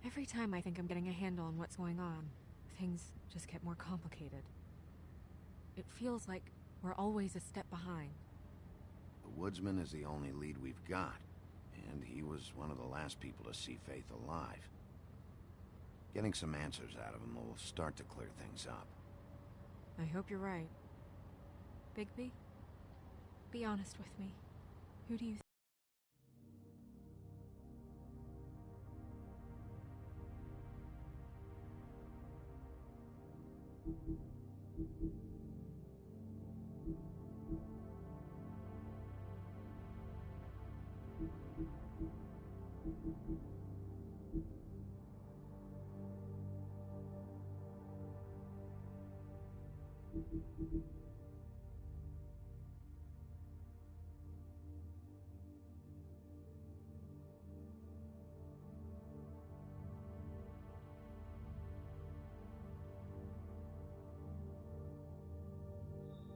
Every time I think I'm getting a handle on what's going on, things just get more complicated. It feels like we're always a step behind. The woodsman is the only lead we've got, and he was one of the last people to see Faith alive. Getting some answers out of him will start to clear things up. I hope you're right. Bigby? Be honest with me. Who do you think?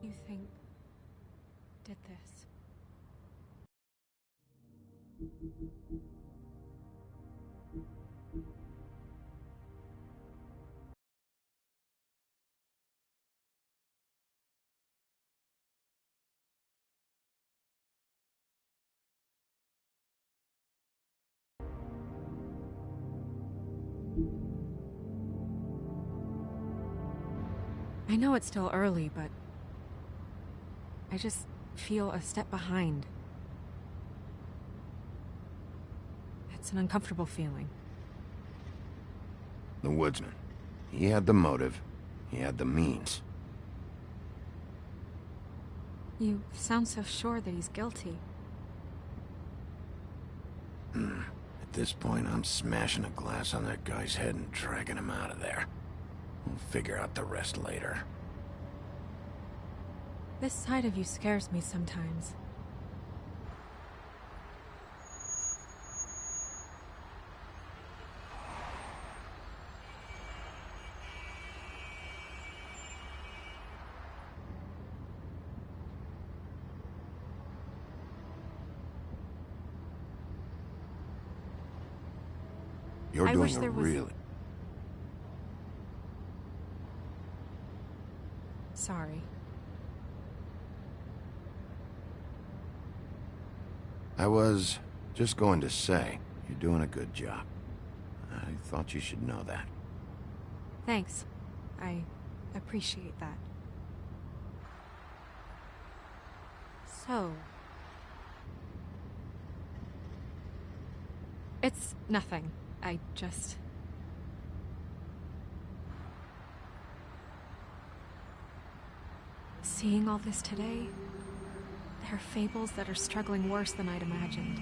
You think did this? I know it's still early, but I just feel a step behind. It's an uncomfortable feeling. The woodsman. He had the motive. He had the means. You sound so sure that he's guilty. At this point, I'm smashing a glass on that guy's head and dragging him out of there. We'll figure out the rest later. This side of you scares me sometimes. You're I doing wish a there was... really... Sorry. I was just going to say, you're doing a good job. I thought you should know that. Thanks. I appreciate that. So... It's nothing. I just... Seeing all this today, there are fables that are struggling worse than I'd imagined.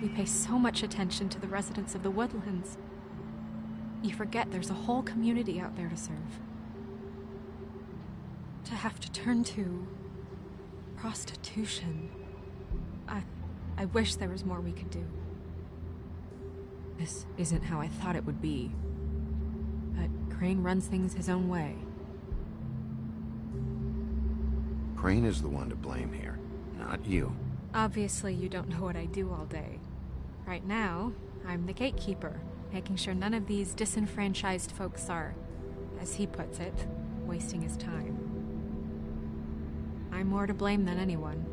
We pay so much attention to the residents of the woodlands. You forget there's a whole community out there to serve. To have to turn to prostitution. I wish there was more we could do. This isn't how I thought it would be. But Crane runs things his own way. Crane is the one to blame here, not you. Obviously, you don't know what I do all day. Right now, I'm the gatekeeper, making sure none of these disenfranchised folks are, as he puts it, wasting his time. I'm more to blame than anyone.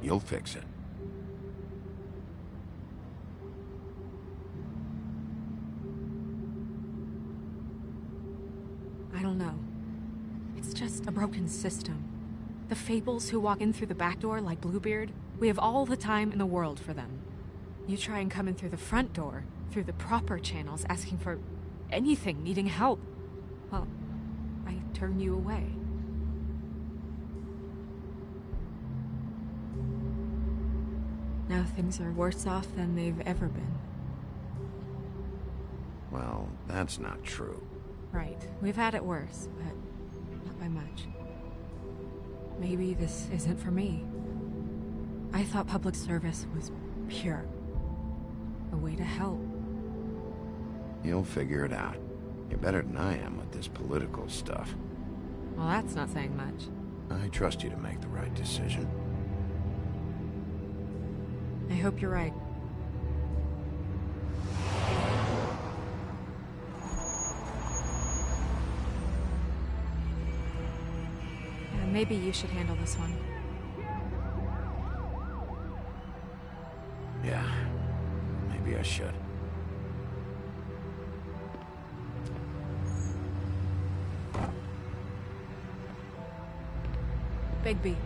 You'll fix it. I don't know. It's just a broken system. The fables who walk in through the back door like Bluebeard, we have all the time in the world for them. You try and come in through the front door, through the proper channels, asking for anything, needing help. Well, I turn you away. Now things are worse off than they've ever been. Well, that's not true. Right. We've had it worse, but not by much. Maybe this isn't for me. I thought public service was pure. A way to help. You'll figure it out. You're better than I am with this political stuff. Well, that's not saying much. I trust you to make the right decision. I hope you're right. Maybe you should handle this one. Yeah, maybe I should. Bigby.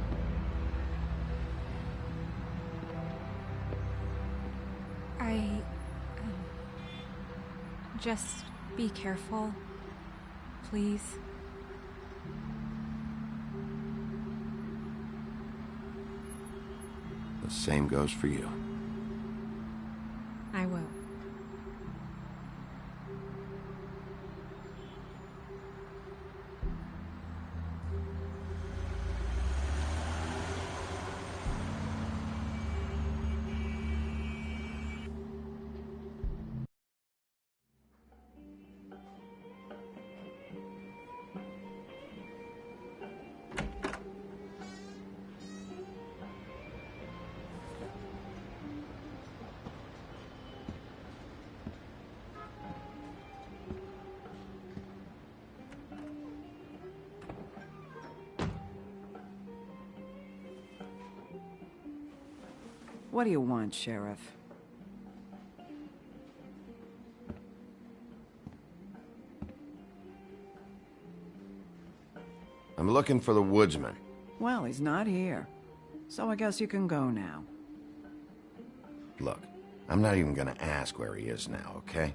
Just be careful, please. The same goes for you. I will. What do you want, Sheriff? I'm looking for the woodsman. Well, he's not here. So I guess you can go now. Look, I'm not even gonna ask where he is now, okay?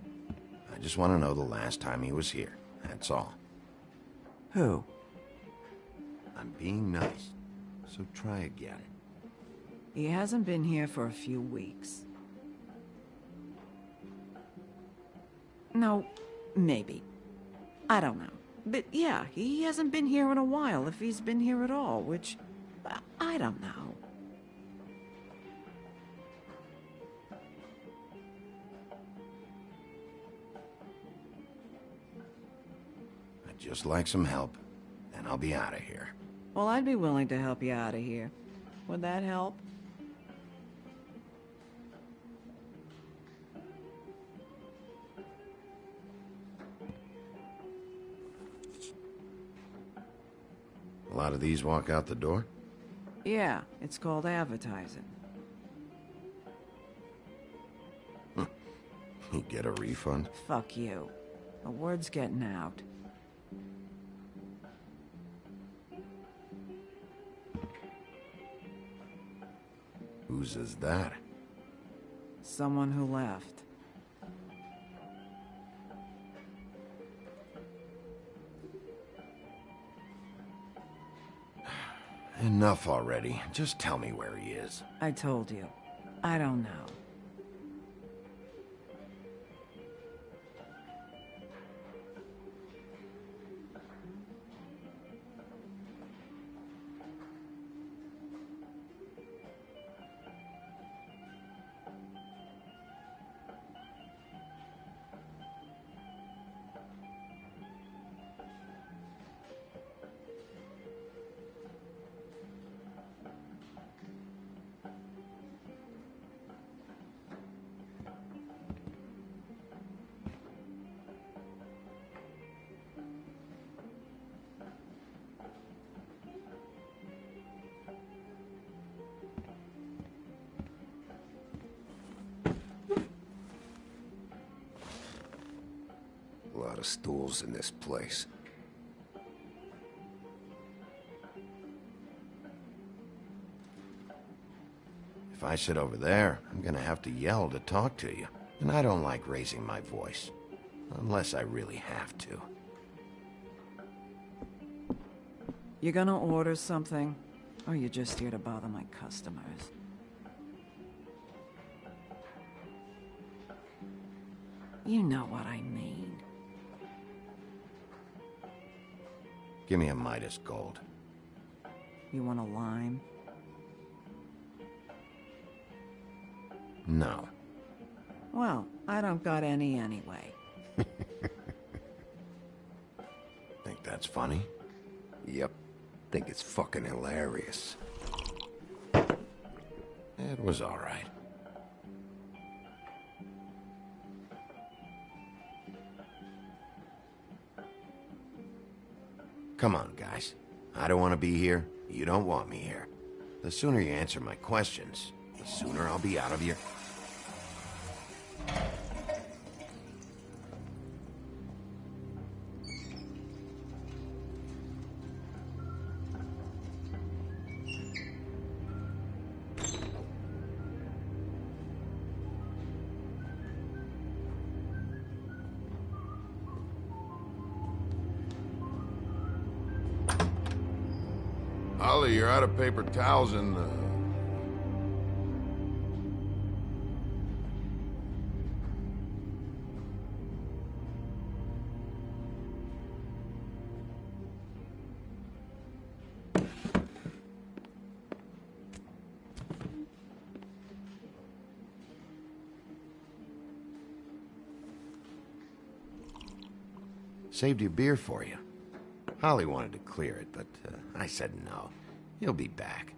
I just want to know the last time he was here. That's all. Who? I'm being nice, so try again. He hasn't been here for a few weeks. No, maybe. I don't know. But yeah, he hasn't been here in a while, if he's been here at all, which... I don't know. I'd just like some help, and I'll be out of here. Well, I'd be willing to help you out of here. Would that help? A lot of these walk out the door? Yeah, it's called advertising. You get a refund? Fuck you. The word's getting out. Whose is that? Someone who left. Enough already. Just tell me where he is. I told you. I don't know. A lot of stools in this place. If I sit over there, I'm gonna have to yell to talk to you. And I don't like raising my voice. Unless I really have to. You gonna order something? Or you just here to bother my customers? You know what I mean. Give me a Midas Gold. You want a lime? No. Well, I don't got any anyway. Think that's funny? Yep. Think it's fucking hilarious. It was all right. Come on, guys. I don't want to be here. You don't want me here. The sooner you answer my questions, the sooner I'll be out of your... Ollie, you're out of paper towels and, Saved your beer for you. Holly wanted to clear it, but I said no. He'll be back.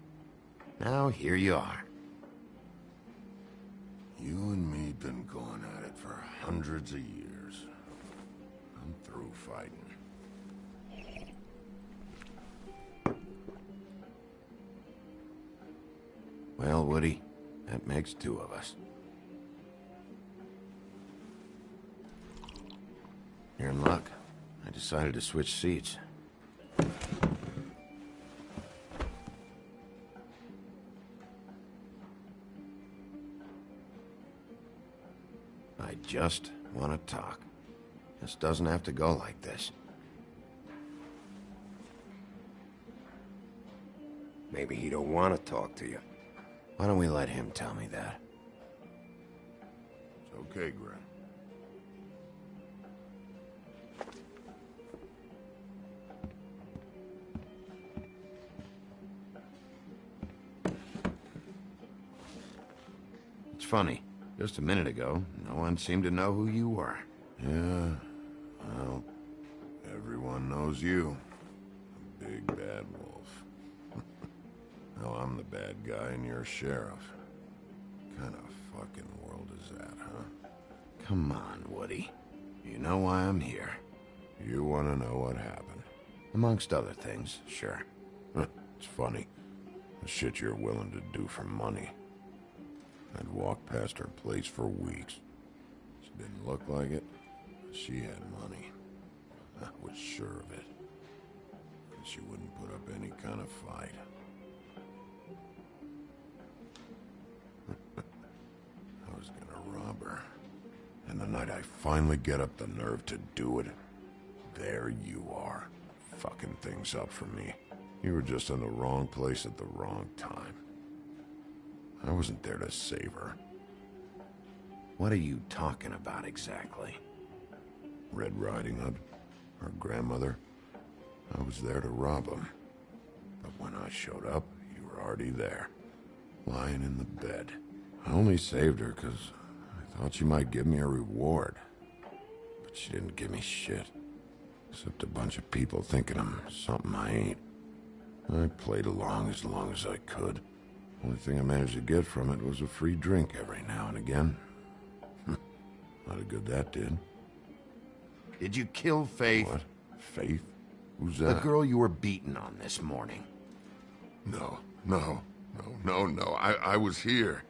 Now, here you are. You and me been going at it for hundreds of years. I'm through fighting. Well, Woody, that makes two of us. You're in luck. I decided to switch seats. I just want to talk. This doesn't have to go like this. Maybe he don't want to talk to you. Why don't we let him tell me that? It's okay, Grant. It's funny. Just a minute ago, no one seemed to know who you were. Yeah, well, everyone knows you. The big bad wolf. Now I'm the bad guy and you're sheriff. What kind of fucking world is that, huh? Come on, Woody. You know why I'm here. You want to know what happened? Amongst other things, sure. It's funny. The shit you're willing to do for money. I'd walk past her place for weeks. She didn't look like it, but she had money. I was sure of it. And she wouldn't put up any kind of fight. I was gonna rob her. And the night I finally get up the nerve to do it, there you are, fucking things up for me. You were just in the wrong place at the wrong time. I wasn't there to save her. What are you talking about exactly? Red Riding Hood, her grandmother. I was there to rob him. But when I showed up, you were already there, lying in the bed. I only saved her because I thought she might give me a reward. But she didn't give me shit. Except a bunch of people thinking I'm something I ain't. I played along as I could. Only thing I managed to get from it was a free drink every now and again. Not a good that did. Did you kill Faith? What? Faith? Who's The that? girl you were beaten on this morning. No. I was here.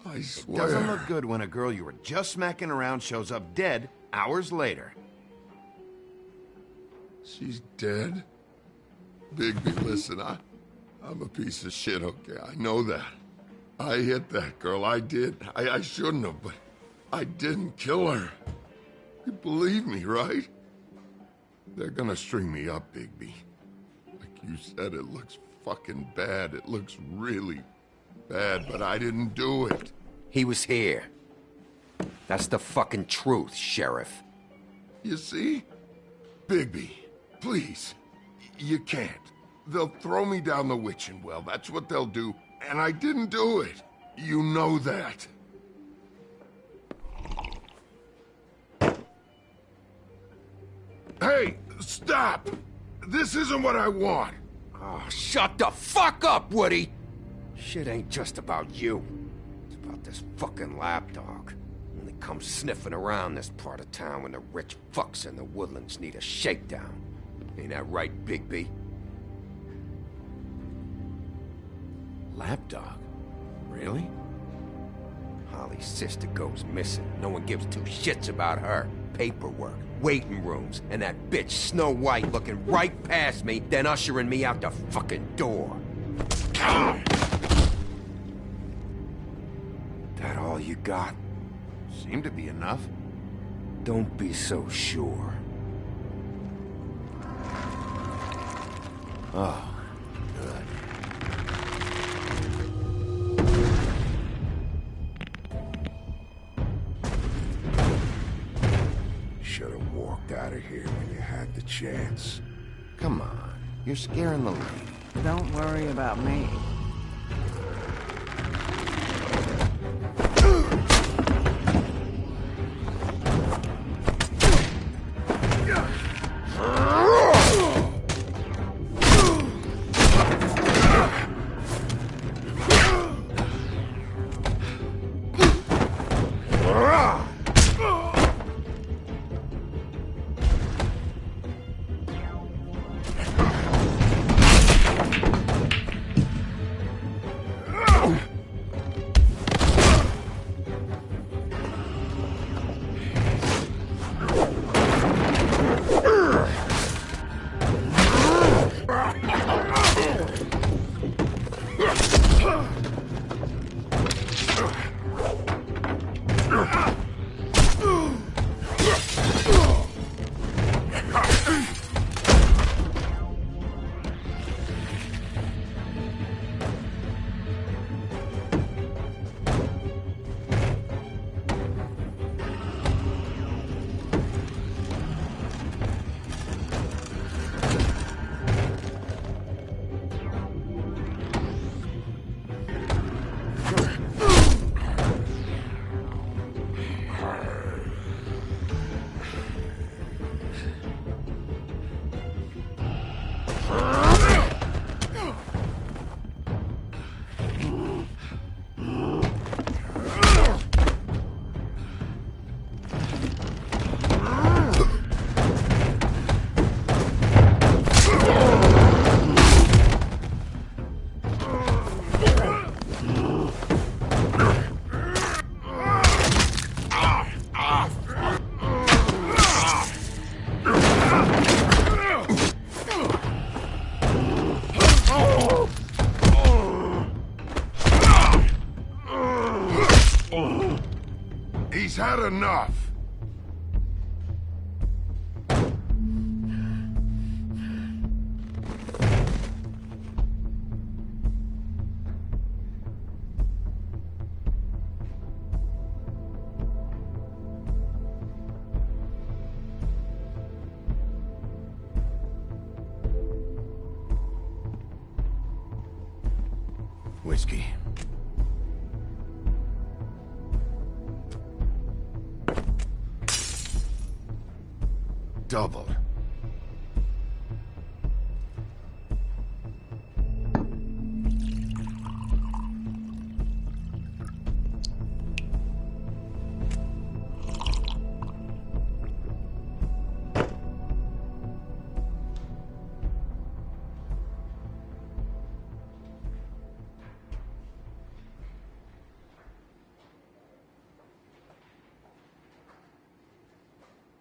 I swear. Doesn't look good when a girl you were just smacking around shows up dead hours later. She's dead? Bigby, listen, I'm a piece of shit, okay? I know that. I hit that girl, I did. I shouldn't have, but I didn't kill her. You believe me, right? They're gonna string me up, Bigby. Like you said, it looks fucking bad. It looks really bad, but I didn't do it. He was here. That's the fucking truth, Sheriff. You see? Bigby, please. You can't. They'll throw me down the witching well. That's what they'll do. And I didn't do it. You know that. Hey, stop! This isn't what I want. Oh, shut the fuck up, Woody! Shit ain't just about you. It's about this fucking lapdog. Only comes sniffing around this part of town when the rich fucks in the woodlands need a shakedown. Ain't that right, Bigby? Lapdog? Really? Holly's sister goes missing. No one gives two shits about her. Paperwork, waiting rooms, and that bitch Snow White looking right past me, then ushering me out the fucking door. That all you got? Seemed to be enough. Don't be so sure. Oh, good. Should have walked out of here when you had the chance. Come on, you're scaring the lady. Don't worry about me. He's had enough. whiskey. Double.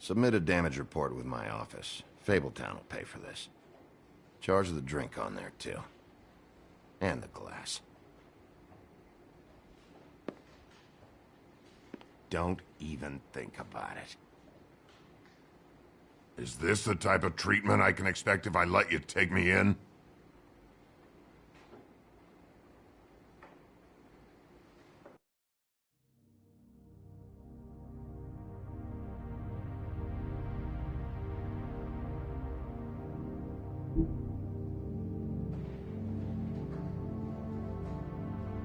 Submit a damage report with my office. Fabletown will pay for this. Charge the drink on there, too. And the glass. Don't even think about it. Is this the type of treatment I can expect if I let you take me in?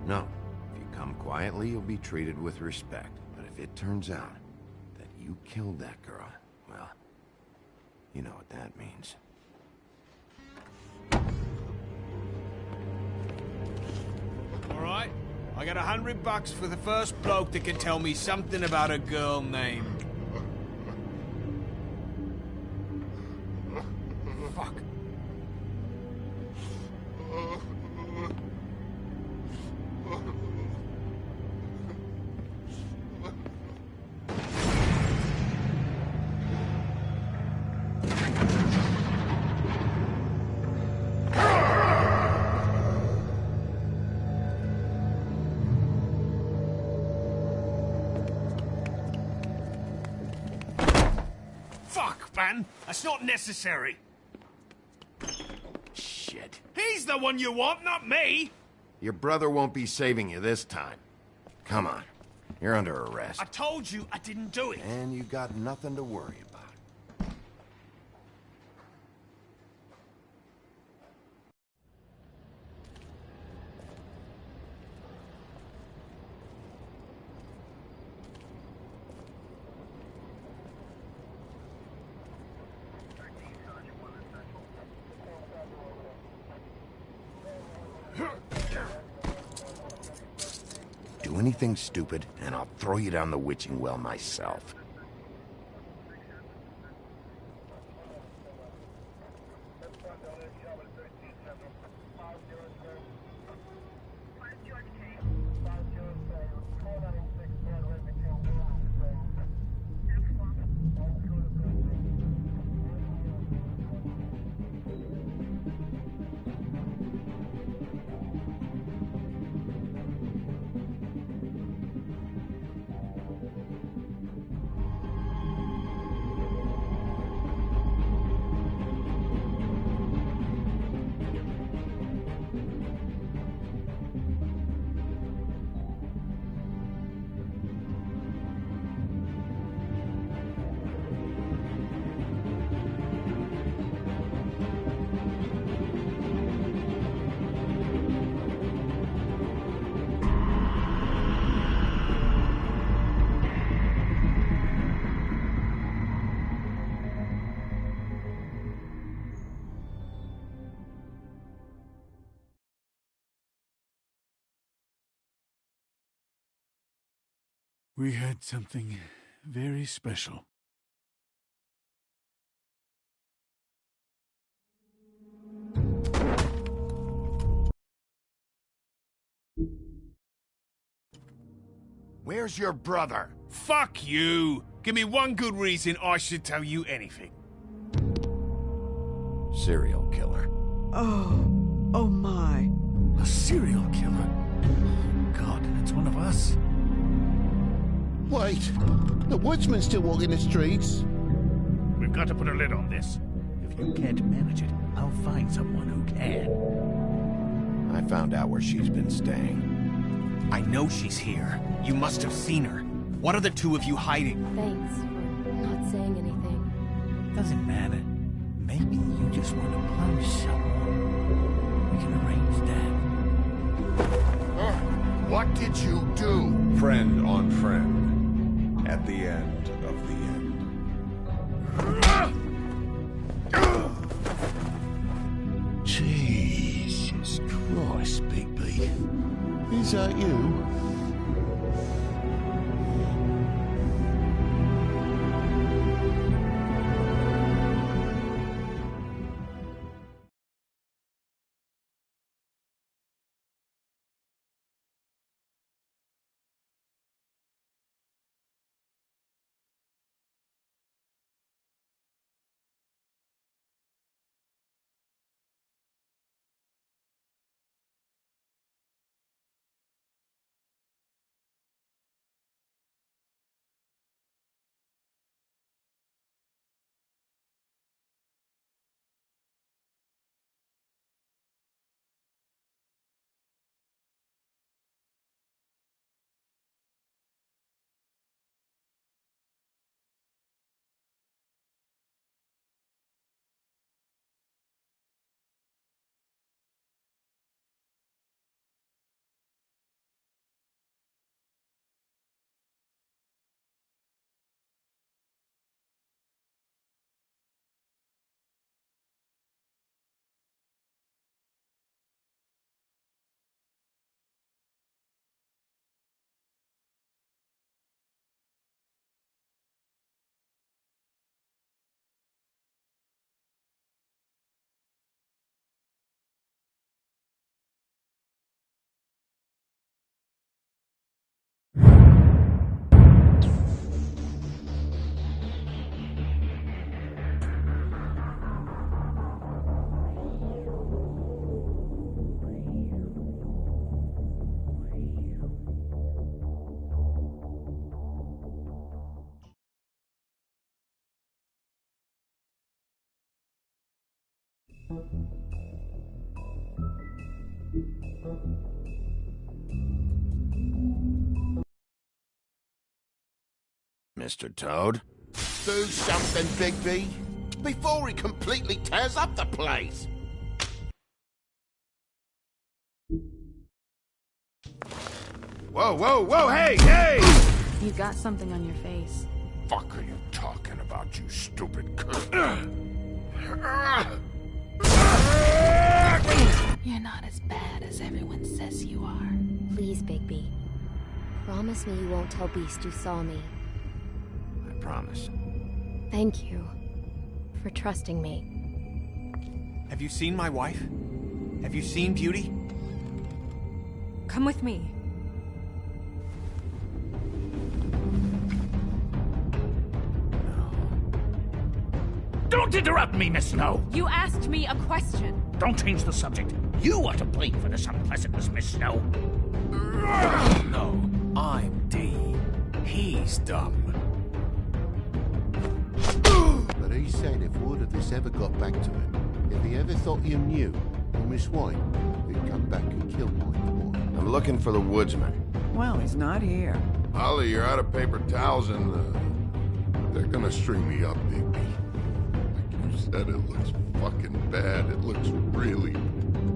No. If you come quietly, you'll be treated with respect. But if it turns out that you killed that girl, well, you know what that means. All right. I got $100 for the first bloke that can tell me something about a girl named... Fuck. Man, that's not necessary. Shit. He's the one you want, not me. Your brother won't be saving you this time. Come on. You're under arrest. I told you I didn't do it. And you got nothing to worry about. Do anything stupid, and I'll throw you down the witching well myself. We had something very special. Where's your brother? Fuck you. Give me one good reason I should tell you anything. Serial killer. Oh my. A serial killer? God, it's one of us. Wait, the woodsman's still walking the streets. We've got to put a lid on this. If you can't manage it, I'll find someone who can. I found out where she's been staying. I know she's here. You must have seen her. What are the two of you hiding? Thanks for not saying anything. Doesn't matter. Maybe you just want to plunge someone. We can arrange that. What did you do? Friend on friend. At the end of the end. Jesus Christ, Bigby. Is that you? Mr. Toad? Do something, Bigby, before he completely tears up the place. Whoa, whoa, whoa, hey, hey! You got something on your face. Fuck are you talking about, you stupid cunt? You're not as bad as everyone says you are. Please, Bigby. Promise me you won't tell Beast you saw me. I promise. Thank you for trusting me. Have you seen my wife? Have you seen Beauty? Come with me. Don't interrupt me, Miss Snow! You asked me a question. Don't change the subject. You are to blame for this unpleasantness, Miss Snow. No, I'm D. He's dumb. But he said if word of this ever got back to him, if he ever thought you knew, or Miss White, he'd come back and kill my boy. I'm looking for the woodsman. Well, he's not here. Ollie, you're out of paper towels and they're gonna string me up, Bigby. Like you said, it looks fucking bad. It looks really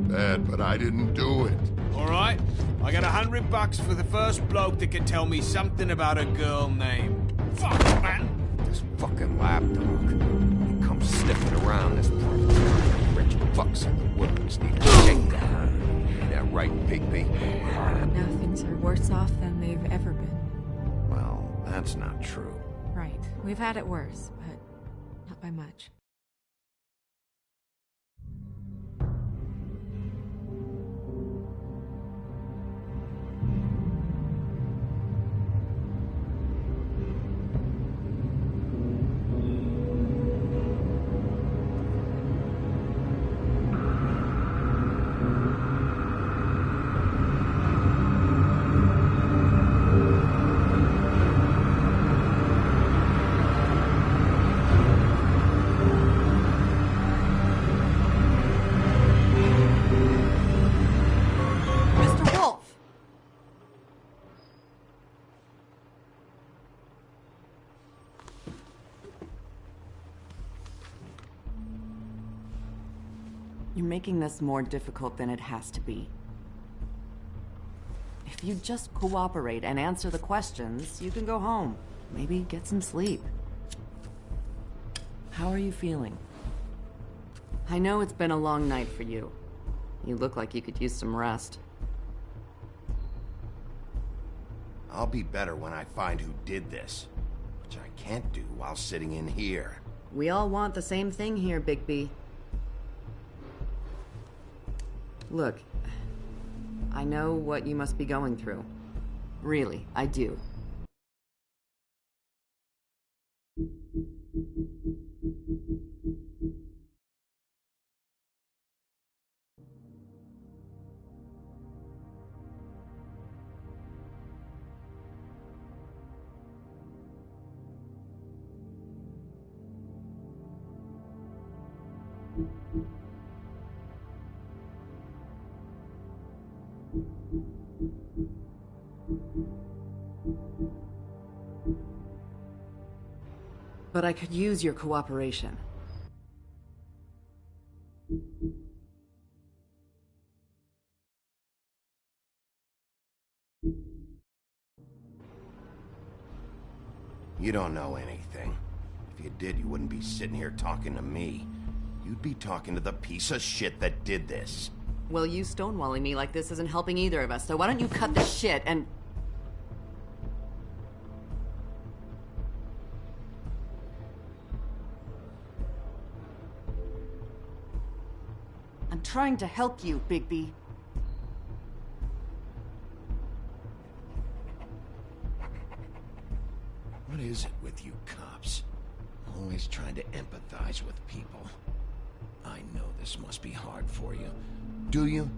bad, but I didn't do it. All right, I got $100 for the first bloke that can tell me something about a girl named... Fuck, man! This fucking lapdog. He comes sniffing around this part of town. Rich fucks in the woodlands need a shakedown. Ain't that right, Bigby? Now things are worse off than they've ever been. Well, that's not true. Right. We've had it worse, but not by much. You're making this more difficult than it has to be. If you just cooperate and answer the questions, you can go home. Maybe get some sleep. How are you feeling? I know it's been a long night for you. You look like you could use some rest. I'll be better when I find who did this, which I can't do while sitting in here. We all want the same thing here, Bigby. Look, I know what you must be going through. Really, I do. But I could use your cooperation. You don't know anything. If you did, you wouldn't be sitting here talking to me. You'd be talking to the piece of shit that did this. Well, you stonewalling me like this isn't helping either of us, so why don't you cut the shit and... I'm trying to help you, Bigby. What is it with you cops? Always trying to empathize with people. I know this must be hard for you. Do you?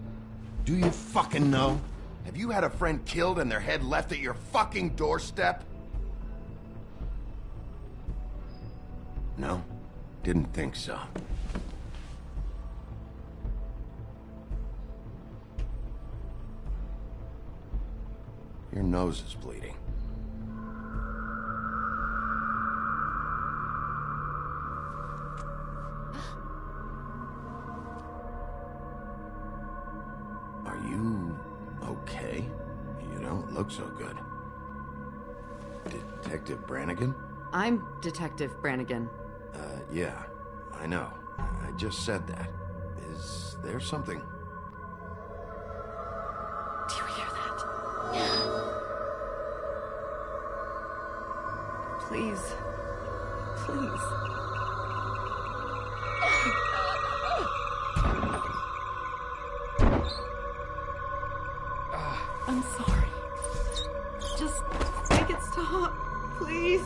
Do you fucking know? Have you had a friend killed and their head left at your fucking doorstep? No? Didn't think so. Your nose is bleeding. Are you okay? You don't look so good. Detective Brannigan? I'm Detective Brannigan. Yeah, I know. I just said that. Is there something? Do you hear that? Please. Please. I'm sorry. Just make it stop, please.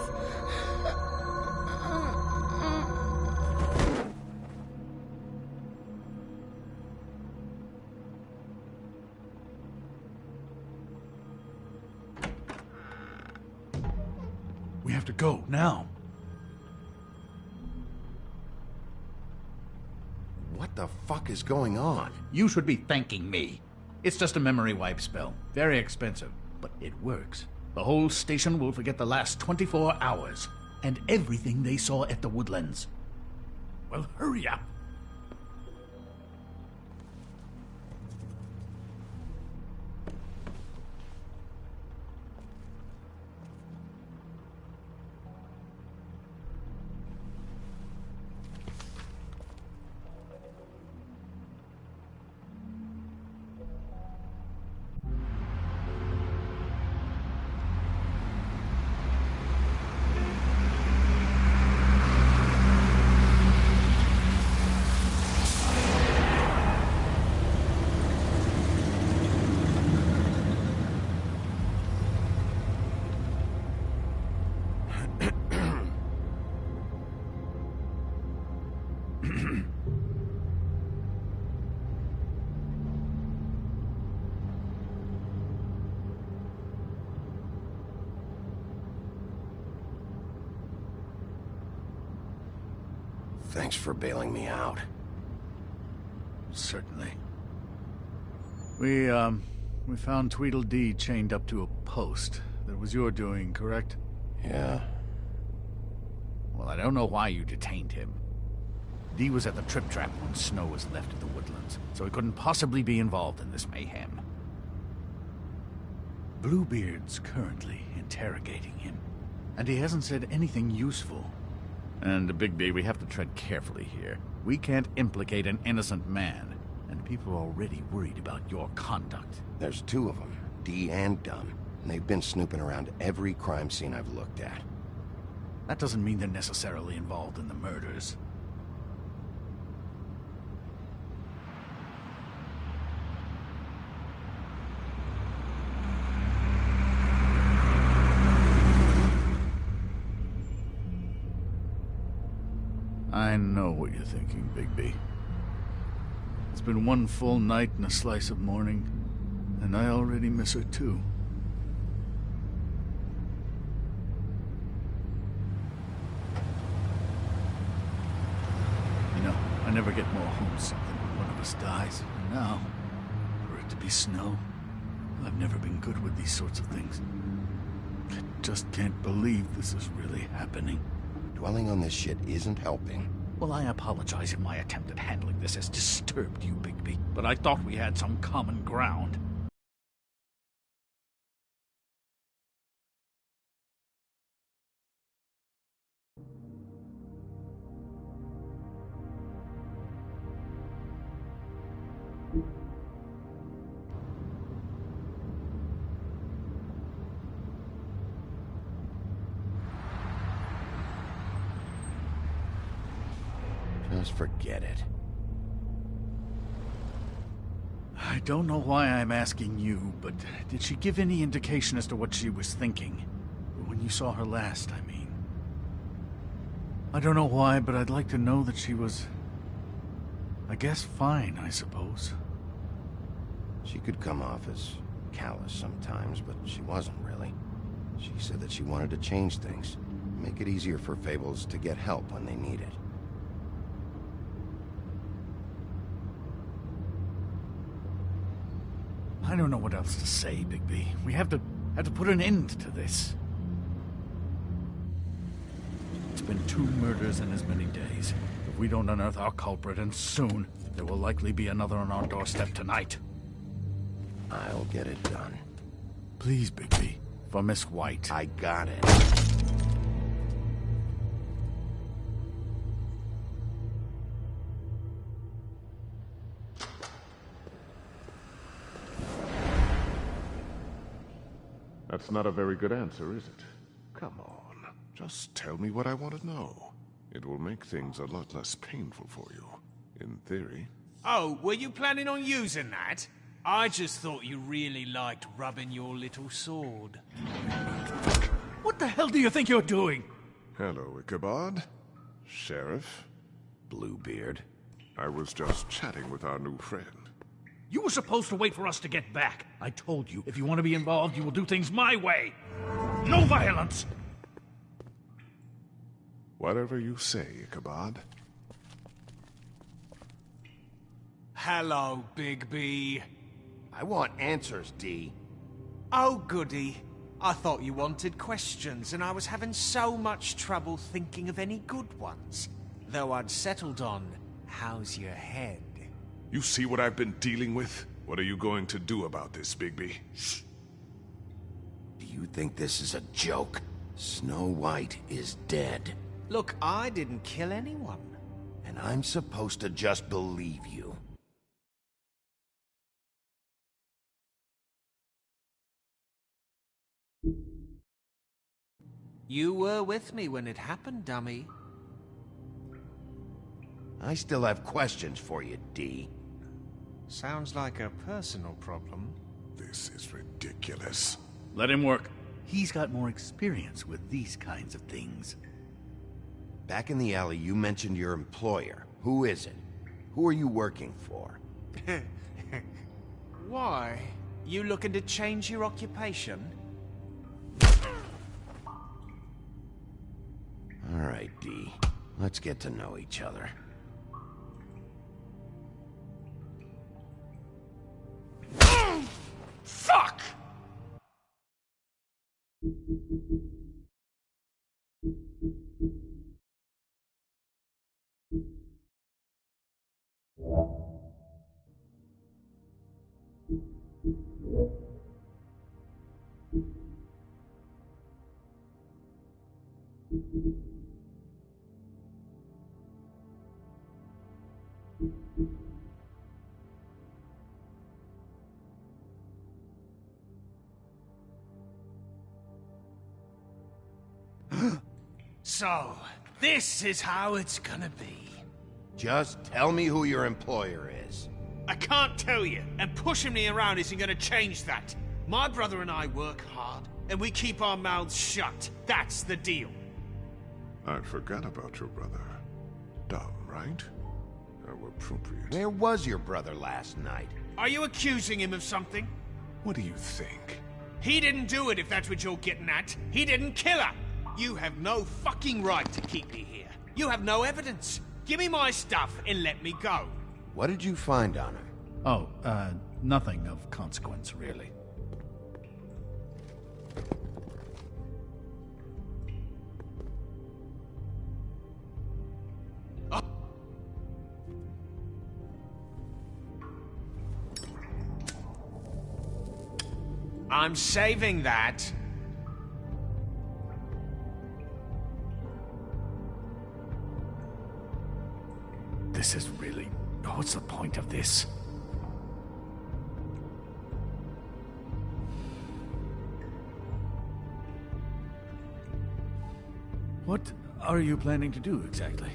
We have to go, now. What the fuck is going on? You should be thanking me. It's just a memory wipe spell. Very expensive, but it works. The whole station will forget the last 24 hours, and everything they saw at the Woodlands. Well, hurry up. Thanks for bailing me out. Certainly. We found Tweedledee chained up to a post. That was your doing, correct? Yeah. Well, I don't know why you detained him. Dee was at the Trip Trap when Snow was left at the Woodlands, so he couldn't possibly be involved in this mayhem. Bluebeard's currently interrogating him, and he hasn't said anything useful. And, Bigby, we have to tread carefully here. We can't implicate an innocent man, and people are already worried about your conduct. There's two of them, Dee and Dunn, and they've been snooping around every crime scene I've looked at. That doesn't mean they're necessarily involved in the murders. I know what you're thinking, Bigby. It's been one full night and a slice of morning, and I already miss her too. You know, I never get more homesick than when one of us dies. And now, for it to be snow, I've never been good with these sorts of things. I just can't believe this is really happening. Dwelling on this shit isn't helping. Well, I apologize if my attempt at handling this has disturbed you, Bigby, but I thought we had some common ground. Just forget it. I don't know why I'm asking you, but did she give any indication as to what she was thinking? When you saw her last, I mean. I don't know why, but I'd like to know that she was... I guess fine, I suppose. She could come off as callous sometimes, but she wasn't really. She said that she wanted to change things, make it easier for Fables to get help when they need it. I don't know what else to say, Bigby. We have to put an end to this. It's been 2 murders in as many days. If we don't unearth our culprit, and soon, there will likely be another on our doorstep tonight. I'll get it done. Please, Bigby. For Miss White. I got it. That's not a very good answer, is it? Come on. Just tell me what I want to know. It will make things a lot less painful for you. In theory. Oh, were you planning on using that? I just thought you really liked rubbing your little sword. What the hell do you think you're doing? Hello, Ichabod. Sheriff. Bluebeard. I was just chatting with our new friend. You were supposed to wait for us to get back. I told you, if you want to be involved, you will do things my way. No violence! Whatever you say, Ichabod. Hello, Bigby. I want answers, Dee. Oh, goody. I thought you wanted questions, and I was having so much trouble thinking of any good ones. Though I'd settled on, how's your head? You see what I've been dealing with? What are you going to do about this, Bigby? Shh. Do you think this is a joke? Snow White is dead. Look, I didn't kill anyone. And I'm supposed to just believe you. You were with me when it happened, dummy. I still have questions for you, Dee. Sounds like a personal problem. This is ridiculous. Let him work. He's got more experience with these kinds of things. Back in the alley, you mentioned your employer. Who is it? Who are you working for? Why? You looking to change your occupation? All right, Dee. Let's get to know each other. Fuck! So, this is how it's gonna be. Just tell me who your employer is. I can't tell you, and pushing me around isn't gonna change that. My brother and I work hard, and we keep our mouths shut. That's the deal. I forgot about your brother. Dumb, right? How appropriate. Where was your brother last night? Are you accusing him of something? What do you think? He didn't do it, if that's what you're getting at. He didn't kill her. You have no fucking right to keep me here. You have no evidence. Give me my stuff and let me go. What did you find on her? Oh, nothing of consequence, really. I'm saving that. This is really... What's the point of this? What are you planning to do, exactly?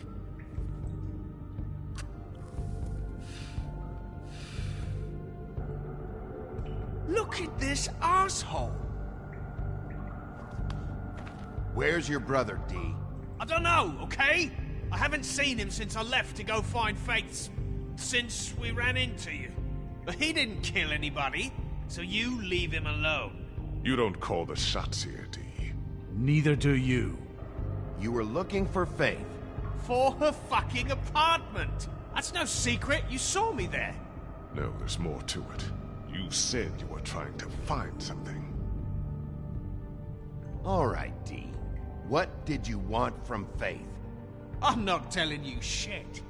Look at this asshole. Where's your brother, D? I don't know, okay? I haven't seen him since I left to go find Faith's... since we ran into you. But he didn't kill anybody, so you leave him alone. You don't call the shots here, D. Neither do you. You were looking for Faith. For her fucking apartment. That's no secret, you saw me there. No, there's more to it. You said you were trying to find something. All right, D. What did you want from Faith? I'm not telling you shit.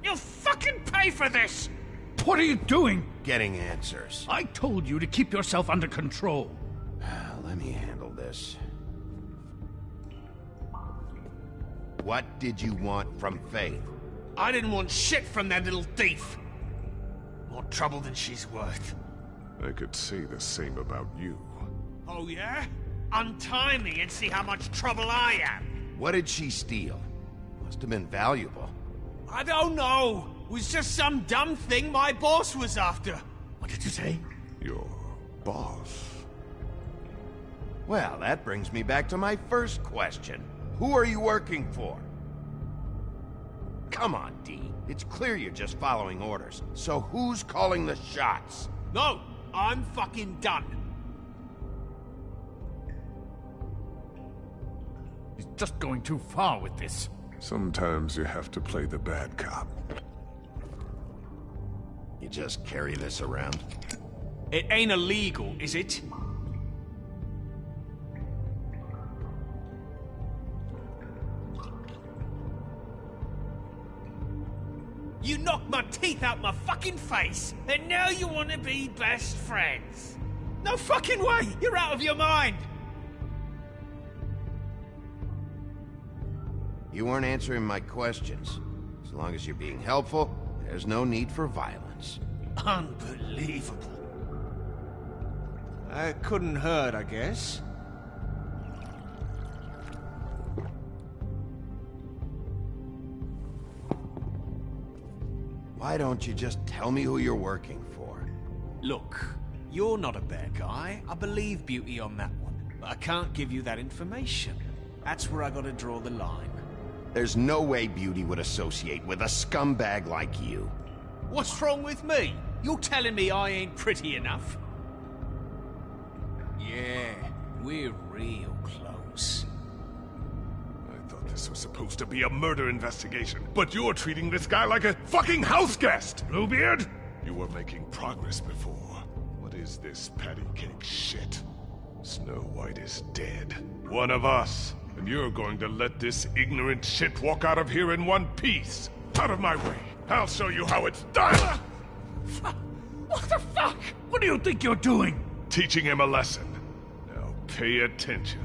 You'll fucking pay for this! What are you doing? Getting answers. I told you to keep yourself under control. Let me handle this. What did you want from Faith? I didn't want shit from that little thief. More trouble than she's worth. I could say the same about you. Oh yeah? Untie me and see how much trouble I am. What did she steal? Must have been valuable. I don't know. It was just some dumb thing my boss was after. What did you say? Your boss? Well, that brings me back to my first question. Who are you working for? Come on, D. It's clear you're just following orders. So who's calling the shots? No, I'm fucking done. He's just going too far with this. Sometimes you have to play the bad cop. You just carry this around? It ain't illegal, is it? You knocked my teeth out my fucking face, and now you want to be best friends. No fucking way! You're out of your mind! You weren't answering my questions. As long as you're being helpful, there's no need for violence. Unbelievable. That couldn't hurt, I guess. Why don't you just tell me who you're working for? Look, you're not a bad guy. I believe Beauty on that one. But I can't give you that information. That's where I gotta draw the line. There's no way Beauty would associate with a scumbag like you. What's wrong with me? You're telling me I ain't pretty enough? Yeah, we're real close. I thought this was supposed to be a murder investigation, but you're treating this guy like a fucking house guest, Bluebeard! You were making progress before. What is this patty cake shit? Snow White is dead. One of us. And you're going to let this ignorant shit walk out of here in one piece. Out of my way. I'll show you how it's done! What the fuck? What do you think you're doing? teaching him a lesson. Now pay attention.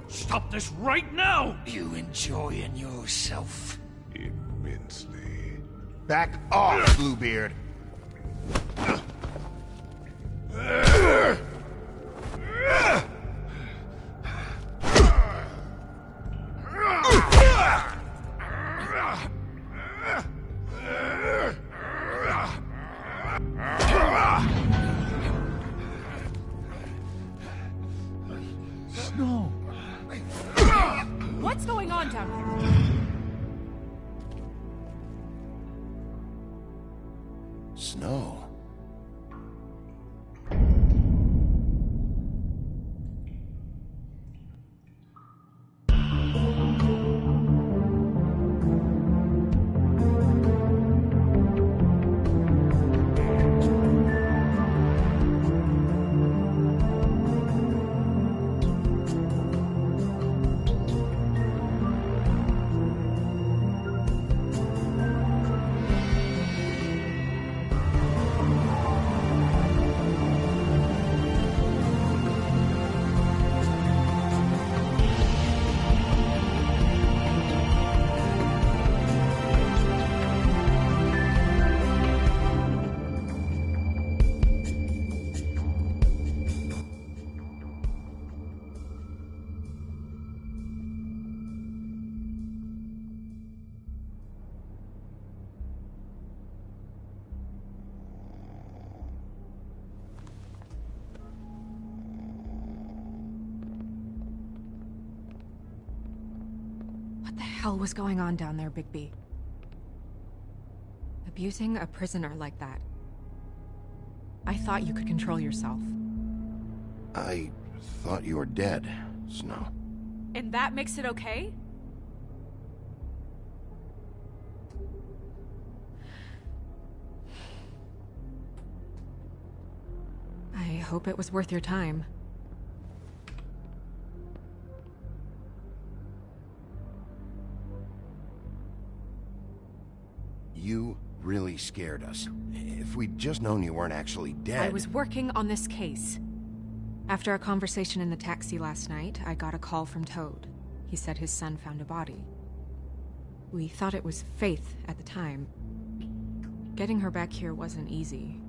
Stop this right now! You enjoying yourself? Immensely. Back off, Bluebeard. No. What's going on down here? Snow. What the hell was going on down there, Bigby? Abusing a prisoner like that. I thought you could control yourself. I thought you were dead, Snow. And that makes it okay? I hope it was worth your time. You really scared us. If we'd just known you weren't actually dead... I was working on this case. After our conversation in the taxi last night, I got a call from Toad. He said his son found a body. We thought it was Faith at the time. Getting her back here wasn't easy.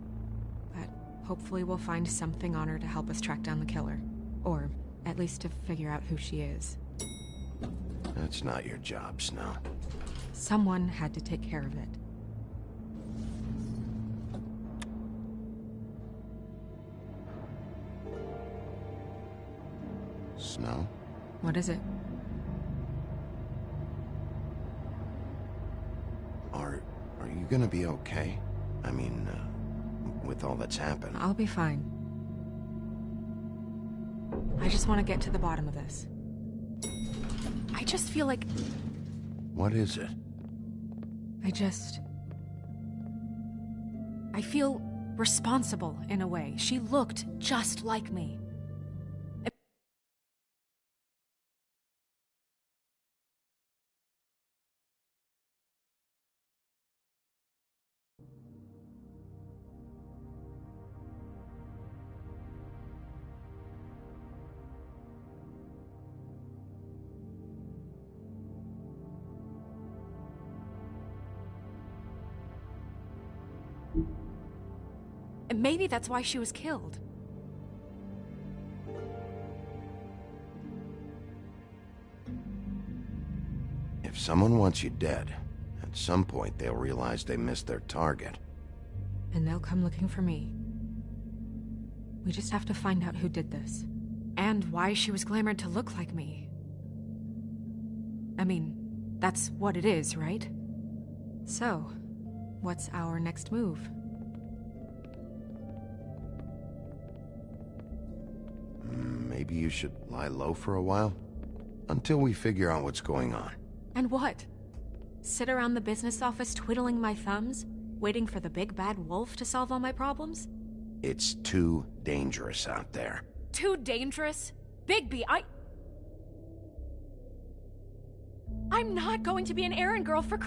But hopefully we'll find something on her to help us track down the killer. Or at least to figure out who she is. That's not your job, Snow. Someone had to take care of it. Snow? What is it? Are you gonna be okay? I mean, with all that's happened. I'll be fine. I just want to get to the bottom of this. I just feel like... What is it? I feel responsible in a way. She looked just like me. And maybe that's why she was killed. If someone wants you dead, at some point they'll realize they missed their target. And they'll come looking for me. We just have to find out who did this. And why she was glamored to look like me. I mean, that's what it is, right? So, what's our next move? Maybe you should lie low for a while? Until we figure out what's going on. And what? Sit around the business office twiddling my thumbs, waiting for the big bad wolf to solve all my problems? It's too dangerous out there. Too dangerous? Bigby, I'm not going to be an errand girl for...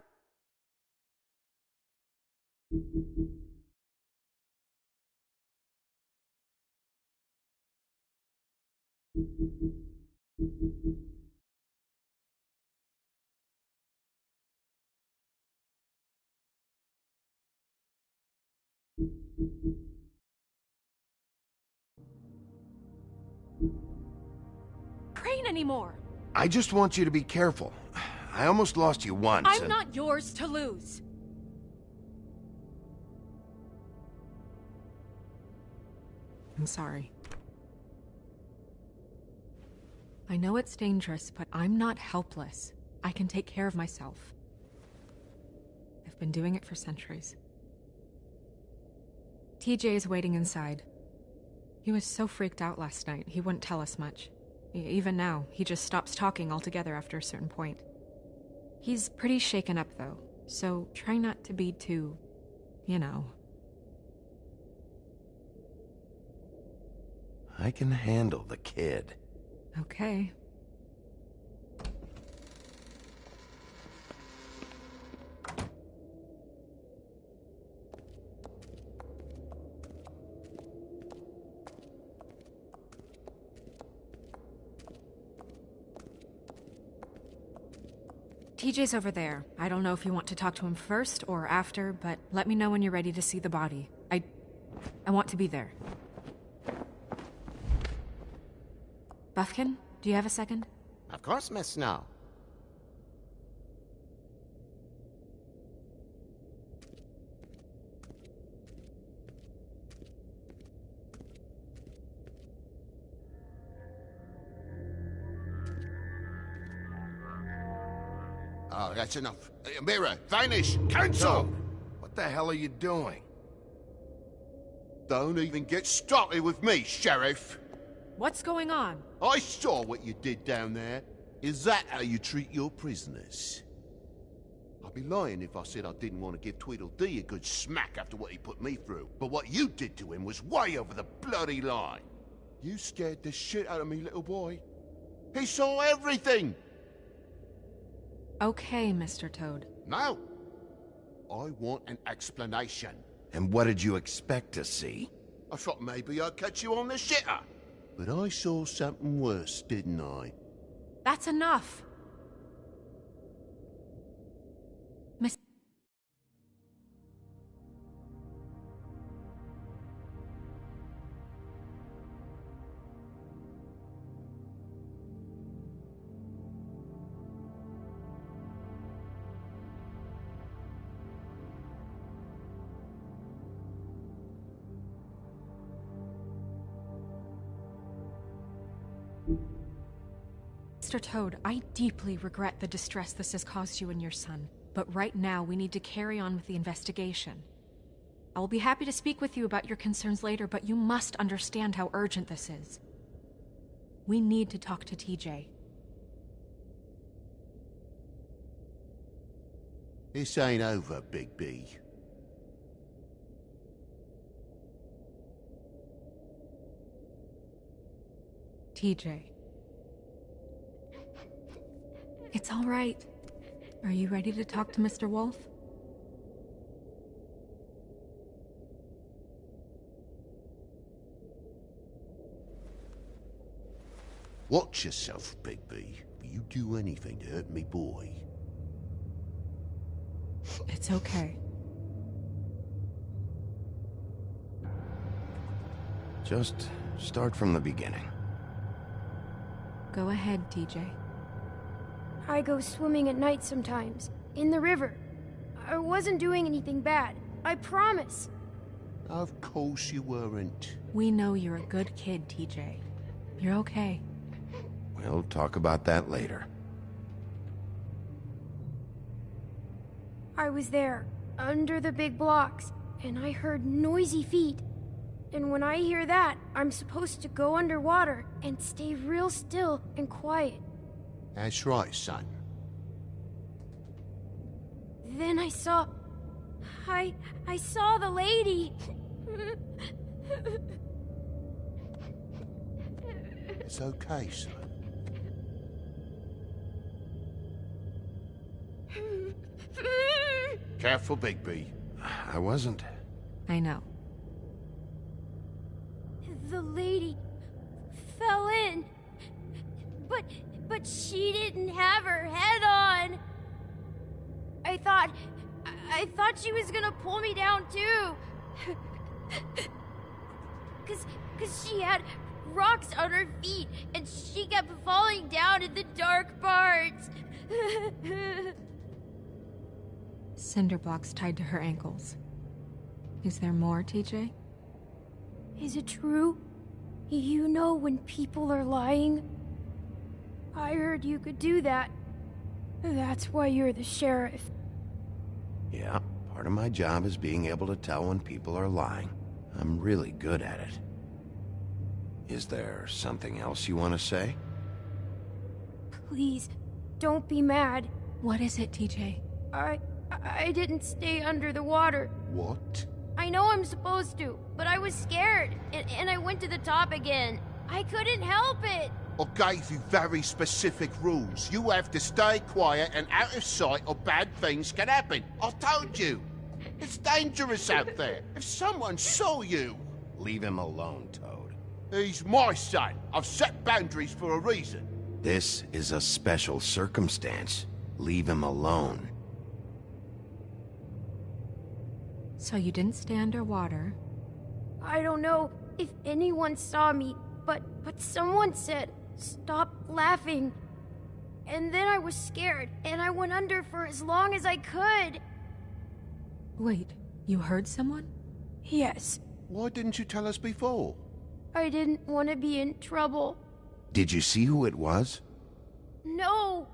Crane anymore. I just want you to be careful. I almost lost you once. I'm not yours to lose. I'm sorry. I know it's dangerous, but I'm not helpless. I can take care of myself. I've been doing it for centuries. TJ is waiting inside. He was so freaked out last night, he wouldn't tell us much. Even now, he just stops talking altogether after a certain point. He's pretty shaken up, though, so try not to be too, you know. I can handle the kid. Okay. TJ's over there. I don't know if you want to talk to him first or after, but let me know when you're ready to see the body. I want to be there. Buffkin, do you have a second? Of course, Miss Snow. Oh, that's enough. Mirror, vanish, cancel! What the hell are you doing? Don't even get started with me, Sheriff. What's going on? I saw what you did down there. Is that how you treat your prisoners? I'd be lying if I said I didn't want to give Tweedledee a good smack after what he put me through. But what you did to him was way over the bloody line. You scared the shit out of me, little boy. He saw everything! Okay, Mr. Toad. No. I want an explanation. And what did you expect to see? I thought maybe I'd catch you on the shitter. But I saw something worse, didn't I? That's enough. Miss... Mr. Toad, I deeply regret the distress this has caused you and your son, but right now we need to carry on with the investigation. I will be happy to speak with you about your concerns later, but you must understand how urgent this is. We need to talk to TJ. This ain't over, Big B. TJ. It's all right. Are you ready to talk to Mr. Wolf? Watch yourself, Big B. Will you do anything to hurt me, boy? It's okay. Just start from the beginning. Go ahead, TJ. I go swimming at night sometimes, in the river. I wasn't doing anything bad, I promise. Of course you weren't. We know you're a good kid, TJ. You're okay. We'll talk about that later. I was there, under the big blocks, and I heard noisy feet. And when I hear that, I'm supposed to go underwater and stay real still and quiet. That's right, son. Then I saw the lady. It's okay, son. Careful, Big B. I wasn't. I know. The lady fell in. But she didn't have her head on. I thought she was gonna pull me down too. Cause she had rocks on her feet and she kept falling down in the dark parts. Cinder blocks tied to her ankles. Is there more, TJ? Is it true? You know when people are lying? I heard you could do that. That's why you're the sheriff. Yeah, part of my job is being able to tell when people are lying. I'm really good at it. Is there something else you want to say? Please, don't be mad. What is it, TJ? I didn't stay under the water. What? I know I'm supposed to, but I was scared, and I went to the top again. I couldn't help it. I gave you very specific rules. You have to stay quiet and out of sight or bad things can happen. I told you. It's dangerous out there. If someone saw you... Leave him alone, Toad. He's my son. I've set boundaries for a reason. This is a special circumstance. Leave him alone. So you didn't stay underwater? I don't know if anyone saw me, but someone said, "Stop laughing." And then I was scared, and I went under for as long as I could. Wait, you heard someone? Yes. Why didn't you tell us before? I didn't want to be in trouble. Did you see who it was? No.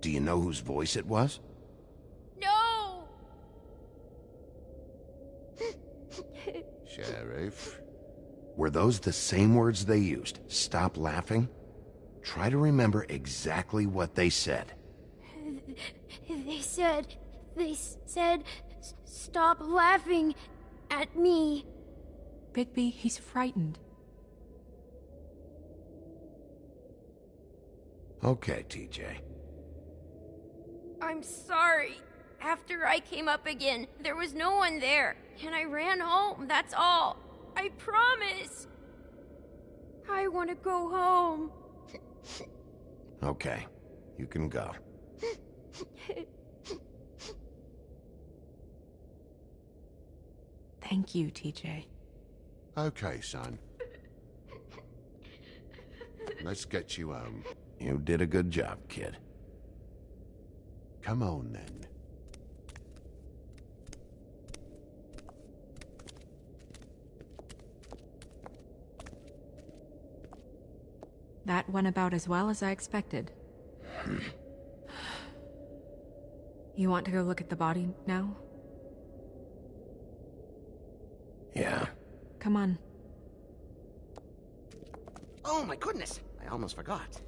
Do you know whose voice it was? No! Sheriff? Were those the same words they used? Stop laughing? Try to remember exactly what they said. They said, "Stop laughing at me." Bigby, he's frightened. Okay, TJ. I'm sorry. After I came up again, there was no one there, and I ran home, that's all. I promise. I want to go home. Okay, you can go. Thank you, TJ. Okay, son. Let's get you home. You did a good job, kid. Come on, then. That went about as well as I expected. You want to go look at the body now? Yeah. Come on. Oh my goodness, I almost forgot.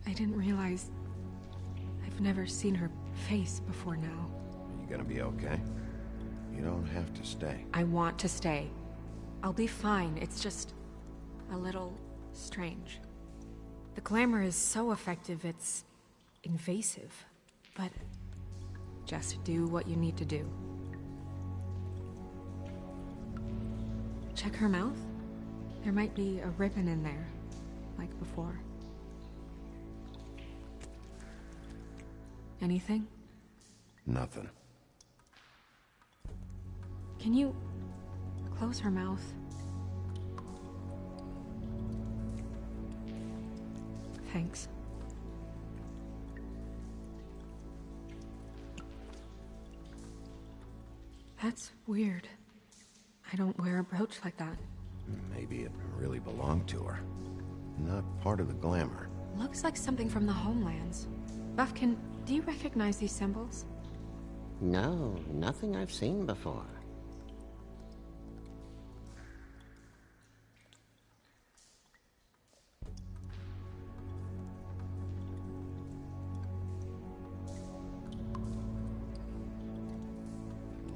I didn't realize... I've never seen her face before now. You gonna be okay? You don't have to stay. I want to stay. I'll be fine. It's just... a little... strange. The glamour is so effective, it's... invasive. But... just do what you need to do. Check her mouth. There might be a ribbon in there, like before. Anything? Nothing. Can you close her mouth? Thanks. That's weird. I don't wear a brooch like that. Maybe it really belonged to her. Not part of the glamour. Looks like something from the homelands. Buffkin, do you recognize these symbols? No, nothing I've seen before.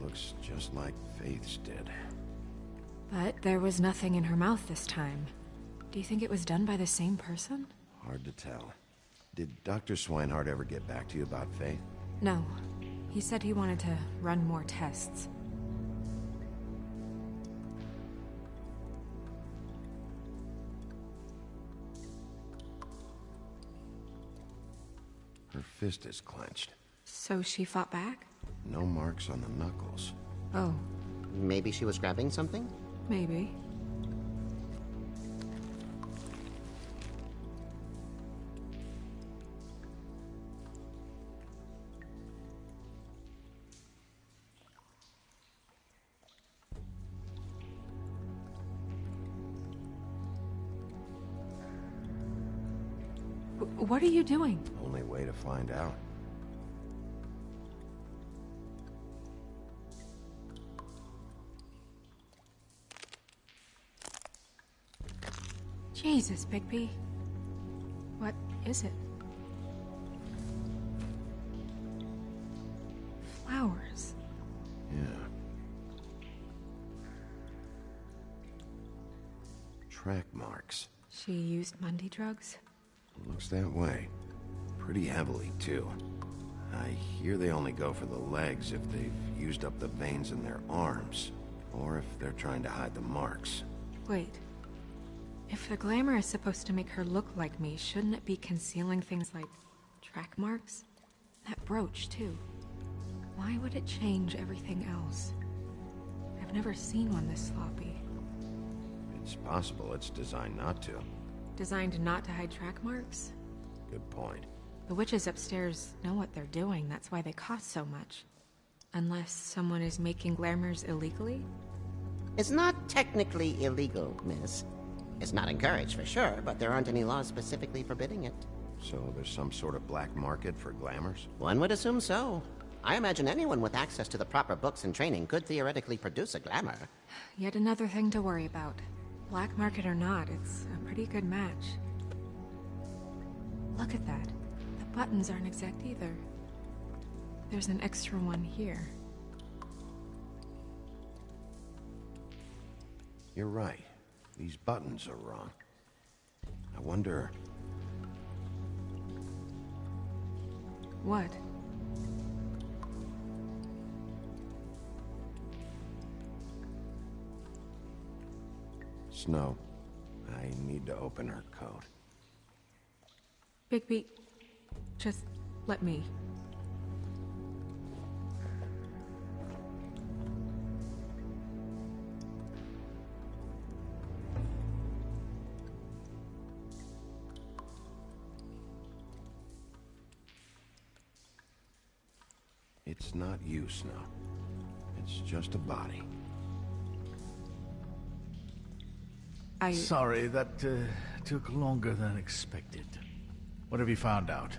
Looks just like Faith's did. But there was nothing in her mouth this time. Do you think it was done by the same person? Hard to tell. Did Dr. Swinehart ever get back to you about Faith? No. He said he wanted to run more tests. Her fist is clenched. So she fought back? No marks on the knuckles. Oh. Maybe she was grabbing something? Maybe. What are you doing? Only way to find out. Jesus, Bigby. What is it? Flowers. Yeah. Track marks. She used Mundy drugs? Looks that way. Pretty heavily, too. I hear they only go for the legs if they've used up the veins in their arms, or if they're trying to hide the marks. Wait. If the glamour is supposed to make her look like me, shouldn't it be concealing things like track marks? That brooch, too. Why would it change everything else? I've never seen one this sloppy. It's possible it's designed not to. Designed not to hide track marks? Good point. The witches upstairs know what they're doing, that's why they cost so much. Unless someone is making glamours illegally? It's not technically illegal, miss. It's not encouraged for sure, but there aren't any laws specifically forbidding it. So there's some sort of black market for glamours? One would assume so. I imagine anyone with access to the proper books and training could theoretically produce a glamour. Yet another thing to worry about. Black market or not, it's a pretty good match. Look at that. The buttons aren't exact either. There's an extra one here. You're right. These buttons are wrong. I wonder... What? Snow, I need to open her coat. Bigby, just let me. It's not you, Snow. It's just a body. Sorry, that took longer than expected. What have you found out?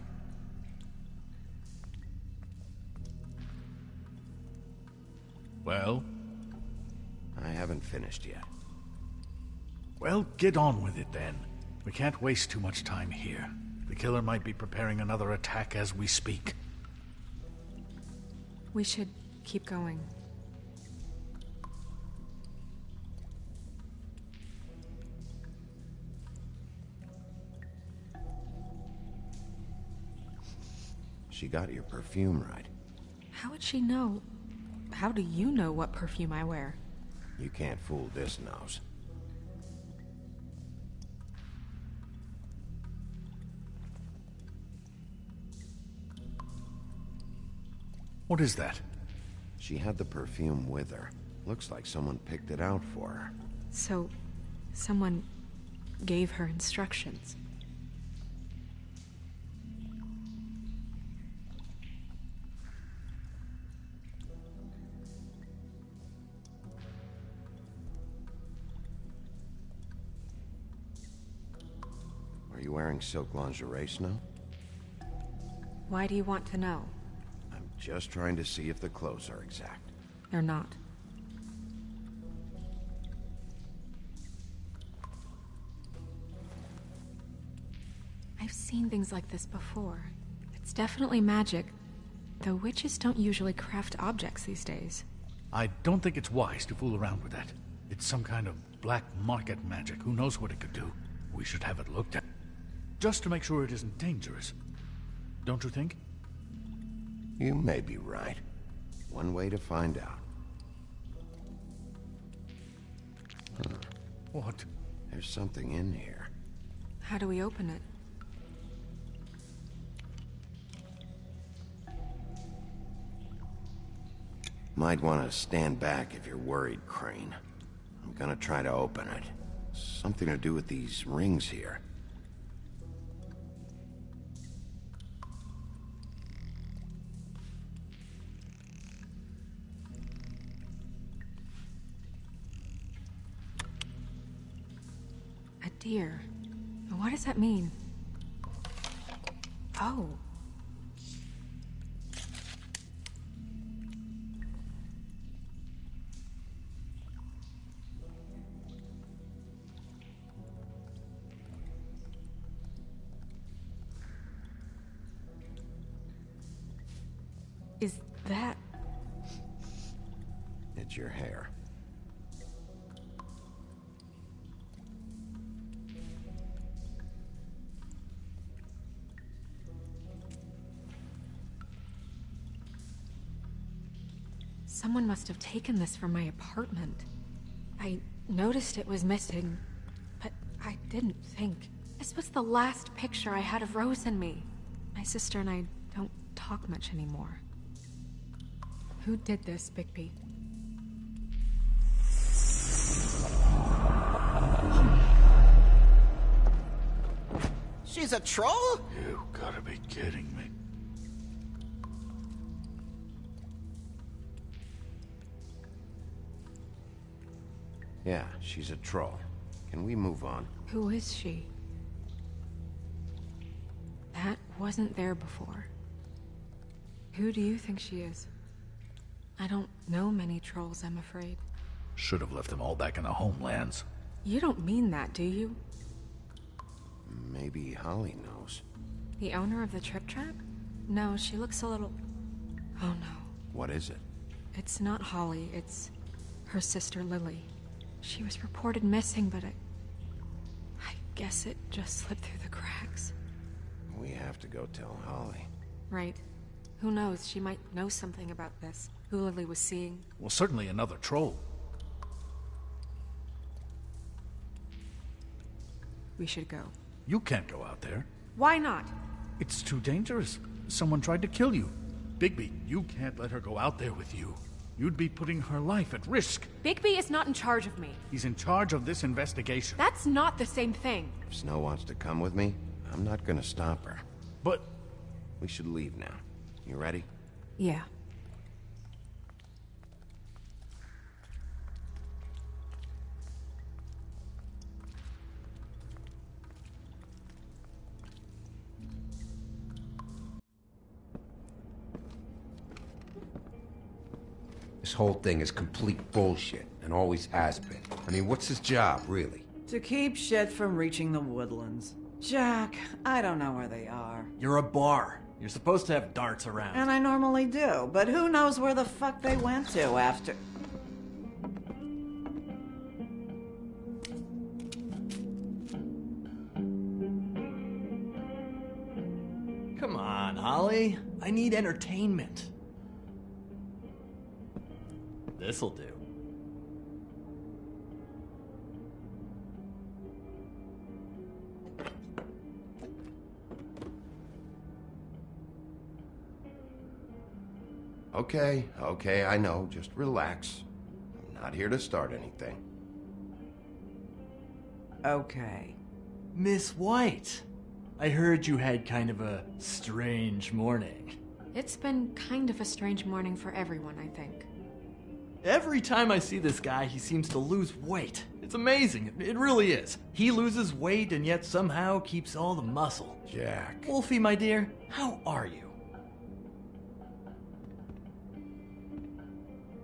Well? I haven't finished yet. Well, get on with it then. We can't waste too much time here. The killer might be preparing another attack as we speak. We should keep going. She got your perfume right. How would she know? How do you know what perfume I wear? You can't fool this nose. What is that? She had the perfume with her. Looks like someone picked it out for her. So, someone gave her instructions. Are you wearing silk lingerie, Snow? Why do you want to know? I'm just trying to see if the clothes are exact. They're not. I've seen things like this before. It's definitely magic, though witches don't usually craft objects these days. I don't think it's wise to fool around with that. It's some kind of black market magic. Who knows what it could do? We should have it looked at. Just to make sure it isn't dangerous. Don't you think? You may be right. One way to find out. Huh. What? There's something in here. How do we open it? Might want to stand back if you're worried, Crane. I'm gonna try to open it. Something to do with these rings here. A deer. What does that mean? Oh. Is that... It's your hair. Someone must have taken this from my apartment. I noticed it was missing, but I didn't think. This was the last picture I had of Rose and me. My sister and I don't talk much anymore. Who did this, Bigby? She's a troll? You gotta be kidding me. Yeah, she's a troll. Can we move on? Who is she? That wasn't there before. Who do you think she is? I don't know many trolls, I'm afraid. Should have left them all back in the homelands. You don't mean that, do you? Maybe Holly knows. The owner of the Trip Trap? No, she looks a little... Oh no. What is it? It's not Holly, it's her sister Lily. She was reported missing, but I guess it just slipped through the cracks. We have to go tell Holly. Right. Who knows, she might know something about this. Who Lily was seeing. Well, certainly another troll. We should go. You can't go out there. Why not? It's too dangerous. Someone tried to kill you. Bigby, you can't let her go out there with you. You'd be putting her life at risk. Bigby is not in charge of me. He's in charge of this investigation. That's not the same thing. If Snow wants to come with me, I'm not gonna stop her. But... We should leave now. You ready? Yeah. This whole thing is complete bullshit, and always has been. I mean, what's his job, really? To keep shit from reaching the woodlands. Jack, I don't know where they are. You're a bar. You're supposed to have darts around. And I normally do, but who knows where the fuck they went to after... Come on, Holly. I need entertainment. This'll do. Okay, okay, I know. Just relax. I'm not here to start anything. Okay. Miss White, I heard you had kind of a strange morning. It's been kind of a strange morning for everyone, I think. Every time I see this guy, he seems to lose weight. It's amazing. It really is. He loses weight and yet somehow keeps all the muscle. Jack. Wolfie, my dear, how are you?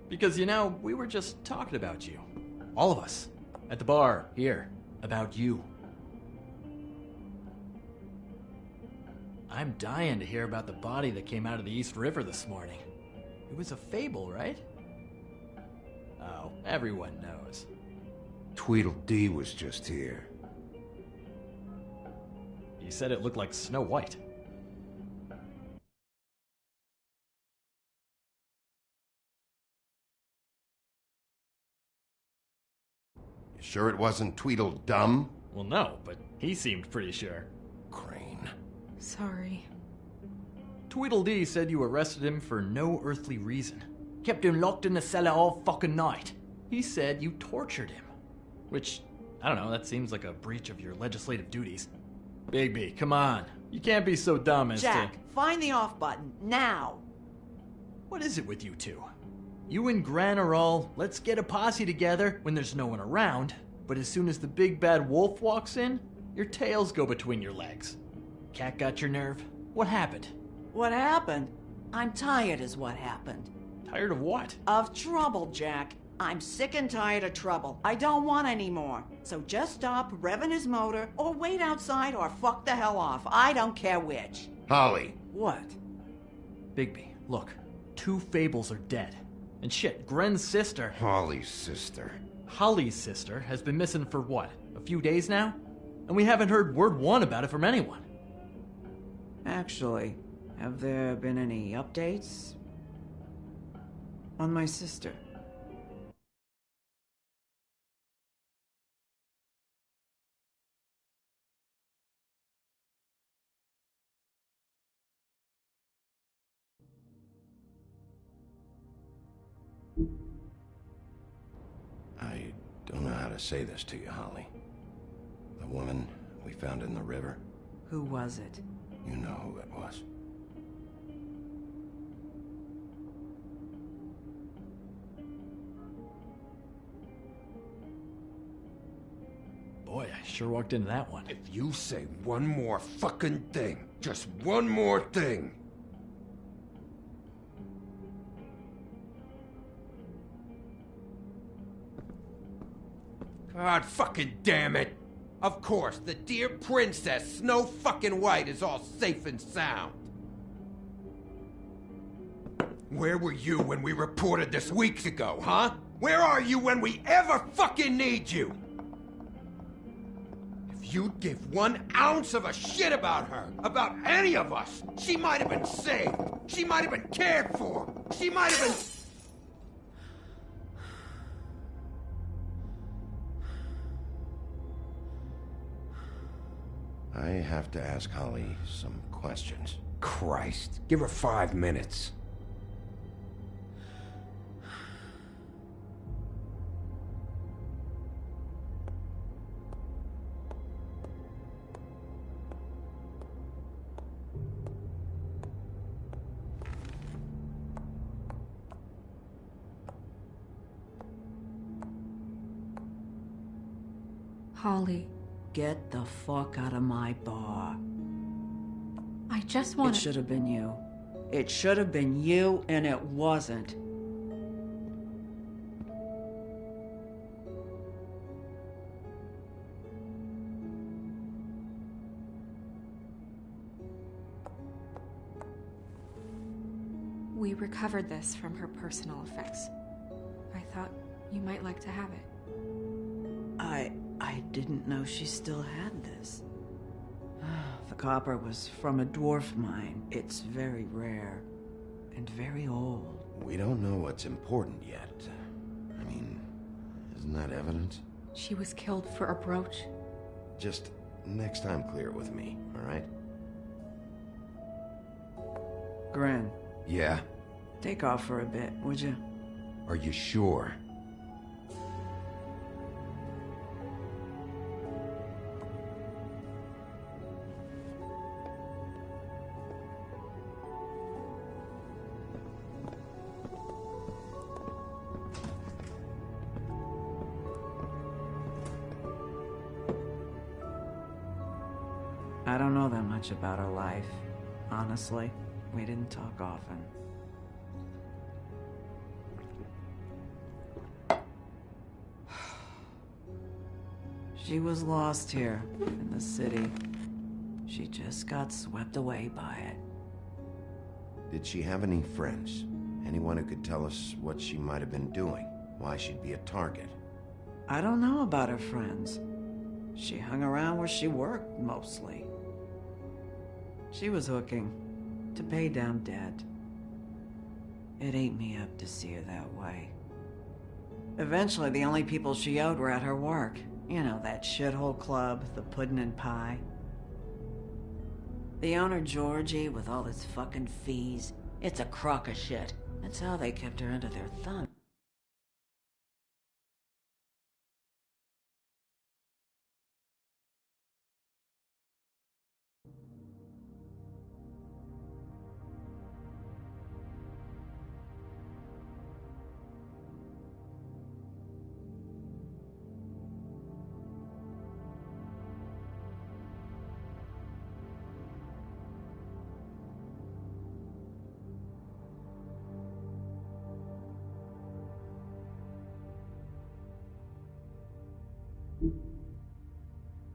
Because, you know, we were just talking about you. All of us. At the bar, here. About you. I'm dying to hear about the body that came out of the East River this morning. It was a fable, right? Oh, everyone knows. Tweedledee was just here. He said it looked like Snow White. You sure it wasn't Tweedledum? Well, no, but he seemed pretty sure. Crane. Sorry. Tweedledee said you arrested him for no earthly reason. Kept him locked in the cellar all fucking night. He said you tortured him. Which, I don't know, that seems like a breach of your legislative duties. Bigby, come on. You can't be so dumb as Jack, to... find the off button, now! What is it with you two? You and Gran are all, let's get a posse together when there's no one around, but as soon as the big bad wolf walks in, your tails go between your legs. Cat got your nerve? What happened? What happened? I'm tired is what happened. Tired of what? Of trouble, Jack. I'm sick and tired of trouble. I don't want any more. So just stop revving his motor, or wait outside, or fuck the hell off. I don't care which. Holly. What? Bigby, look. 2 fables are dead. And shit, Gren's sister... Holly's sister. Holly's sister has been missing for what? A few days now? And we haven't heard word one about it from anyone. Actually, have there been any updates? On my sister? I don't know how to say this to you, Holly. The woman we found in the river. Who was it? You know who it was. Boy, I sure walked into that one. If you say one more fucking thing, just one more thing. God fucking damn it! Of course, the dear princess, Snow fucking White, is all safe and sound. Where were you when we reported this weeks ago, huh? Where are you when we ever fucking need you? If you'd give 1 ounce of a shit about her, about any of us, she might have been saved. She might have been cared for. She might have been... I have to ask Holly some questions. Christ, give her 5 minutes. Holly. Get the fuck out of my bar. I just want It should have been you. It should have been you, and it wasn't. We recovered this from her personal effects. I thought you might like to have it. I didn't know she still had this. The copper was from a dwarf mine. It's very rare and very old. We don't know what's important yet. I mean, isn't that evidence? She was killed for a brooch. Just next time clear it with me, all right? Gren. Yeah? Take off for a bit, would you? Are you sure? I don't know that much about her life. Honestly, we didn't talk often. She was lost here, in the city. She just got swept away by it. Did she have any friends? Anyone who could tell us what she might have been doing? Why she'd be a target? I don't know about her friends. She hung around where she worked, mostly. She was hooking to pay down debt. It ate me up to see her that way. Eventually, the only people she owed were at her work. You know, that shithole club, the Puddin' and Pie. The owner, Georgie, with all his fucking fees, it's a crock of shit. That's how they kept her under their thumb.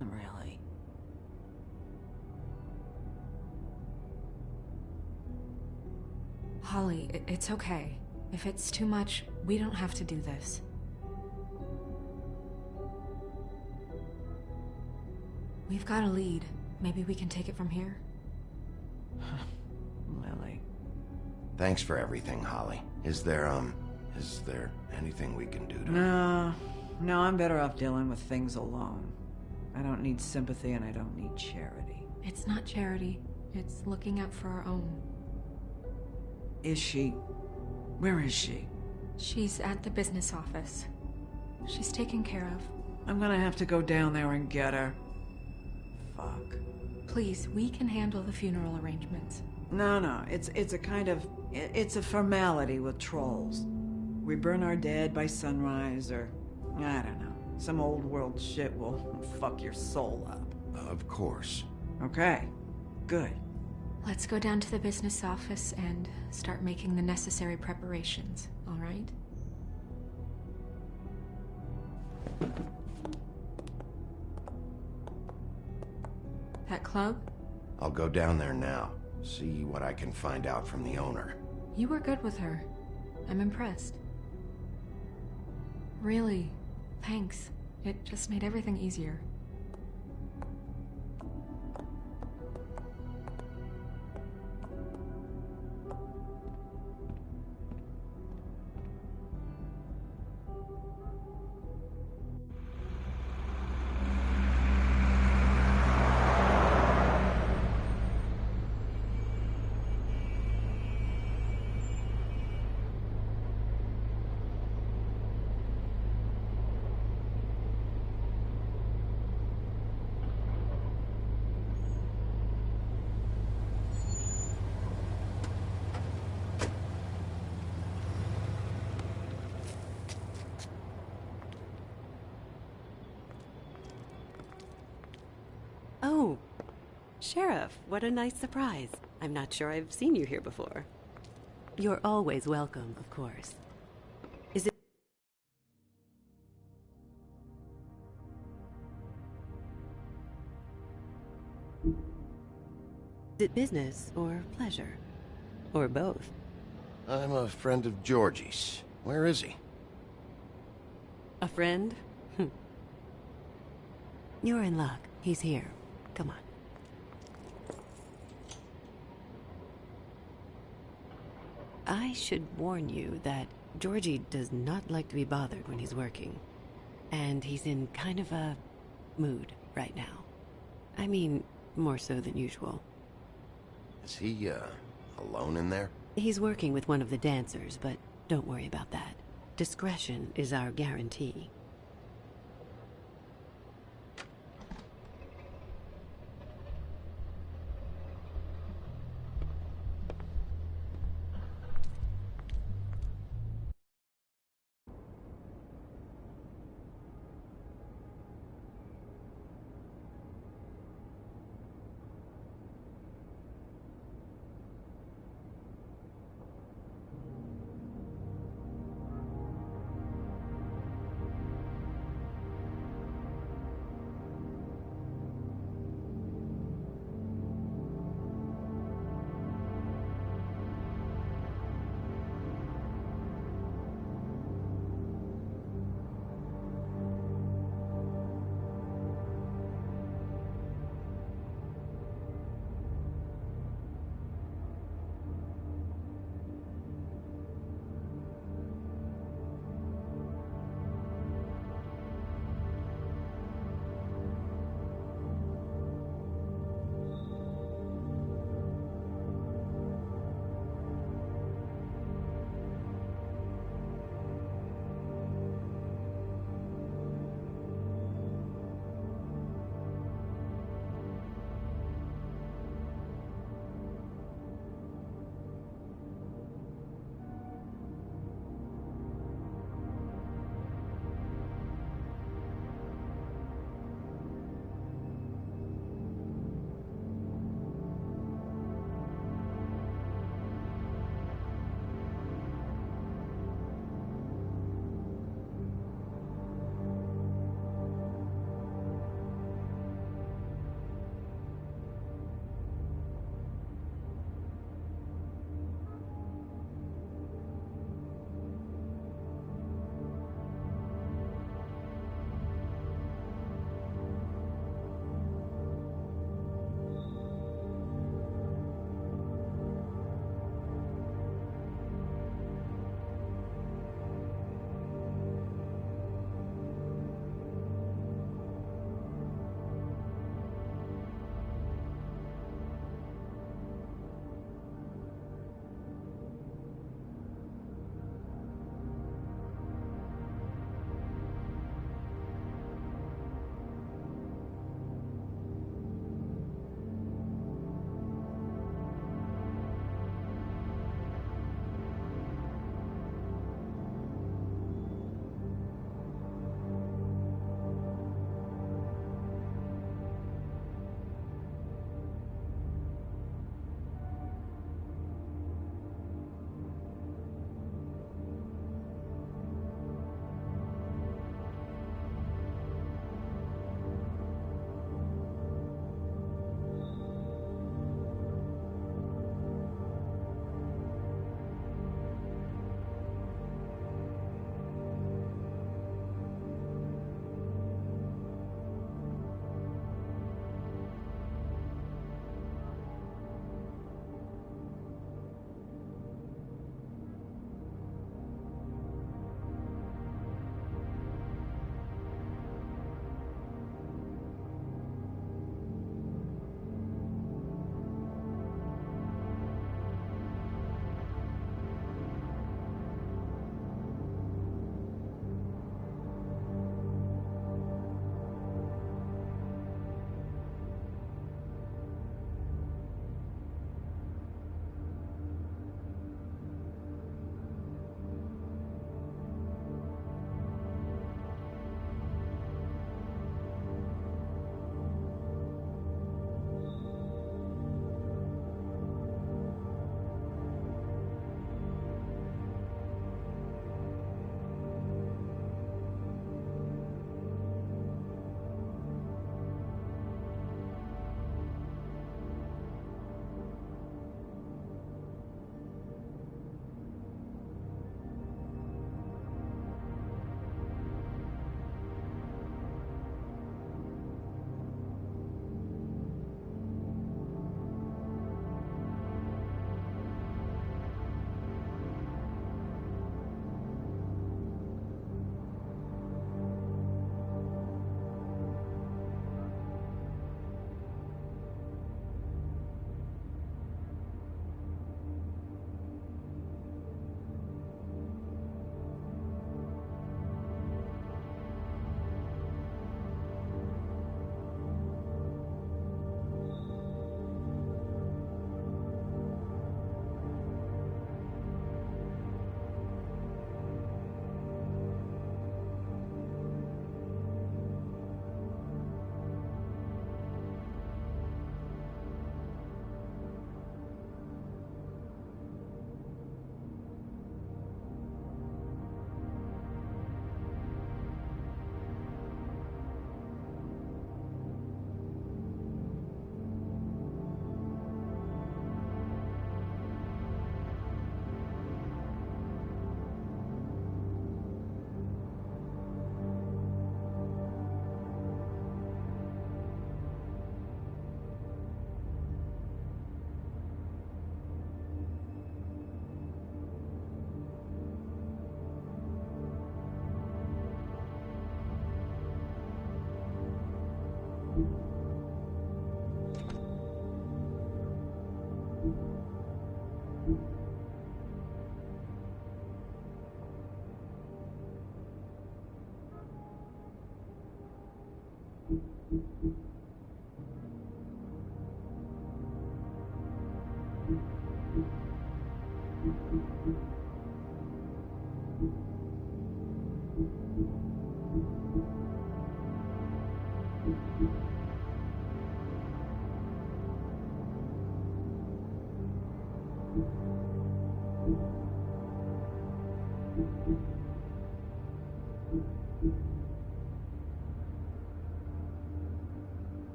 Really? Holly, it's okay. If it's too much, we don't have to do this. We've got a lead. Maybe we can take it from here? Lily. Thanks for everything, Holly. Is there anything we can do to... No, I'm better off dealing with things alone. I don't need sympathy and I don't need charity. It's not charity. It's looking out for our own. Is she? Where is she? She's at the business office. She's taken care of. I'm gonna have to go down there and get her. Fuck. Please, we can handle the funeral arrangements. No, it's a kind of... It's a formality with trolls. We burn our dead by sunrise, or... I don't know. Some old world shit will fuck your soul up. Of course. Okay. Good. Let's go down to the business office and start making the necessary preparations, all right? That club? I'll go down there now. See what I can find out from the owner. You were good with her. I'm impressed. Really, thanks. It just made everything easier. Oh, Sheriff, what a nice surprise. I'm not sure I've seen you here before. You're always welcome, of course. Is it business or pleasure? Or both? I'm a friend of Georgie's. Where is he? A friend? You're in luck. He's here. Come on. I should warn you that Georgie does not like to be bothered when he's working. And he's in kind of a mood right now. I mean, more so than usual. Is he, alone in there? He's working with one of the dancers, but don't worry about that. Discretion is our guarantee.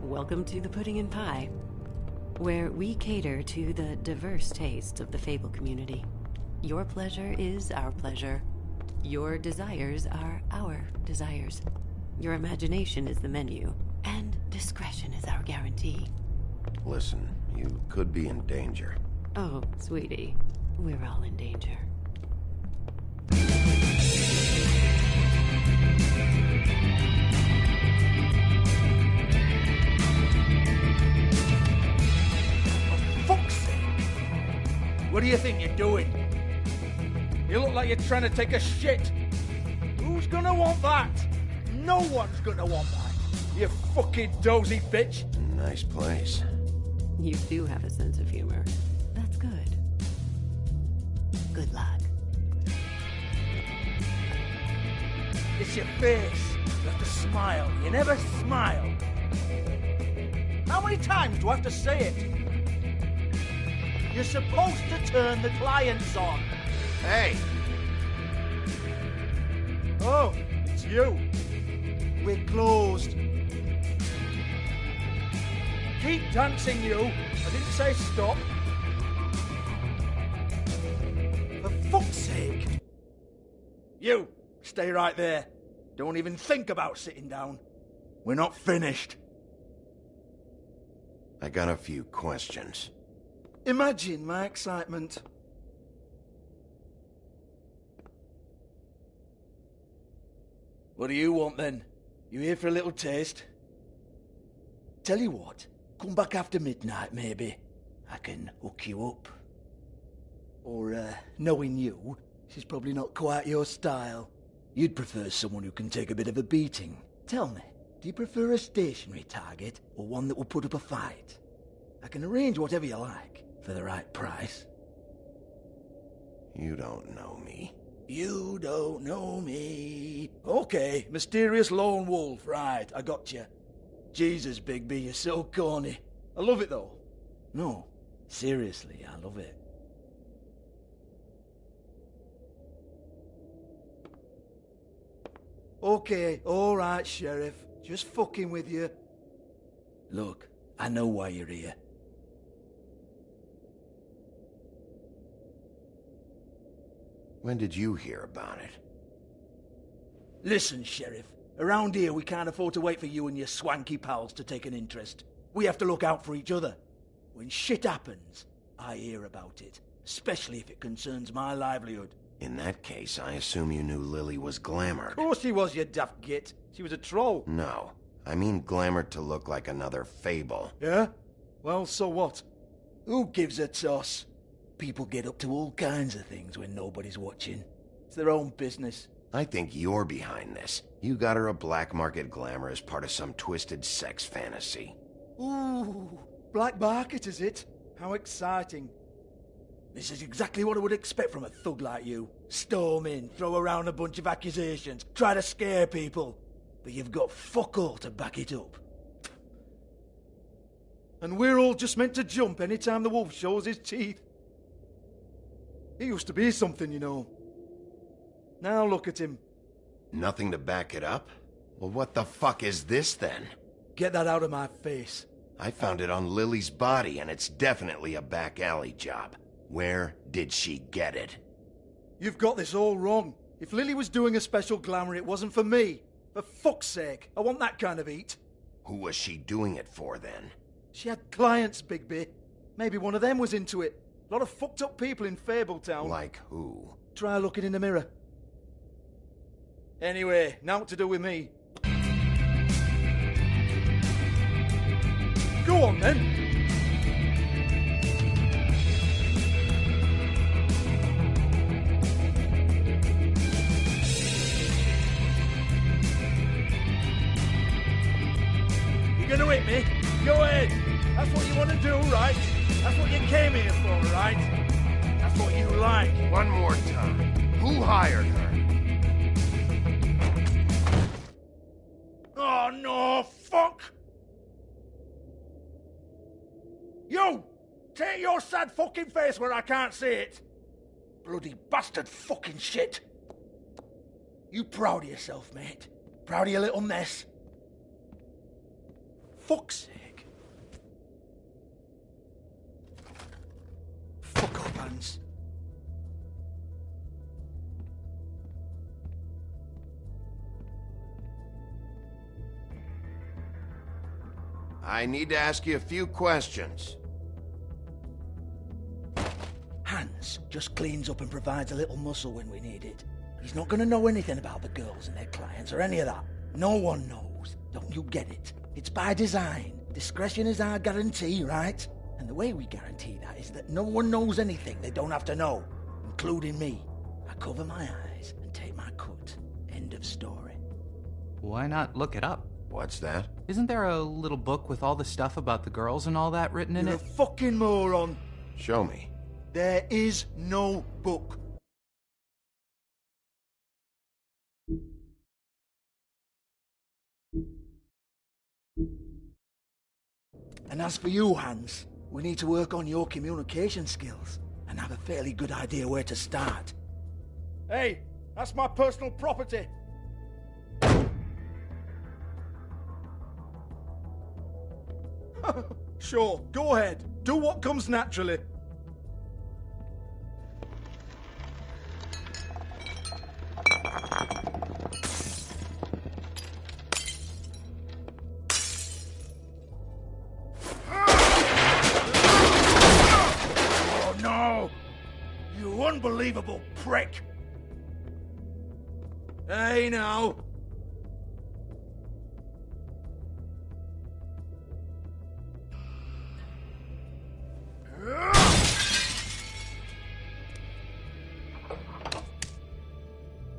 Welcome to the Pudding and Pie, where we cater to the diverse tastes of the Fable community. Your pleasure is our pleasure. Your desires are our desires. Your imagination is the menu, and discretion is our guarantee. Listen, you could be in danger. Oh, sweetie, we're all in danger. What do you think you're doing? You look like you're trying to take a shit. Who's gonna want that? No one's gonna want that. You fucking dozy bitch. Nice place. You do have a sense of humor. That's good. Good luck. It's your face. You have to smile. You never smile. How many times do I have to say it? You're supposed to turn the clients on. Hey! Oh, it's you. We're closed. Keep dancing, you. I didn't say stop. For fuck's sake. You, stay right there. Don't even think about sitting down. We're not finished. I got a few questions. Imagine my excitement. What do you want then? You here for a little taste? Tell you what, come back after midnight maybe. I can hook you up. Or, knowing you, she's probably not quite your style. You'd prefer someone who can take a bit of a beating. Tell me, do you prefer a stationary target or one that will put up a fight? I can arrange whatever you like. For the right price. You don't know me. You don't know me. Okay, mysterious lone wolf. Right, I got you. Jesus, Bigby, you're so corny. I love it though. No, seriously, I love it. Okay, alright, Sheriff. Just fucking with you. Look, I know why you're here. When did you hear about it? Listen, Sheriff. Around here, we can't afford to wait for you and your swanky pals to take an interest. We have to look out for each other. When shit happens, I hear about it. Especially if it concerns my livelihood. In that case, I assume you knew Lily was glamored. Of course she was, you daft git. She was a troll. No. I mean glamored to look like another Fable. Yeah? Well, so what? Who gives a toss? People get up to all kinds of things when nobody's watching. It's their own business. I think you're behind this. You got her a black market glamour as part of some twisted sex fantasy. Ooh, black market is it? How exciting. This is exactly what I would expect from a thug like you. Storm in, throw around a bunch of accusations, try to scare people. But you've got fuck all to back it up. And we're all just meant to jump any time the wolf shows his teeth. He used to be something, you know. Now look at him. Nothing to back it up? Well, what the fuck is this then? Get that out of my face. I found it on Lily's body, and it's definitely a back alley job. Where did she get it? You've got this all wrong. If Lily was doing a special glamour, it wasn't for me. For fuck's sake, I want that kind of eat. Who was she doing it for, then? She had clients, Bigby. Maybe one of them was into it. A lot of fucked up people in Fabletown. Like who? Try looking in the mirror. Anyway, now what to do with me. Go on, then. You're gonna hit me? Go ahead. That's what you want to do, right? That's what you came here for, right? That's what you like. One more time. Who hired her? Oh, no, fuck! You! Take your sad fucking face where I can't see it! Bloody bastard fucking shit! You proud of yourself, mate? Proud of your little mess? Fuck's sake. Fuck off, Hans. I need to ask you a few questions. Hans just cleans up and provides a little muscle when we need it. He's not going to know anything about the girls and their clients or any of that. No one knows. Don't you get it? It's by design. Discretion is our guarantee, right? And the way we guarantee that is that no one knows anything they don't have to know, including me. I cover my eyes and take my cut. End of story. Why not look it up? What's that? Isn't there a little book with all the stuff about the girls and all that written in You're it? a fucking moron. Show me. There is no book. And as for you, Hans, we need to work on your communication skills and have a fairly good idea where to start. Hey, that's my personal property. Sure, go ahead. Do what comes naturally. Oh no! You unbelievable prick! Hey now!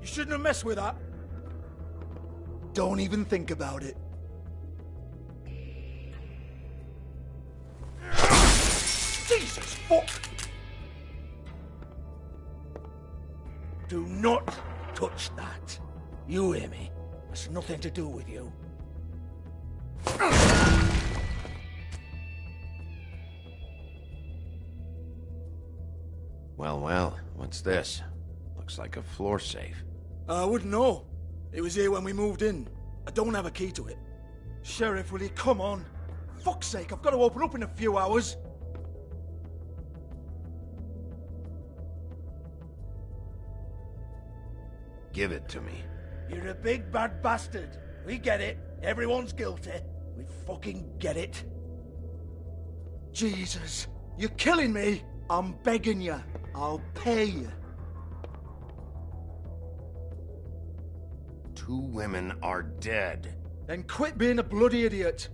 You shouldn't have messed with that. Don't even think about it. Jesus fuck! Do not touch that. You hear me? It's nothing to do with you. Well, well, what's this? Looks like a floor safe. I wouldn't know. It was here when we moved in. I don't have a key to it. Sheriff, will you come on? Fuck's sake, I've got to open up in a few hours. Give it to me. You're a big bad bastard. We get it. Everyone's guilty. We fucking get it. Jesus, you're killing me. I'm begging you. I'll pay you. 2 women are dead. Then quit being a bloody idiot.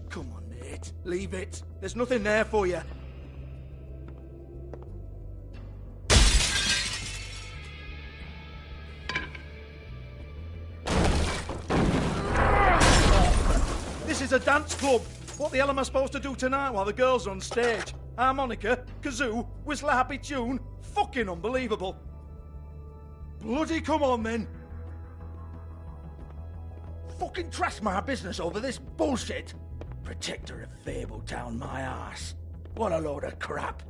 Come on, mate. Leave it. There's nothing there for you. This is a dance club. What the hell am I supposed to do tonight while the girls are on stage? Harmonica, kazoo, whistle a happy tune? Fucking unbelievable. Bloody come on, then. Fucking trash my business over this bullshit. Protector of Fabletown, my ass. What a load of crap.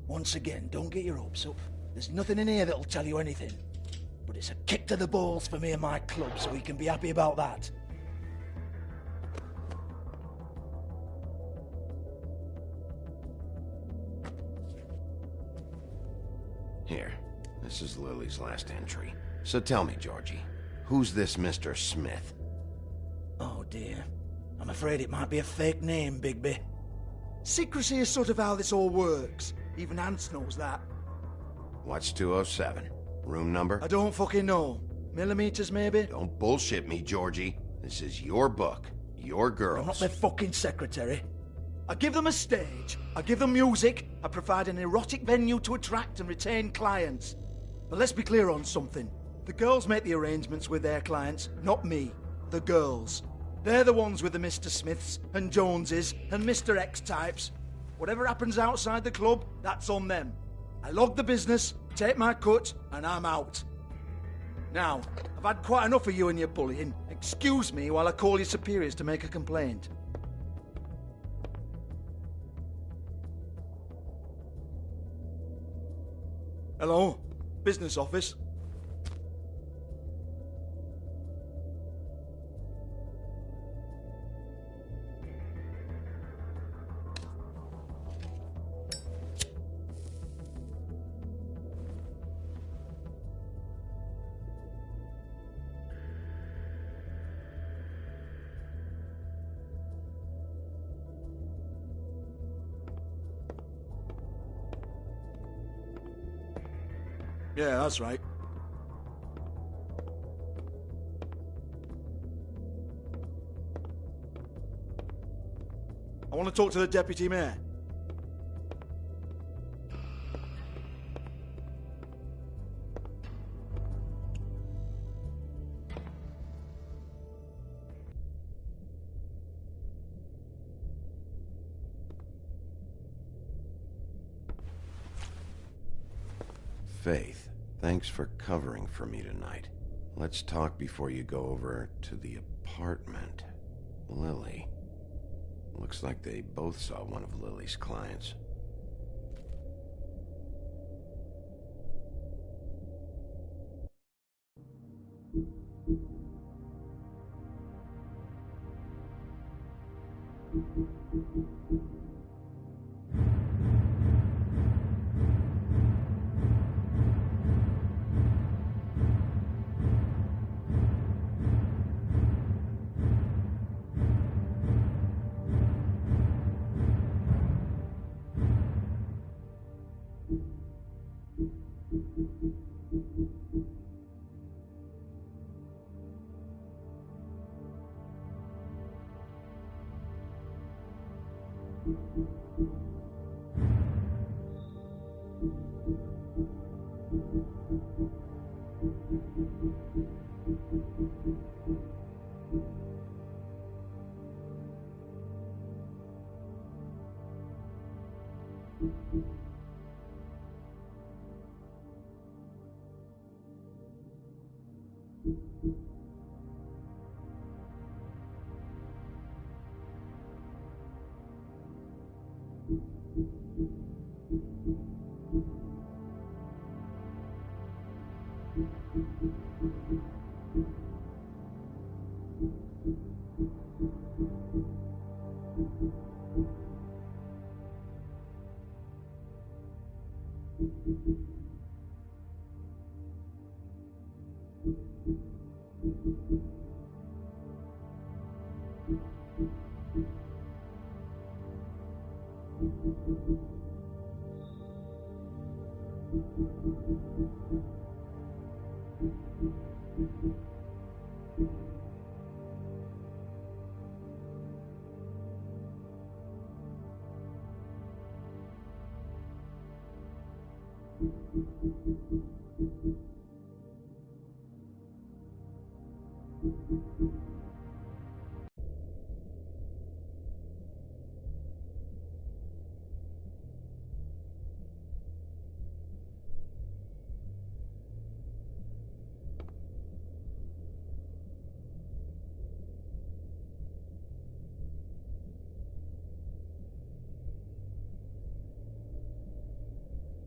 Once again, don't get your hopes up. There's nothing in here that'll tell you anything. But it's a kick to the balls for me and my club, so we can be happy about that. Here, This is Lily's last entry. So tell me, Georgie, who's this Mr. Smith? Oh dear. I'm afraid it might be a fake name, Bigby. Secrecy is sort of how this all works. Even Hans knows that. What's 207? Room number? I don't fucking know. Millimeters, maybe? Don't bullshit me, Georgie. This is your book. Your girls. I'm not their fucking secretary. I give them a stage, I give them music, I provide an erotic venue to attract and retain clients. But let's be clear on something. The girls make the arrangements with their clients, not me. The girls. They're the ones with the Mr. Smiths and Joneses and Mr. X types. Whatever happens outside the club, that's on them. I log the business, take my cut, and I'm out. Now, I've had quite enough of you and your bullying. Excuse me while I call your superiors to make a complaint. Hello? Business office? Yeah, that's right. I want to talk to the deputy mayor. Faith, thanks for covering for me tonight. Let's talk before you go over to the apartment. Lily. Looks like they both saw one of Lily's clients.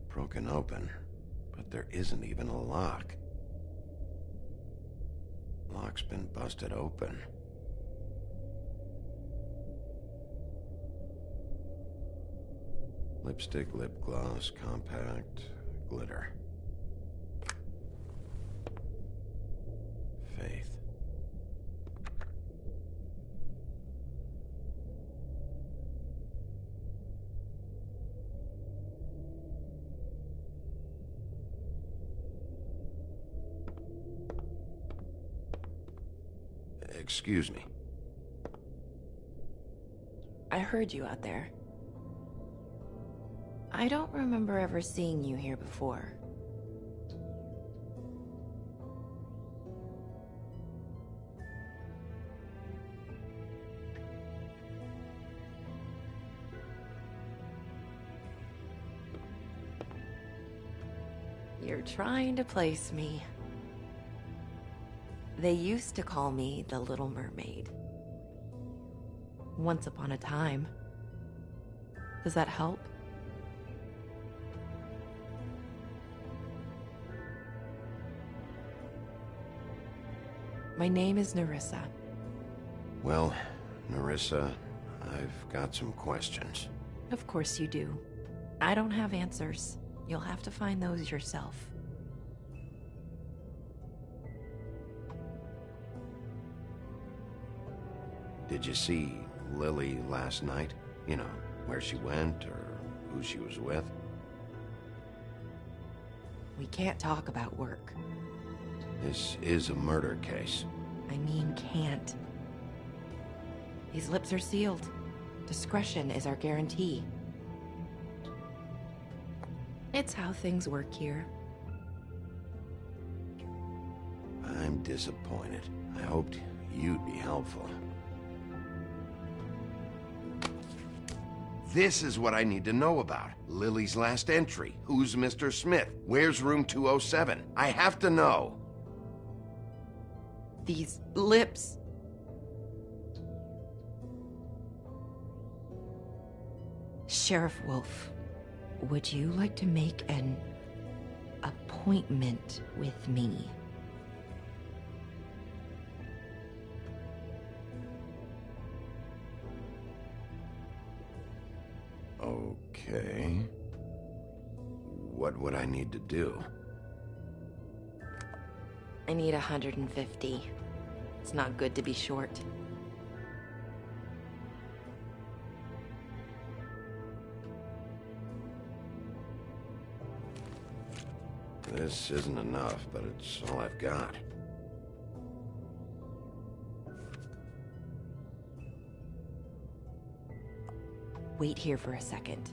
Broken open, but there isn't even a lock. Lock's been busted open. Lipstick, lip gloss, compact, glitter. Excuse me. I heard you out there. I don't remember ever seeing you here before. You're trying to place me. They used to call me the Little Mermaid. Once upon a time. Does that help? My name is Nerissa. Well, Nerissa, I've got some questions. Of course you do. I don't have answers. You'll have to find those yourself. Did you see Lily last night? You know, where she went or who she was with? We can't talk about work. This is a murder case. I mean, can't. These lips are sealed. Discretion is our guarantee. It's how things work here. I'm disappointed. I hoped you'd be helpful. This is what I need to know about. Lily's last entry. Who's Mr. Smith? Where's room 207? I have to know. These lips. Sheriff Wolf, would you like to make an appointment with me? Okay. What would I need to do? I need 150. It's not good to be short. This isn't enough, but it's all I've got. Wait here for a second.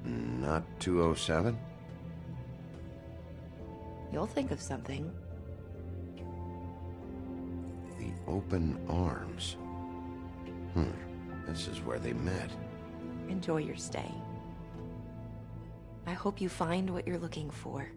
Not 207? You'll think of something. The open arms. This is where they met. Enjoy your stay. I hope you find what you're looking for.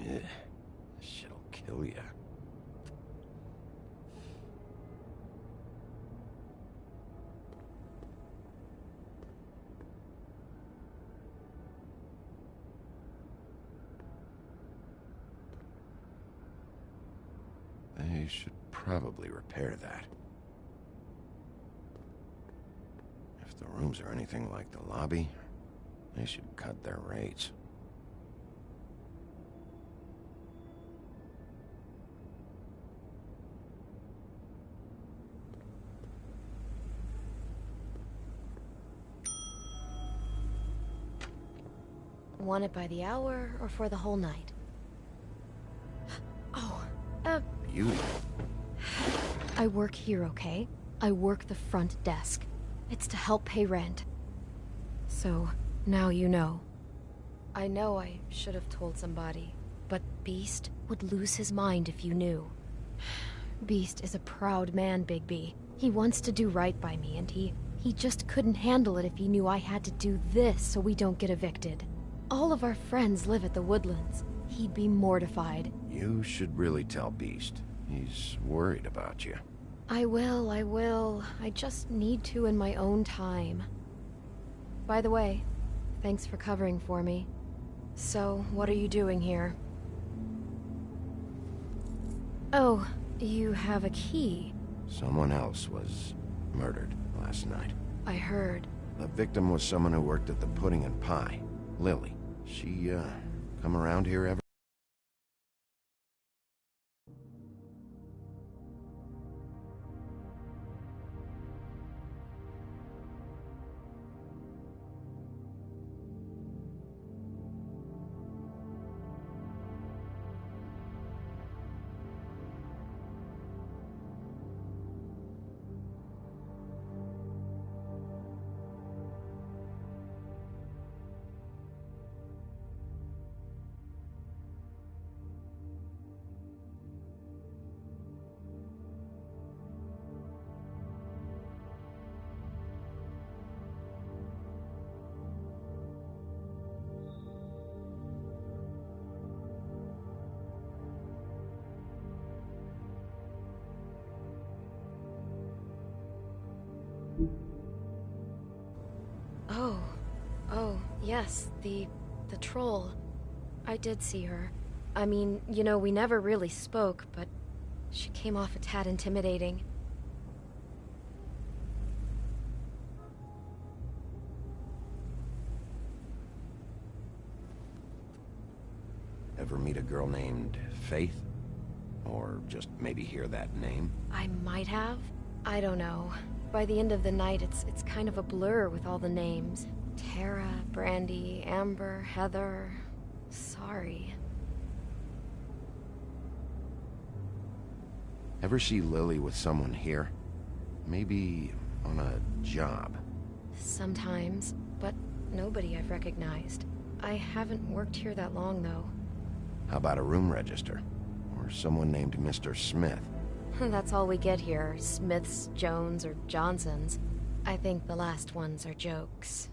This shit'll kill ya. They should probably repair that. If the rooms are anything like the lobby, They should cut their rates. Want it by the hour or for the whole night? Oh, Beauty. I work here, okay? I work the front desk. It's to help pay rent. So, now you know. I know I should have told somebody, but Beast would lose his mind if you knew. Beast is a proud man, Bigby. He wants to do right by me, and he just couldn't handle it if he knew I had to do this so we don't get evicted. All of our friends live at the Woodlands. He'd be mortified. You should really tell Beast. He's worried about you. I will. I just need to in my own time. By the way, thanks for covering for me. So, what are you doing here? Oh, you have a key. Someone else was murdered last night. I heard. The victim was someone who worked at the Pudding and Pie. Lily. She, come around here ever? Oh, yes, the troll. I did see her. I mean, you know, we never really spoke, but she came off a tad intimidating. Ever meet a girl named Faith? Or just maybe hear that name? I might have. I don't know. By the end of the night, it's kind of a blur with all the names. Tara, Brandy, Amber, Heather... Sorry. Ever see Lily with someone here? Maybe on a job? Sometimes, but nobody I've recognized. I haven't worked here that long, though. How about a room register? Or someone named Mr. Smith? That's all we get here. Smiths, Jones, or Johnsons. I think the last ones are jokes.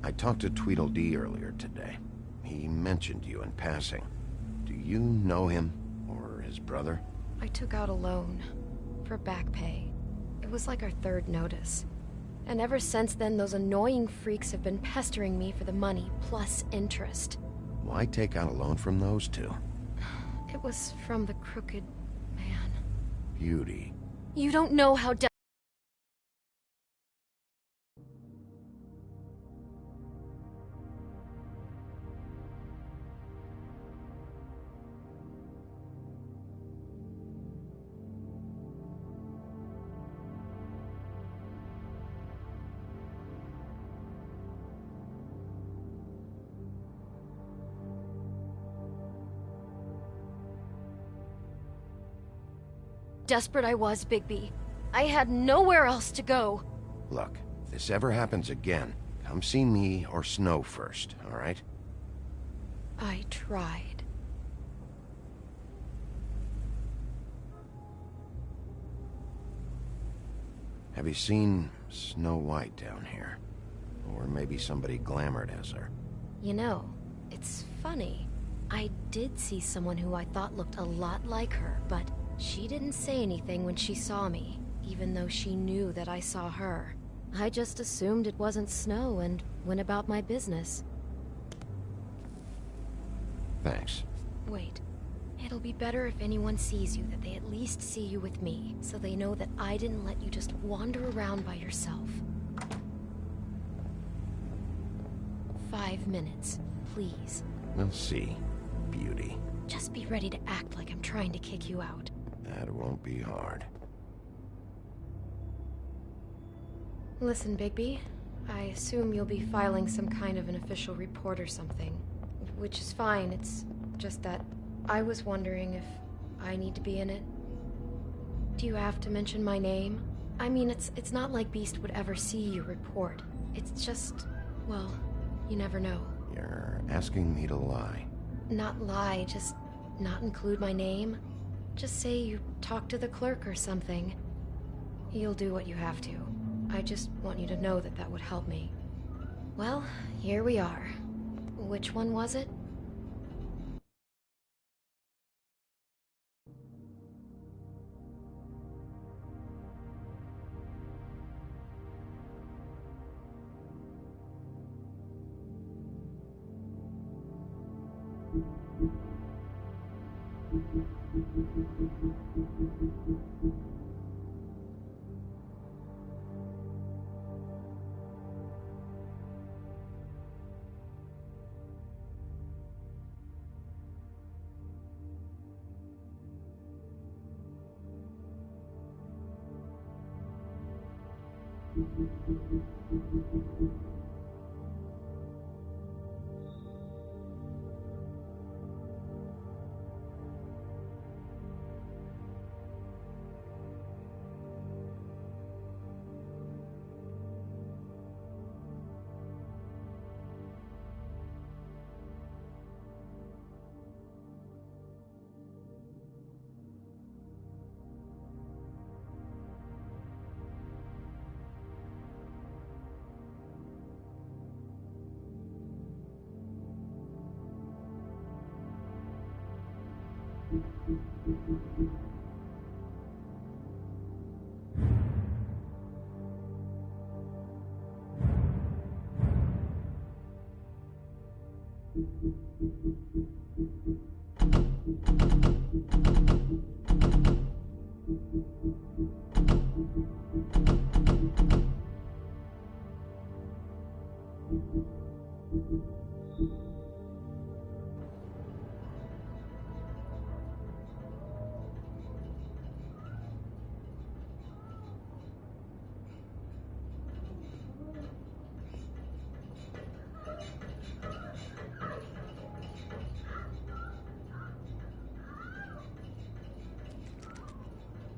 I talked to Tweedledee earlier today. He mentioned you in passing. Do you know him? Or his brother? I took out a loan. For back pay. It was like our third notice. And ever since then, those annoying freaks have been pestering me for the money, plus interest. Why take out a loan from those two? It was from the crooked man. Beauty. You don't know how desperate I was, Bigby. I had nowhere else to go. Look, if this ever happens again, come see me or Snow first, all right? I tried. Have you seen Snow White down here? Or maybe somebody glamored as her? You know, it's funny. I did see someone who I thought looked a lot like her, but she didn't say anything when she saw me, even though she knew that I saw her. I just assumed it wasn't Snow and went about my business. Thanks. Wait, It'll be better if anyone sees you that they at least see you with me, so they know that I didn't let you just wander around by yourself. 5 minutes, please. We'll see, beauty. Just be ready to act like I'm trying to kick you out. That won't be hard. Listen, Bigby, I assume you'll be filing some kind of an official report or something. Which is fine, it's just that I was wondering if I need to be in it. Do you have to mention my name? I mean, it's not like Beast would ever see your report. It's just, well, you never know. You're asking me to lie. Not lie, just not include my name. Just say you talked to the clerk or something. You'll do what you have to. I just want you to know that that would help me. Well, here we are. Which one was it?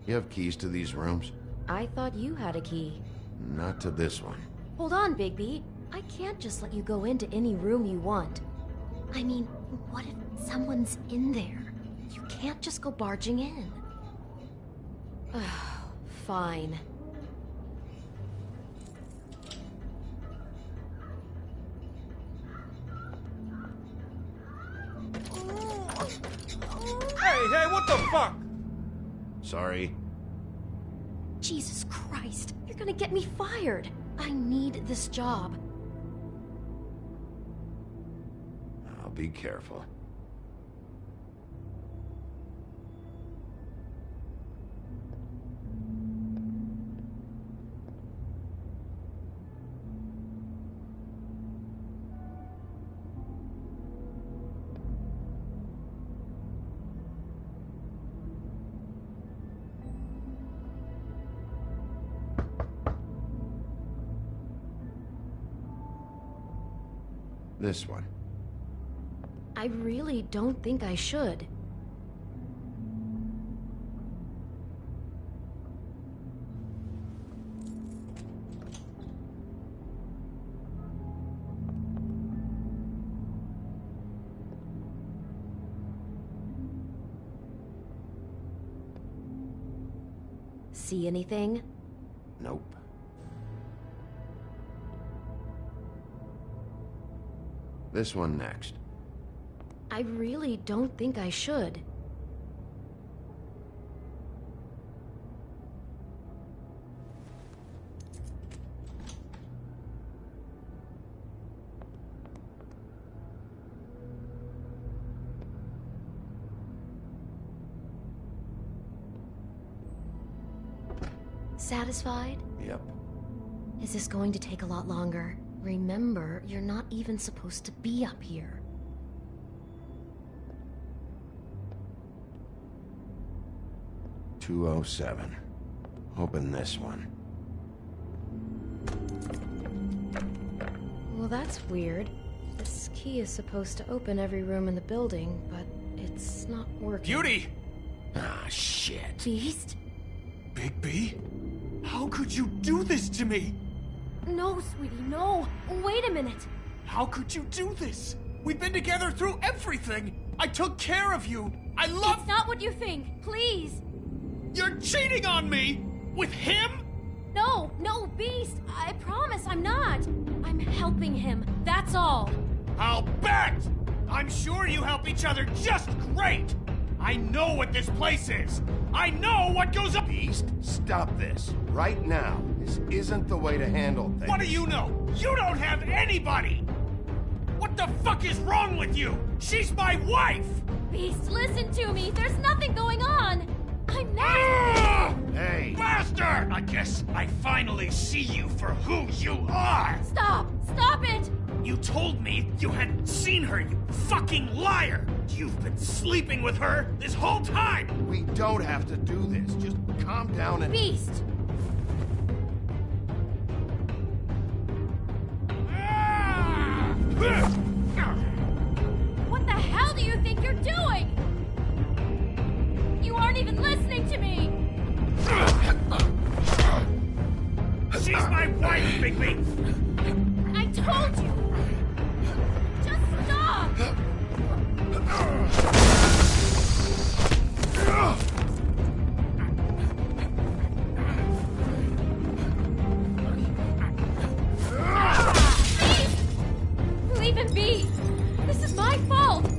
You have keys to these rooms? I thought you had a key. Not to this one. Hold on, Bigby. I can't just let you go into any room you want. I mean, what if someone's in there? You can't just go barging in. Fine. Hey, what the fuck? Sorry. Jesus Christ, you're gonna get me fired. I need this job. I'll be careful. This one. I really don't think I should. See anything? Nope. This one next. I really don't think I should. Satisfied? Yep. Is this going to take a lot longer? Remember, you're not even supposed to be up here. "207. Open this one. Well, that's weird. This key is supposed to open every room in the building, but it's not working. Beauty! Ah, shit. Beast? Bigby? How could you do this to me? No, sweetie, no. Wait a minute. How could you do this? We've been together through everything. I took care of you. I love... It's not what you think. Please. You're cheating on me! With him? No, no, Beast. I promise I'm not. I'm helping him. That's all. I'll bet! I'm sure you help each other just great! I know what this place is! I know what goes up... Beast, stop this. Right now. This isn't the way to handle things. What do you know? You don't have anybody! What the fuck is wrong with you? She's my wife! Beast, listen to me. There's nothing going on. I'm not... Hey! Bastard! I guess I finally see you for who you are! Stop! Stop it! You told me you had seen her, you fucking liar! You've been sleeping with her this whole time! We don't have to do this. Just calm down and... Beast! What the hell do you think you're doing? You aren't even listening to me! She's my wife, Bigby! I told you! Just stop! Please! Leave him be! This is my fault! Please,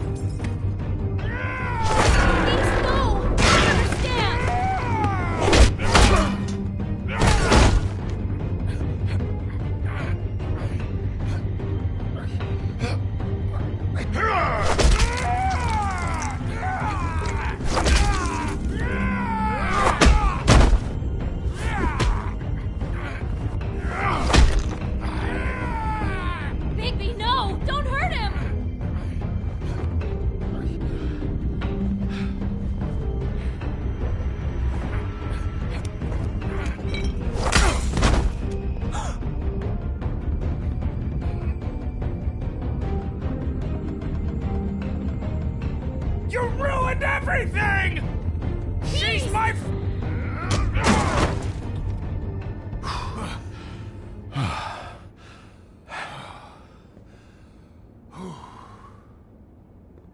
no! I understand! Bigby, no! Don't hurt him! You ruined everything! She's my...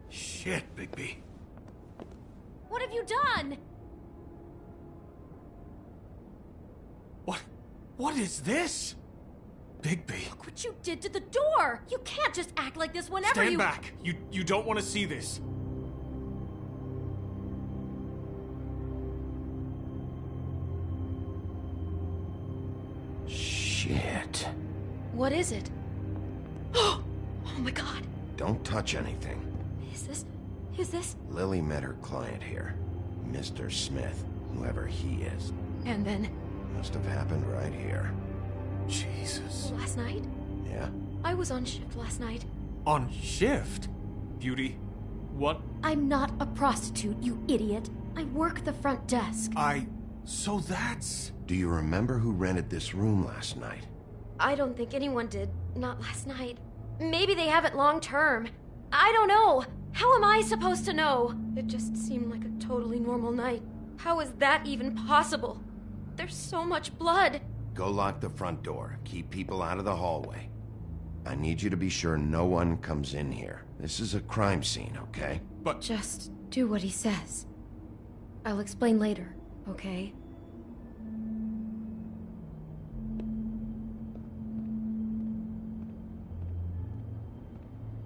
Shit, Bigby. What have you done? What is this? Bigby. Look what you did to the door! You can't just act like this whenever Stand you... back. You don't want to see this. Shit. What is it? Oh my god. Don't touch anything. Is this? Lily met her client here. Mr. Smith, whoever he is. And then? Must have happened right here. Jesus. Last night? Yeah? I was on shift last night. On shift? Beauty, what? I'm not a prostitute, you idiot. I work the front desk. So that's... Do you remember who rented this room last night? I don't think anyone did. Not last night. Maybe they have it long term. I don't know. How am I supposed to know? It just seemed like a totally normal night. How is that even possible? There's so much blood. Go lock the front door. Keep people out of the hallway. I need you to be sure no one comes in here. This is a crime scene, okay? But... Just do what he says. I'll explain later, okay?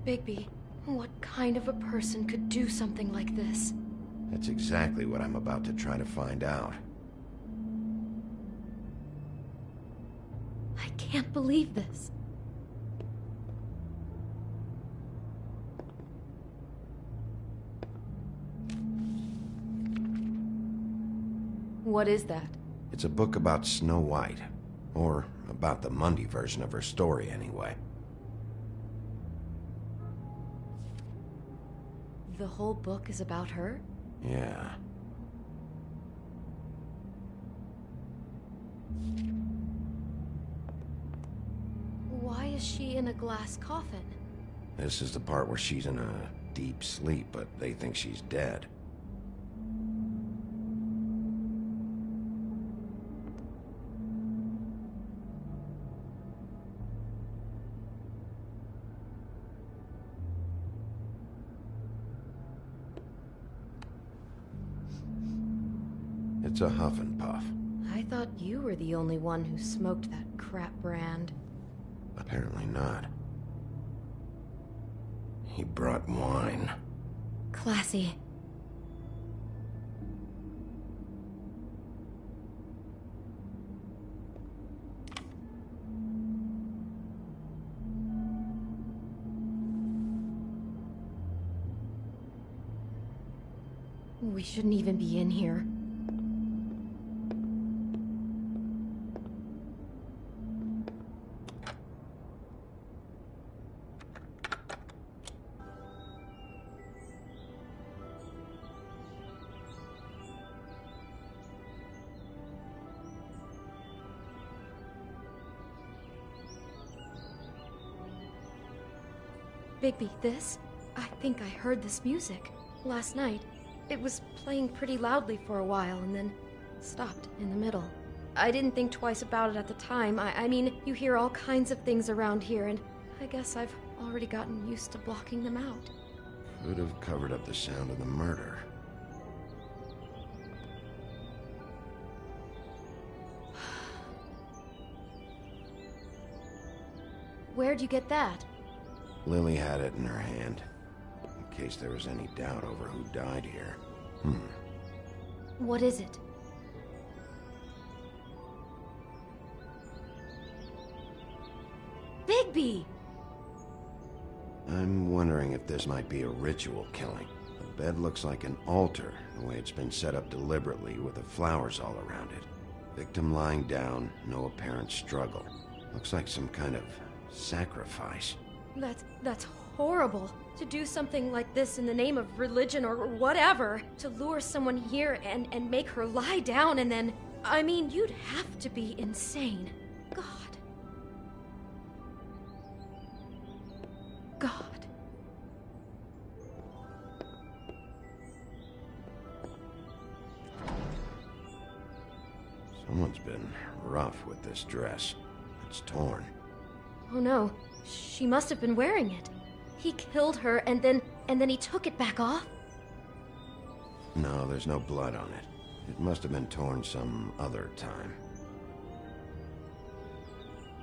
Bigby, what kind of a person could do something like this? That's exactly what I'm about to try to find out. I can't believe this. What is that? It's a book about Snow White. Or about the Mundy version of her story, anyway. The whole book is about her? Yeah. Why is she in a glass coffin? This is the part where she's in a deep sleep, but they think she's dead. It's a huff and puff. I thought you were the only one who smoked that crap brand. Apparently not. He brought wine. Classy. We shouldn't even be in here. Bigby, this? I think I heard this music. Last night. It was playing pretty loudly for a while and then stopped in the middle. I didn't think twice about it at the time. I mean, you hear all kinds of things around here, and I guess I've already gotten used to blocking them out. Could have covered up the sound of the murder. Where'd you get that? Lily had it in her hand, in case there was any doubt over who died here. What is it? Bigby! I'm wondering if this might be a ritual killing. The bed looks like an altar, the way it's been set up deliberately with the flowers all around it. Victim lying down, no apparent struggle. Looks like some kind of sacrifice. That's horrible. To do something like this in the name of religion or whatever. To lure someone here and make her lie down and then... I mean, you'd have to be insane. God. God. Someone's been rough with this dress. It's torn. Oh no. She must have been wearing it. He killed her and then he took it back off? No, there's no blood on it. It must have been torn some other time.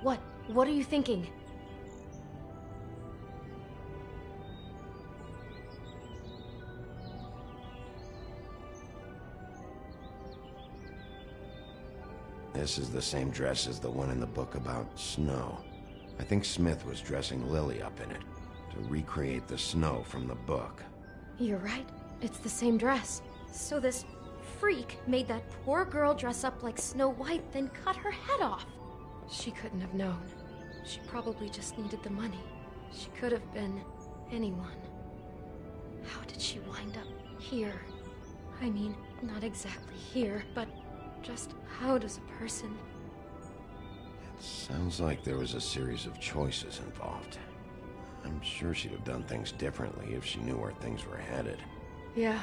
What are you thinking? This is the same dress as the one in the book about snow. I think Smith was dressing Lily up in it, to recreate the snow from the book. You're right. It's the same dress. So this freak made that poor girl dress up like Snow White, then cut her head off. She couldn't have known. She probably just needed the money. She could have been anyone. How did she wind up here? I mean, not exactly here, but just how does a person... Sounds like there was a series of choices involved. I'm sure she'd have done things differently if she knew where things were headed. Yeah.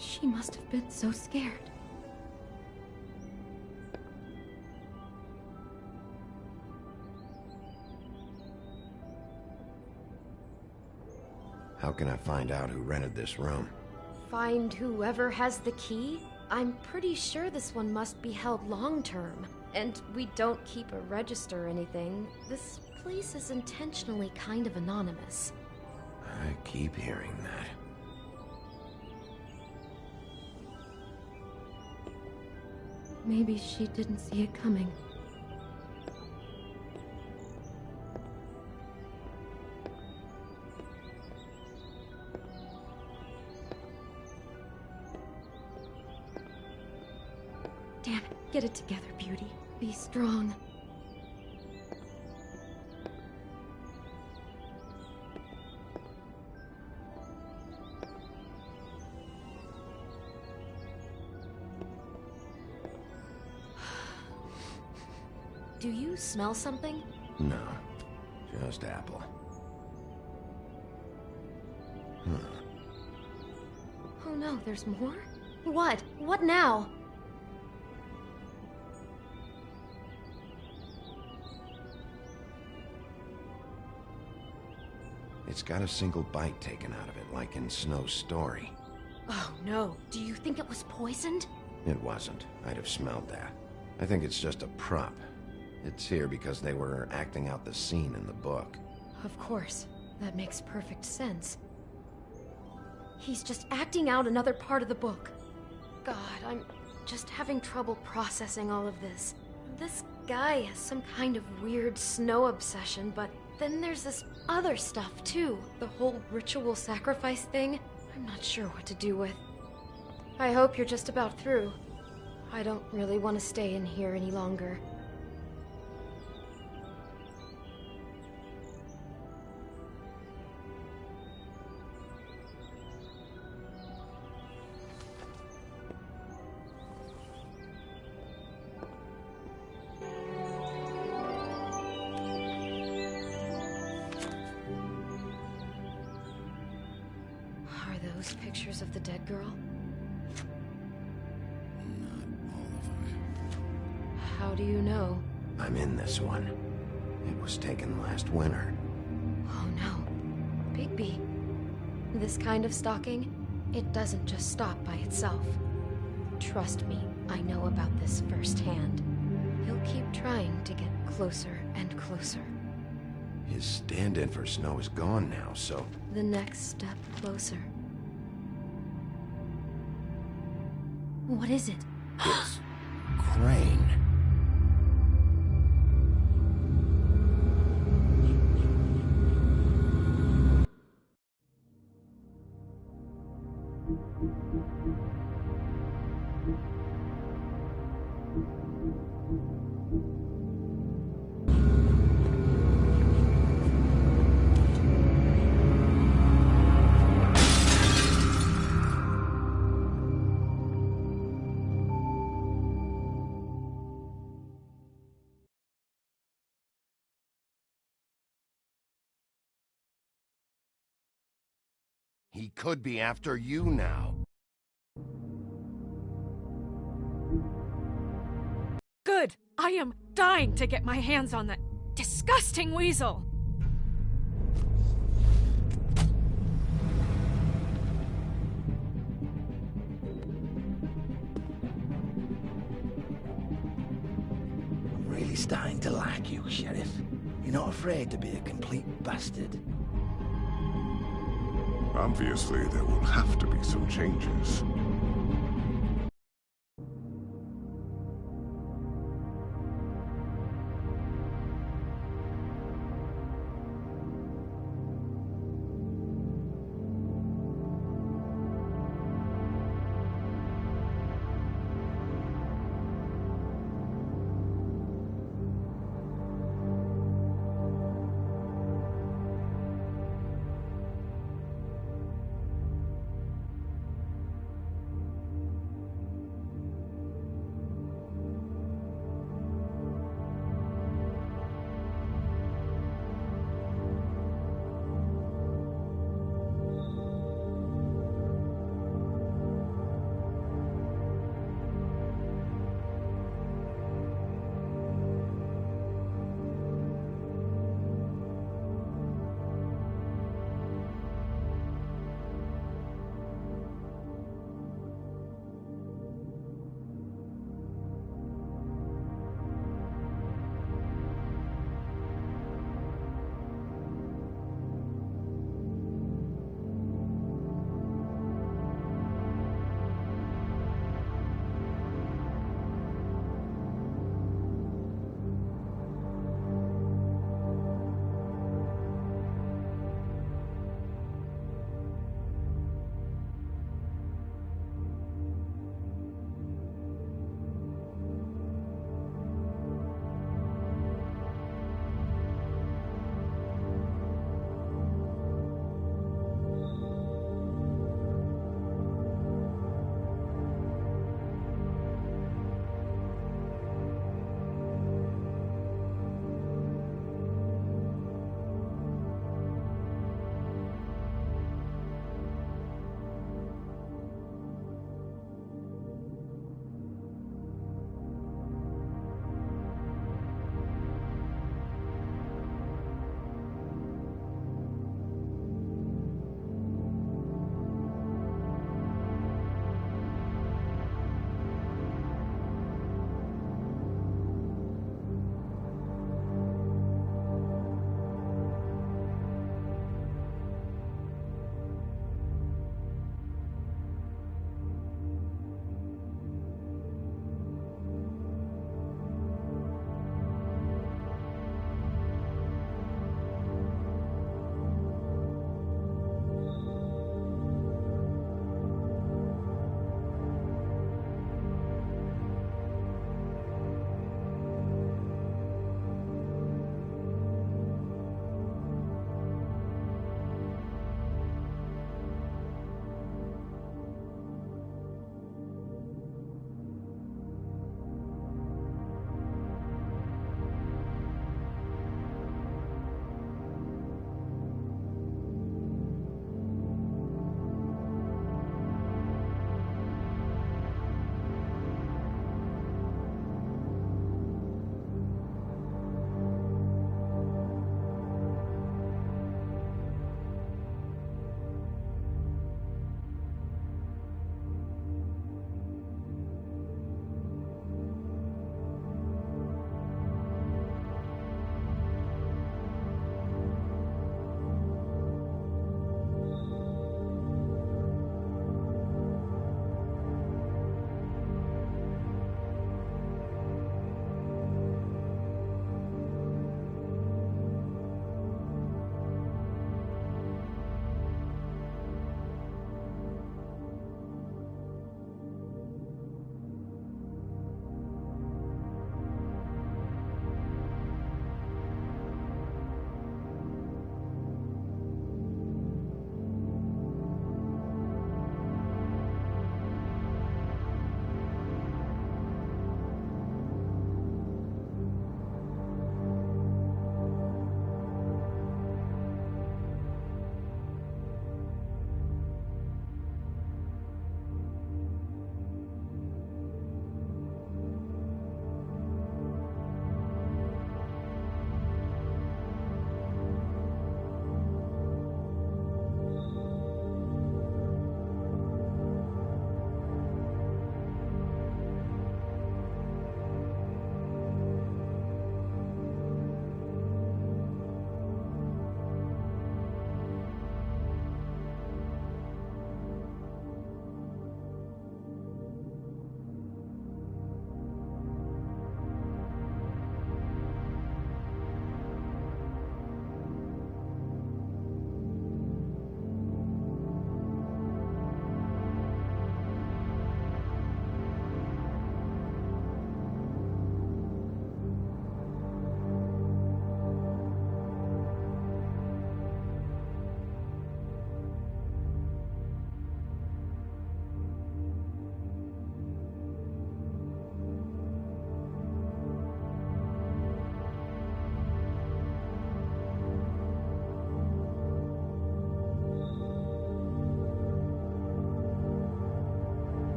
She must have been so scared. How can I find out who rented this room? Find whoever has the key? I'm pretty sure this one must be held long-term. And we don't keep a register or anything. This place is intentionally kind of anonymous. I keep hearing that. Maybe she didn't see it coming. Get it together, Beauty. Be strong. Do you smell something? No, just apple. Oh no, there's more? What? What now? It's got a single bite taken out of it, like in Snow's story. Oh no, do you think it was poisoned? It wasn't. I'd have smelled that. I think it's just a prop. It's here because they were acting out the scene in the book. Of course. That makes perfect sense. He's just acting out another part of the book. God, I'm just having trouble processing all of this. This guy has some kind of weird snow obsession, but then there's this other stuff too. The whole ritual sacrifice thing. I'm not sure what to do with. I hope you're just about through. I don't really want to stay in here any longer. Those pictures of the dead girl? Not all of them. How do you know? I'm in this one. It was taken last winter. Oh no. Bigby. This kind of stalking, it doesn't just stop by itself. Trust me, I know about this firsthand. He'll keep trying to get closer and closer. His stand-in for Snow is gone now, so... The next step closer. What is it? It's... Crane. He could be after you now. Good! I am dying to get my hands on that disgusting weasel! I'm really starting to like you, Sheriff. You're not afraid to be a complete bastard. Obviously, there will have to be some changes.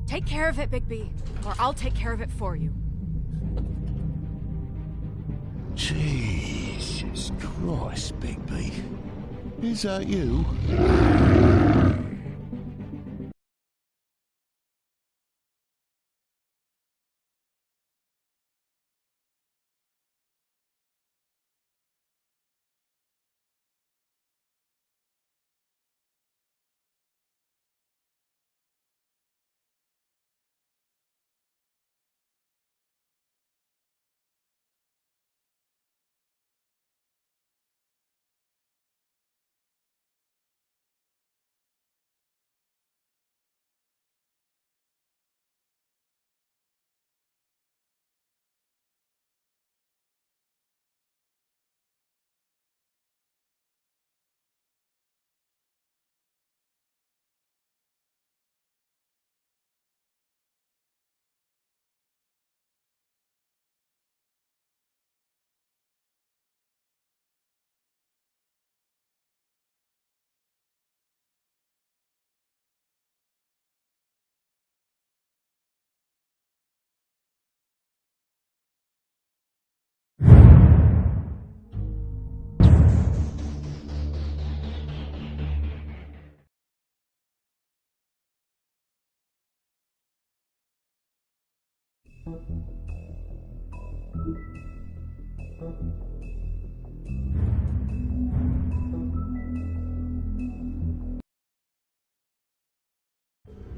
Take care of it, Bigby, or I'll take care of it for you. Jesus Christ, Bigby. Is that you?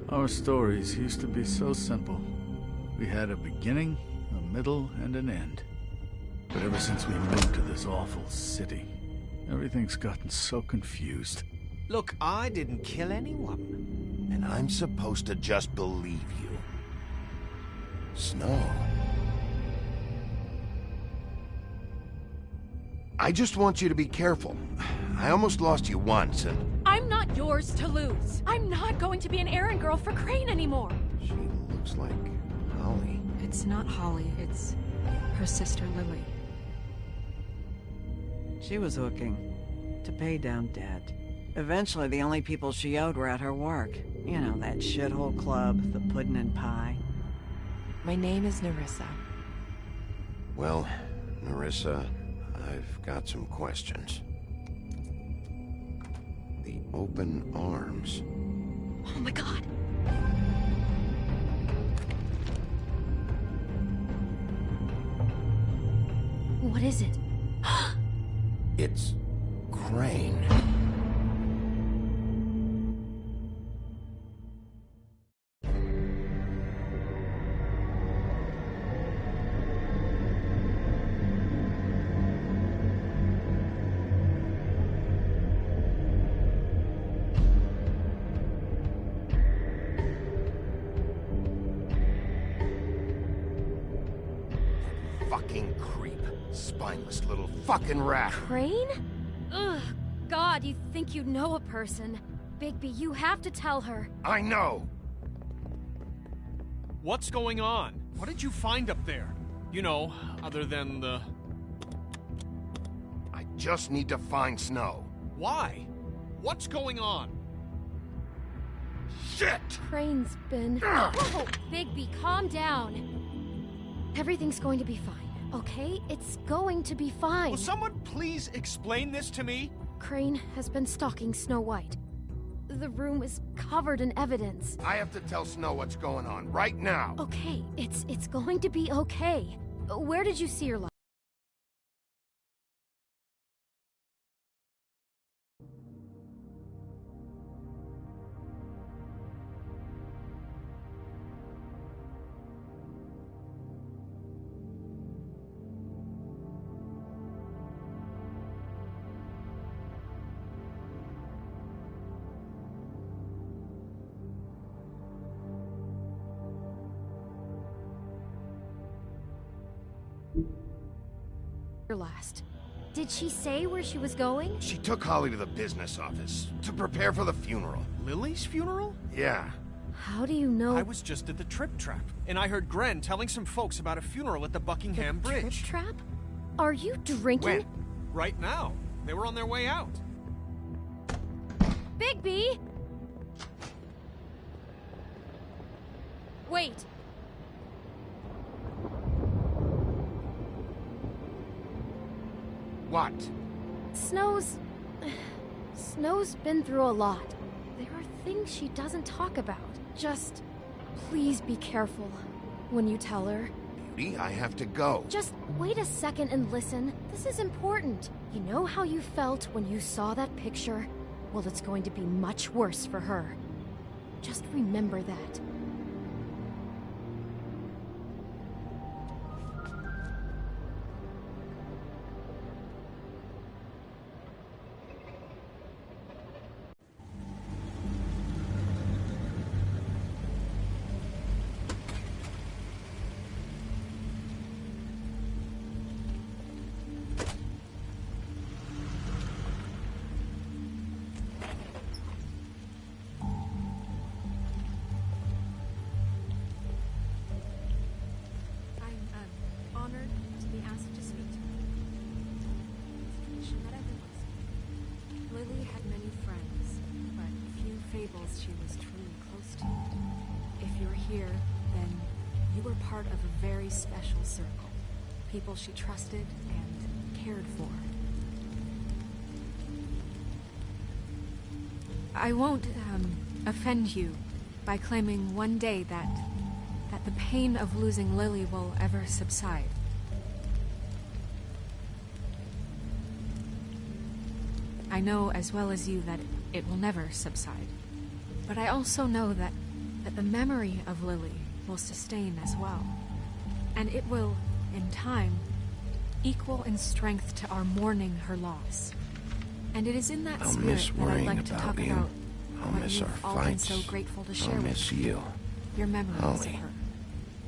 Our stories used to be so simple. We had a beginning, a middle, and an end. But ever since we moved to this awful city, everything's gotten so confused. Look, I didn't kill anyone. And I'm supposed to just believe you. Snow. I just want you to be careful. I almost lost you once, and... I'm not yours to lose. I'm not going to be an errand girl for Crane anymore. She looks like Holly. It's not Holly, it's her sister Lily. She was hooking to pay down debt. Eventually, the only people she owed were at her work. You know, that shithole club, the Puddin' and Pie. My name is Nerissa. Well, Nerissa, I've got some questions. The open arms. Oh my god! What is it? It's Crane. Fucking creep. Spineless little fucking rat. Crane? Ugh. God, you think you know a person. Bigby, you have to tell her. I know! What's going on? What did you find up there? You know, other than the... I just need to find Snow. Why? What's going on? Shit! Crane's been... Whoa! Bigby, calm down. Everything's going to be fine, okay? It's going to be fine. Will someone please explain this to me? Crane has been stalking Snow White. The room is covered in evidence. I have to tell Snow what's going on, right now. Okay, it's going to be okay. Where did you see her last? Did she say where she was going? She took Holly to the business office to prepare for the funeral. Lily's funeral? Yeah. How do you know? I was just at the Trip Trap, and I heard Gren telling some folks about a funeral at the Buckingham Bridge. Trip Trap? Are you drinking? When? Right now. They were on their way out. Bigby! Wait! What? Snow's been through a lot. There are things she doesn't talk about. Just please be careful when you tell her. Beauty, I have to go. Just wait a second and listen. This is important. You know how you felt when you saw that picture? Well, it's going to be much worse for her. Just remember that. She was truly close to. If you're here, then you were part of a very special circle. People she trusted and cared for. I won't, offend you by claiming one day that the pain of losing Lily will ever subside. I know as well as you that it will never subside. But I also know that the memory of Lily will sustain as well. And it will, in time, equal in strength to our mourning her loss. And it is in that spirit that I'd like to talk about what you've all been so grateful to share with me. Your memories of her.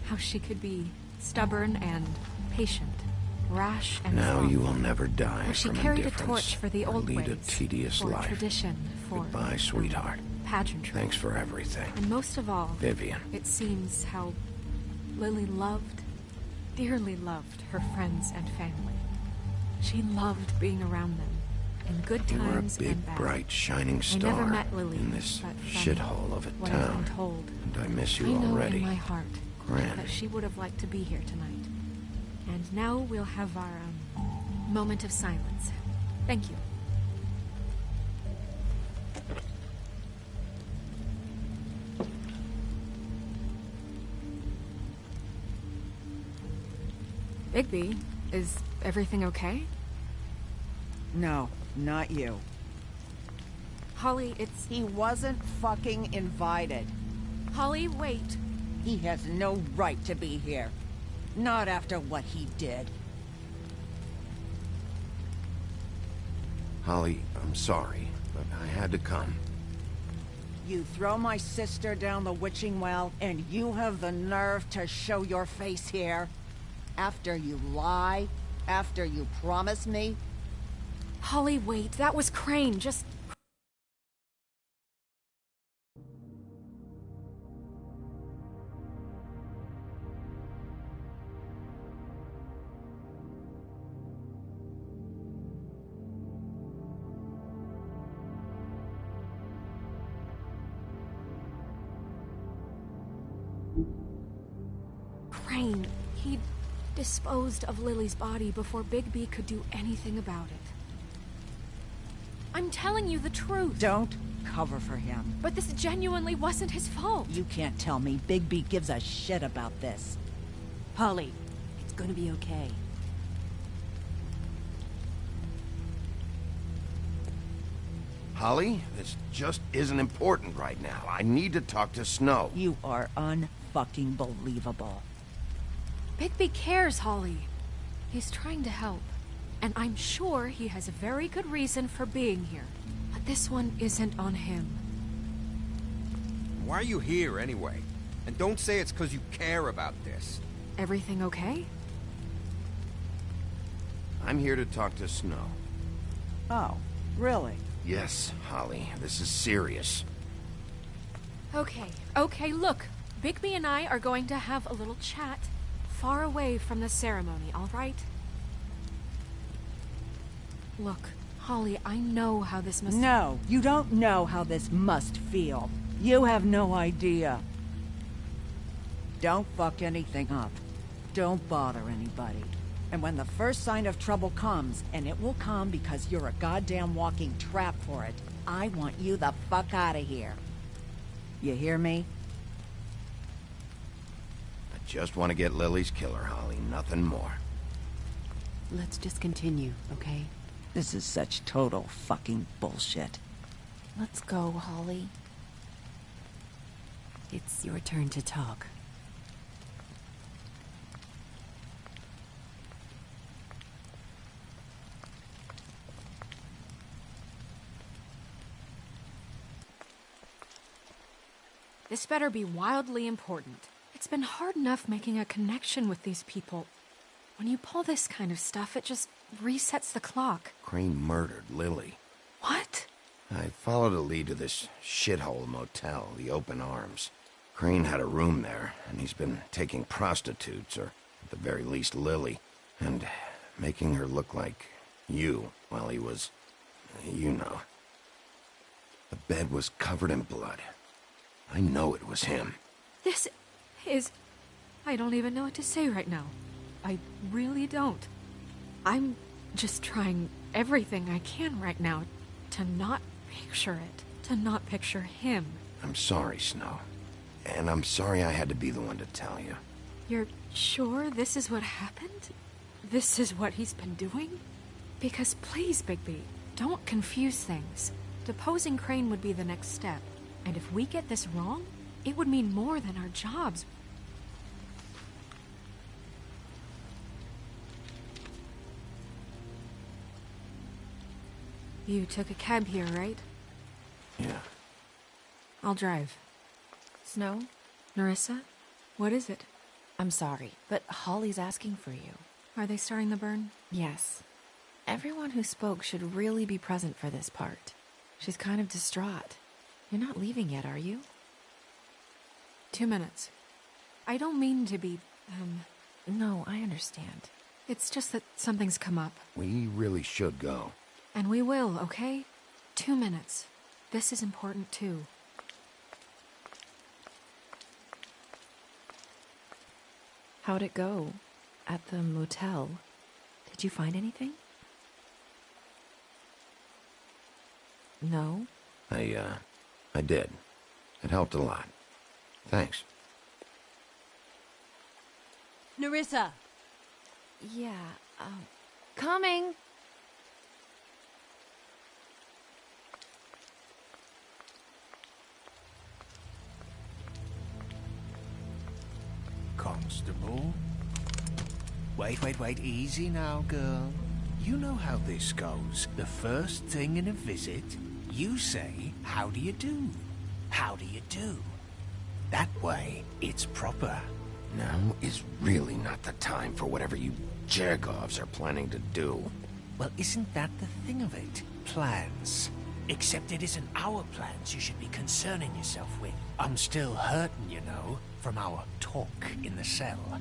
How she could be stubborn and patient, rash and now you will never die. How she carried a torch for the old ways, a tedious for life. Tradition, for goodbye, sweetheart. Pageantry. Thanks for everything. And most of all, Vivian. It seems how Lily loved, dearly loved her friends and family. She loved being around them, in good times You were a and bad. big, bright, shining star I never met Lily in this but from shithole of a what I've town. been told. And I miss you I know already. in my heart Granny. that she would have liked to be here tonight. And now we'll have our moment of silence. Thank you. Bigby, is everything okay? No, not you. Holly, it's... He wasn't fucking invited. Holly, wait. He has no right to be here. Not after what he did. Holly, I'm sorry, but I had to come. You throw my sister down the witching well, and you have the nerve to show your face here? After you lie? After you promise me? Holly, wait. That was Crane. Just... Crane. He'd disposed of Lily's body before Bigby could do anything about it. I'm telling you the truth. Don't cover for him. But this genuinely wasn't his fault. You can't tell me Bigby gives a shit about this. Holly, it's gonna be okay. Holly, this just isn't important right now. I need to talk to Snow. You are unfucking believable. Bigby cares, Holly. He's trying to help. And I'm sure he has a very good reason for being here. But this one isn't on him. Why are you here, anyway? And don't say it's because you care about this. Everything okay? I'm here to talk to Snow. Oh, really? Yes, Holly, this is serious. Okay, look. Bigby and I are going to have a little chat far away from the ceremony, all right? Look, Holly, I know how this must... No, you don't know how this must feel. You have no idea. Don't fuck anything up. Don't bother anybody. And when the first sign of trouble comes, and it will come because you're a goddamn walking trap for it, I want you the fuck out of here. You hear me? I just want to get Lily's killer, Holly. Nothing more. Let's just continue, okay? This is such total fucking bullshit. Let's go, Holly. It's your turn to talk. This better be wildly important. It's been hard enough making a connection with these people. When you pull this kind of stuff, it just resets the clock. Crane murdered Lily. What? I followed a lead to this shithole motel, the Open Arms. Crane had a room there, and he's been taking prostitutes, or at the very least Lily, and making her look like you while he was, you know. The bed was covered in blood. I know it was him. This is... I don't even know what to say right now. I really don't. I'm just trying everything I can right now to not picture it. To not picture him. I'm sorry, Snow. And I'm sorry I had to be the one to tell you. You're sure this is what happened? This is what he's been doing? Because please, Bigby, don't confuse things. Deposing Crane would be the next step. And if we get this wrong, it would mean more than our jobs. You took a cab here, right? Yeah. I'll drive. Snow? Nerissa? What is it? I'm sorry, but Holly's asking for you. Are they starting the burn? Yes. Everyone who spoke should really be present for this part. She's kind of distraught. You're not leaving yet, are you? 2 minutes. I don't mean to be, No, I understand. It's just that something's come up. We really should go. And we will, okay? 2 minutes. This is important, too. How'd it go? At the motel? Did you find anything? No? I did. It helped a lot. Thanks. Nerissa! Yeah, coming! Constable? Wait, easy now, girl. You know how this goes. The first thing in a visit, you say, how do you do? How do you do? That way, it's proper. Now is really not the time for whatever you jerk-offs are planning to do. Well, isn't that the thing of it? Plans. Except it isn't our plans you should be concerning yourself with. I'm still hurting, you know, from our talk in the cell.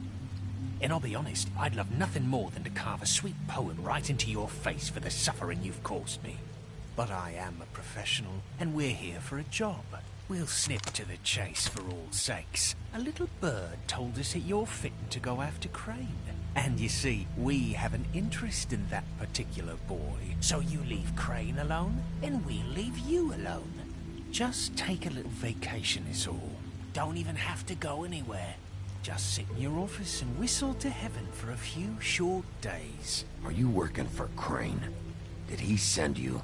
And I'll be honest, I'd love nothing more than to carve a sweet poem right into your face for the suffering you've caused me. But I am a professional, and we're here for a job. We'll snip to the chase for all sakes. A little bird told us that you're fitting to go after Crane. And you see, we have an interest in that particular boy. So you leave Crane alone, and we'll leave you alone. Just take a little vacation is all. Don't even have to go anywhere. Just sit in your office and whistle to heaven for a few short days. Are you working for Crane? Did he send you?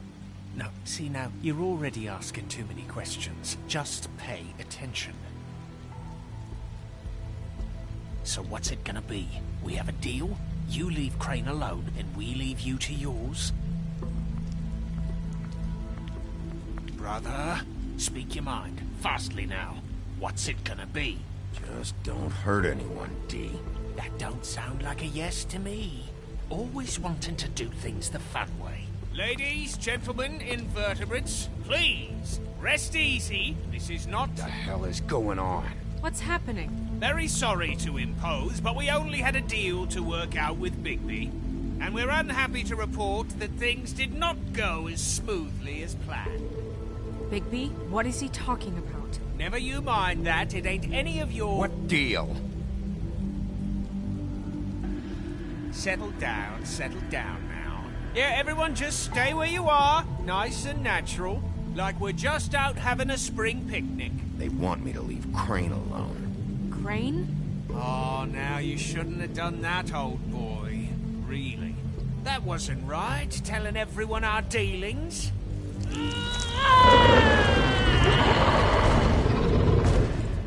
No, see now, you're already asking too many questions. Just pay attention. So what's it gonna be? We have a deal? You leave Crane alone, and we leave you to yours? Brother, speak your mind. Fastly now. What's it gonna be? Just don't hurt anyone, D. That don't sound like a yes to me. Always wanting to do things the fun way. Ladies, gentlemen, invertebrates, please, rest easy. This is not... What the hell is going on? What's happening? Very sorry to impose, but we only had a deal to work out with Bigby. And we're unhappy to report that things did not go as smoothly as planned. Bigby, what is he talking about? Never you mind that. It ain't any of your... What deal? Settle down now. Yeah, everyone just stay where you are. Nice and natural. Like we're just out having a spring picnic. They want me to leave Crane alone. Crane? Oh, now you shouldn't have done that, old boy. Really. That wasn't right, telling everyone our dealings.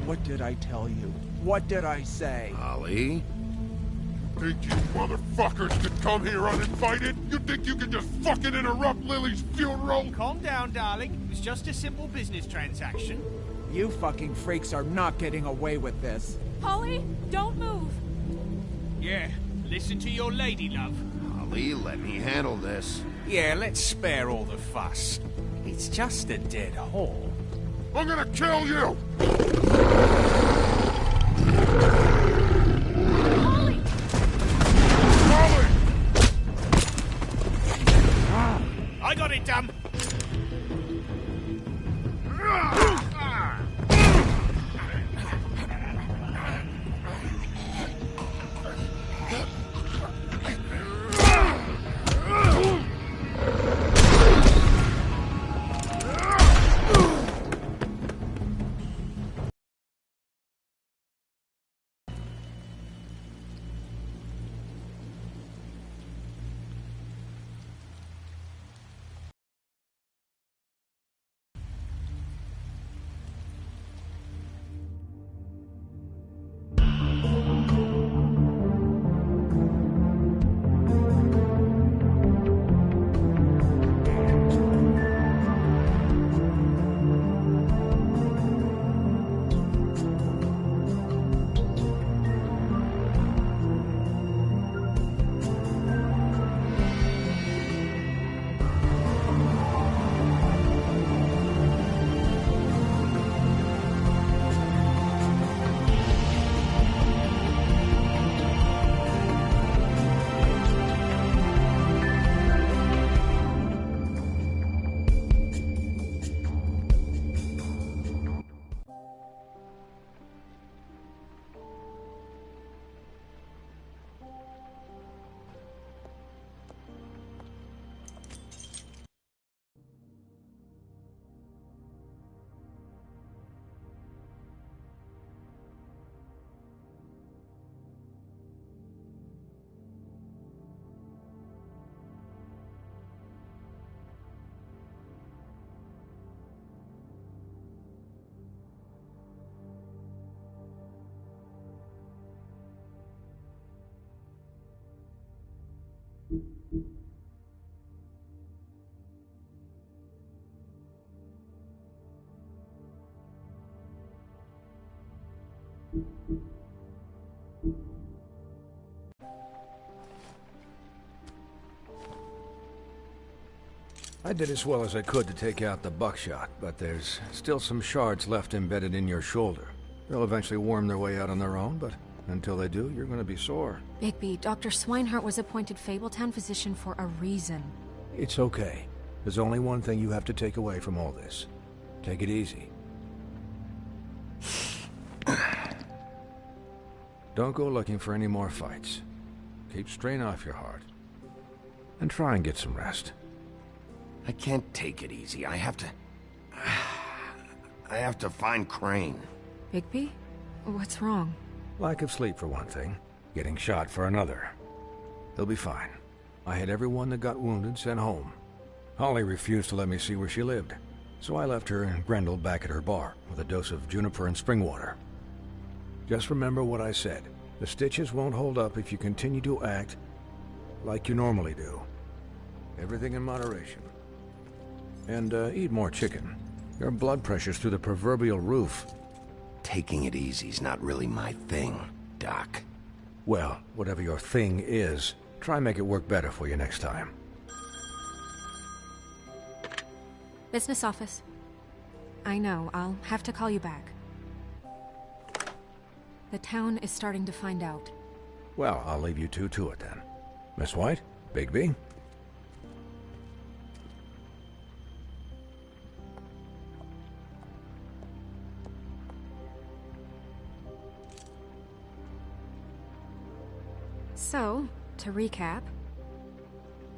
What did I tell you? What did I say? Ollie? Think you motherfuckers could come here uninvited? You think you can just fucking interrupt Lily's funeral? Calm down, darling. It was just a simple business transaction. You fucking freaks are not getting away with this. Holly, don't move. Yeah, listen to your lady, love. Ollie, let me handle this. Yeah, let's spare all the fuss. It's just a dead hole. I'm gonna kill you! Holly! I got it, damn. I did as well as I could to take out the buckshot, but there's still some shards left embedded in your shoulder. They'll eventually worm their way out on their own, but until they do, you're gonna be sore. Bigby, Dr. Swinehart was appointed Fabletown physician for a reason. It's okay. There's only one thing you have to take away from all this. Take it easy. Don't go looking for any more fights. Keep strain off your heart. And try and get some rest. I can't take it easy. I have to find Crane. Bigby? What's wrong? Lack of sleep for one thing. Getting shot for another. He'll be fine. I had everyone that got wounded sent home. Holly refused to let me see where she lived, so I left her and Grendel back at her bar with a dose of juniper and spring water. Just remember what I said. The stitches won't hold up if you continue to act like you normally do. Everything in moderation. And eat more chicken. Your blood pressure's through the proverbial roof. Taking it easy's not really my thing, Doc. Well, whatever your thing is, try and make it work better for you next time. Business office. I know, I'll have to call you back. The town is starting to find out. Well, I'll leave you two to it then. Miss White, Bigby. To recap,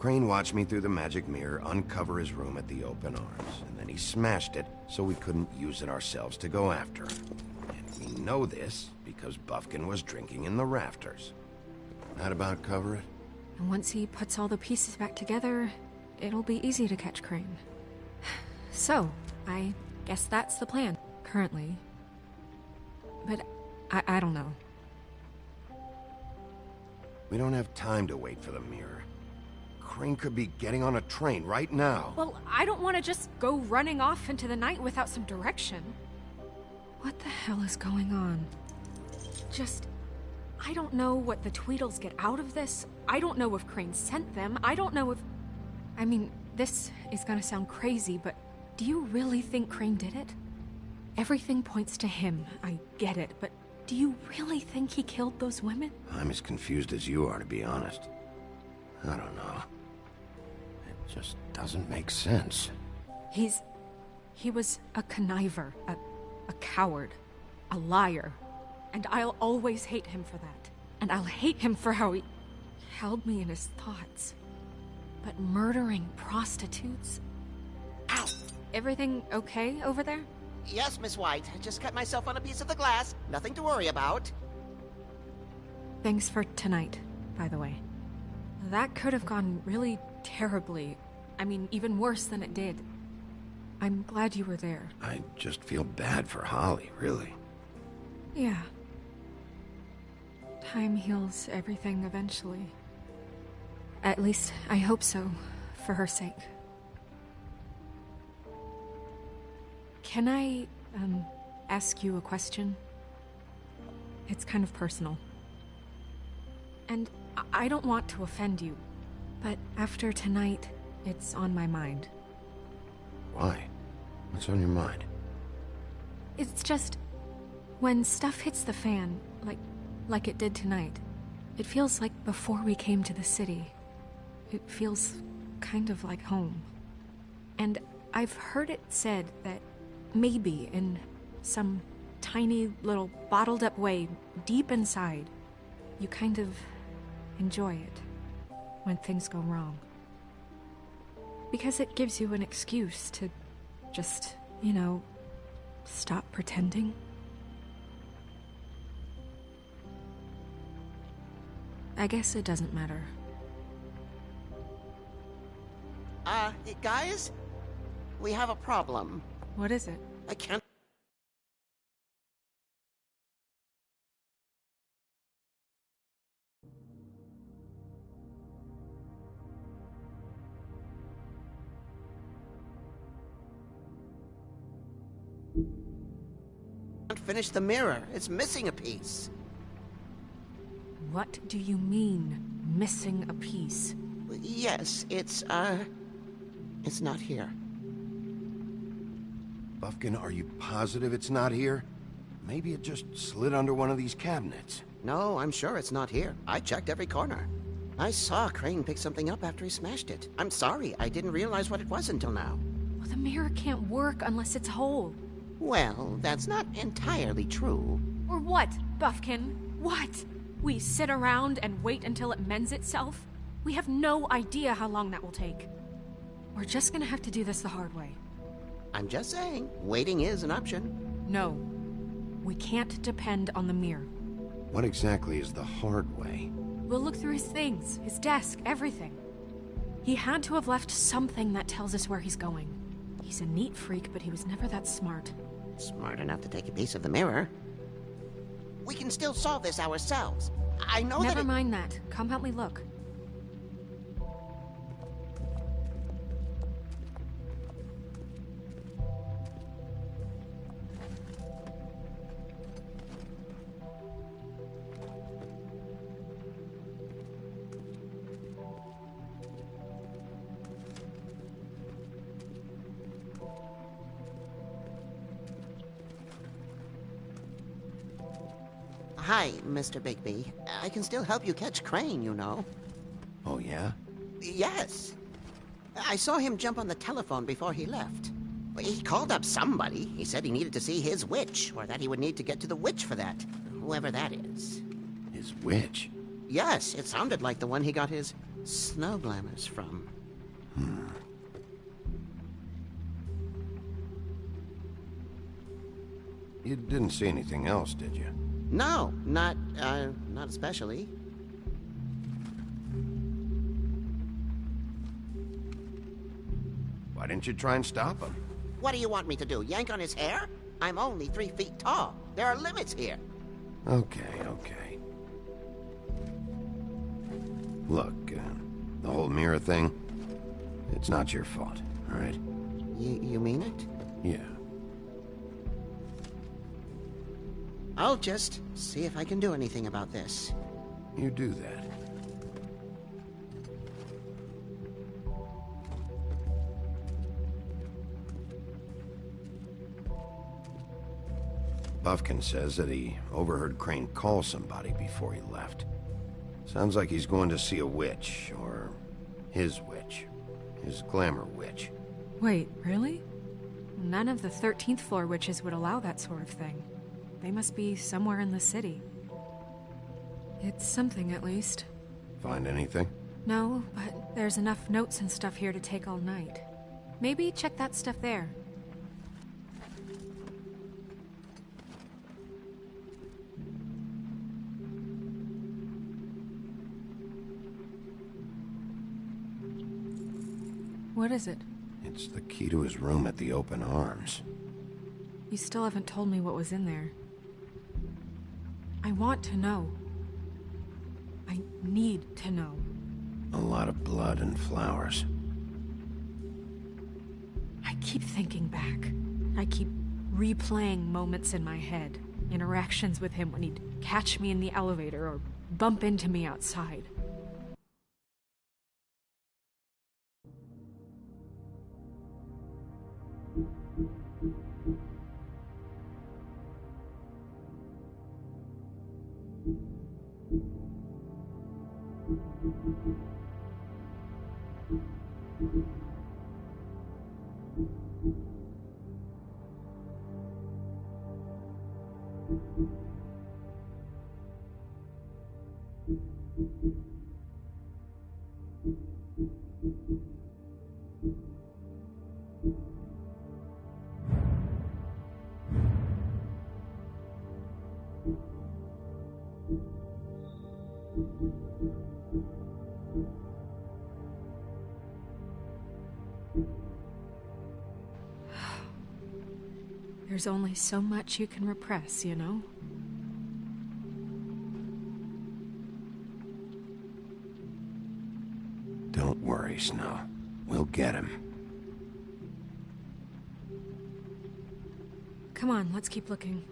Crane watched me through the magic mirror uncover his room at the open arms, and then he smashed it so we couldn't use it ourselves to go after him. And we know this because Buffkin was drinking in the rafters. That about cover it? and once he puts all the pieces back together, it'll be easy to catch Crane. So, I guess that's the plan, currently. But I don't know. We don't have time to wait for the mirror. Crane could be getting on a train right now. Well, I don't want to just go running off into the night without some direction. What the hell is going on? I don't know what the Tweedles get out of this. I don't know if Crane sent them. I don't know if... I mean, this is gonna sound crazy, but do you really think Crane did it? Everything points to him, I get it, but do you really think he killed those women? I'm as confused as you are, to be honest. I don't know. It just doesn't make sense. He was a conniver, a coward, a liar. And I'll always hate him for that. And I'll hate him for how he held me in his thoughts. But murdering prostitutes? Ow! Everything okay over there? Yes, Miss White. I just cut myself on a piece of the glass. Nothing to worry about. Thanks for tonight, by the way. That could have gone really terribly. I mean, even worse than it did. I'm glad you were there. I just feel bad for Holly, really. Yeah. Time heals everything eventually. At least, I hope so, for her sake. Can I, ask you a question? It's kind of personal. And I don't want to offend you, but after tonight, it's on my mind. Why? What's on your mind? It's just... when stuff hits the fan, like it did tonight, it feels like before we came to the city. It feels kind of like home. And I've heard it said that maybe in some tiny little bottled up way deep inside, you kind of enjoy it when things go wrong. Because it gives you an excuse to just, stop pretending. I guess it doesn't matter. Guys? We have a problem. What is it? I can't... finish the mirror. It's missing a piece. What do you mean, missing a piece? Yes, it's not here. Buffkin, are you positive it's not here? Maybe it just slid under one of these cabinets. No, I'm sure it's not here. I checked every corner. I saw Crane pick something up after he smashed it. I'm sorry, I didn't realize what it was until now. Well, the mirror can't work unless it's whole. Well, that's not entirely true. Or what, Buffkin? What? We sit around and wait until it mends itself? We have no idea how long that will take. We're just gonna have to do this the hard way. I'm just saying, waiting is an option. No. We can't depend on the mirror. What exactly is the hard way? We'll look through his things, his desk, everything. He had to have left something that tells us where he's going. He's a neat freak, but he was never that smart. Smart enough to take a piece of the mirror. We can still solve this ourselves. I know Never mind that. Come help me look. Hi, Mr. Bigby. I can still help you catch Crane, you know. Oh, yeah? Yes. I saw him jump on the telephone before he left. He called up somebody. He said he needed to see his witch, or that he would need to get to the witch for that. Whoever that is. His witch? Yes, it sounded like the one he got his snow glamours from. You didn't see anything else, did you? No, not especially. Why didn't you try and stop him? What do you want me to do, yank on his hair? I'm only 3 feet tall. There are limits here. Okay, okay. Look, the whole mirror thing, it's not your fault, all right? You mean it? Yeah. I'll just see if I can do anything about this. You do that. Buffkin says that he overheard Crane call somebody before he left. Sounds like he's going to see a witch, or his witch. His glamour witch. Wait, really? None of the 13th floor witches would allow that sort of thing. They must be somewhere in the city. It's something, at least. Find anything? No, but there's enough notes and stuff here to take all night. Maybe check that stuff there. What is it? It's the key to his room at the Open Arms. You still haven't told me what was in there. I want to know. I need to know. A lot of blood and flowers. I keep thinking back. I keep replaying moments in my head. Interactions with him when he'd catch me in the elevator or bump into me outside. There's only so much you can repress, you know? Don't worry, Snow. We'll get him. Come on, let's keep looking.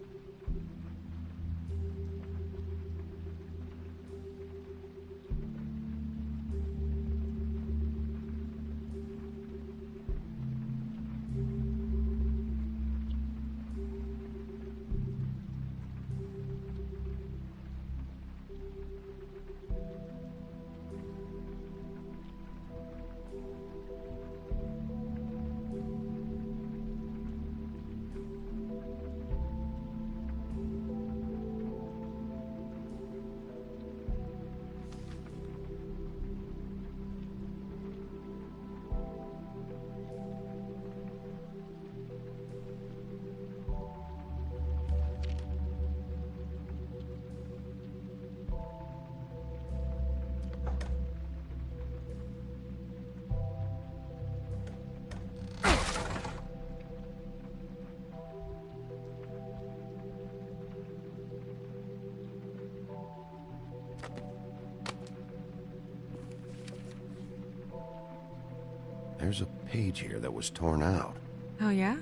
There's a page here that was torn out. Oh, yeah?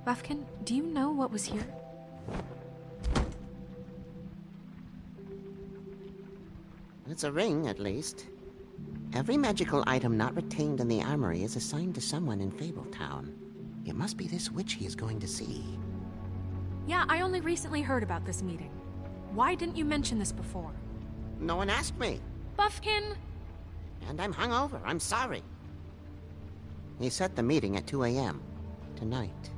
Buffkin, do you know what was here? It's a ring, at least. Every magical item not retained in the armory is assigned to someone in Fabletown. It must be this witch he is going to see. Yeah, I only recently heard about this meeting. Why didn't you mention this before? No one asked me. Buffkin! And I'm hungover. I'm sorry. He set the meeting at 2 a.m. tonight.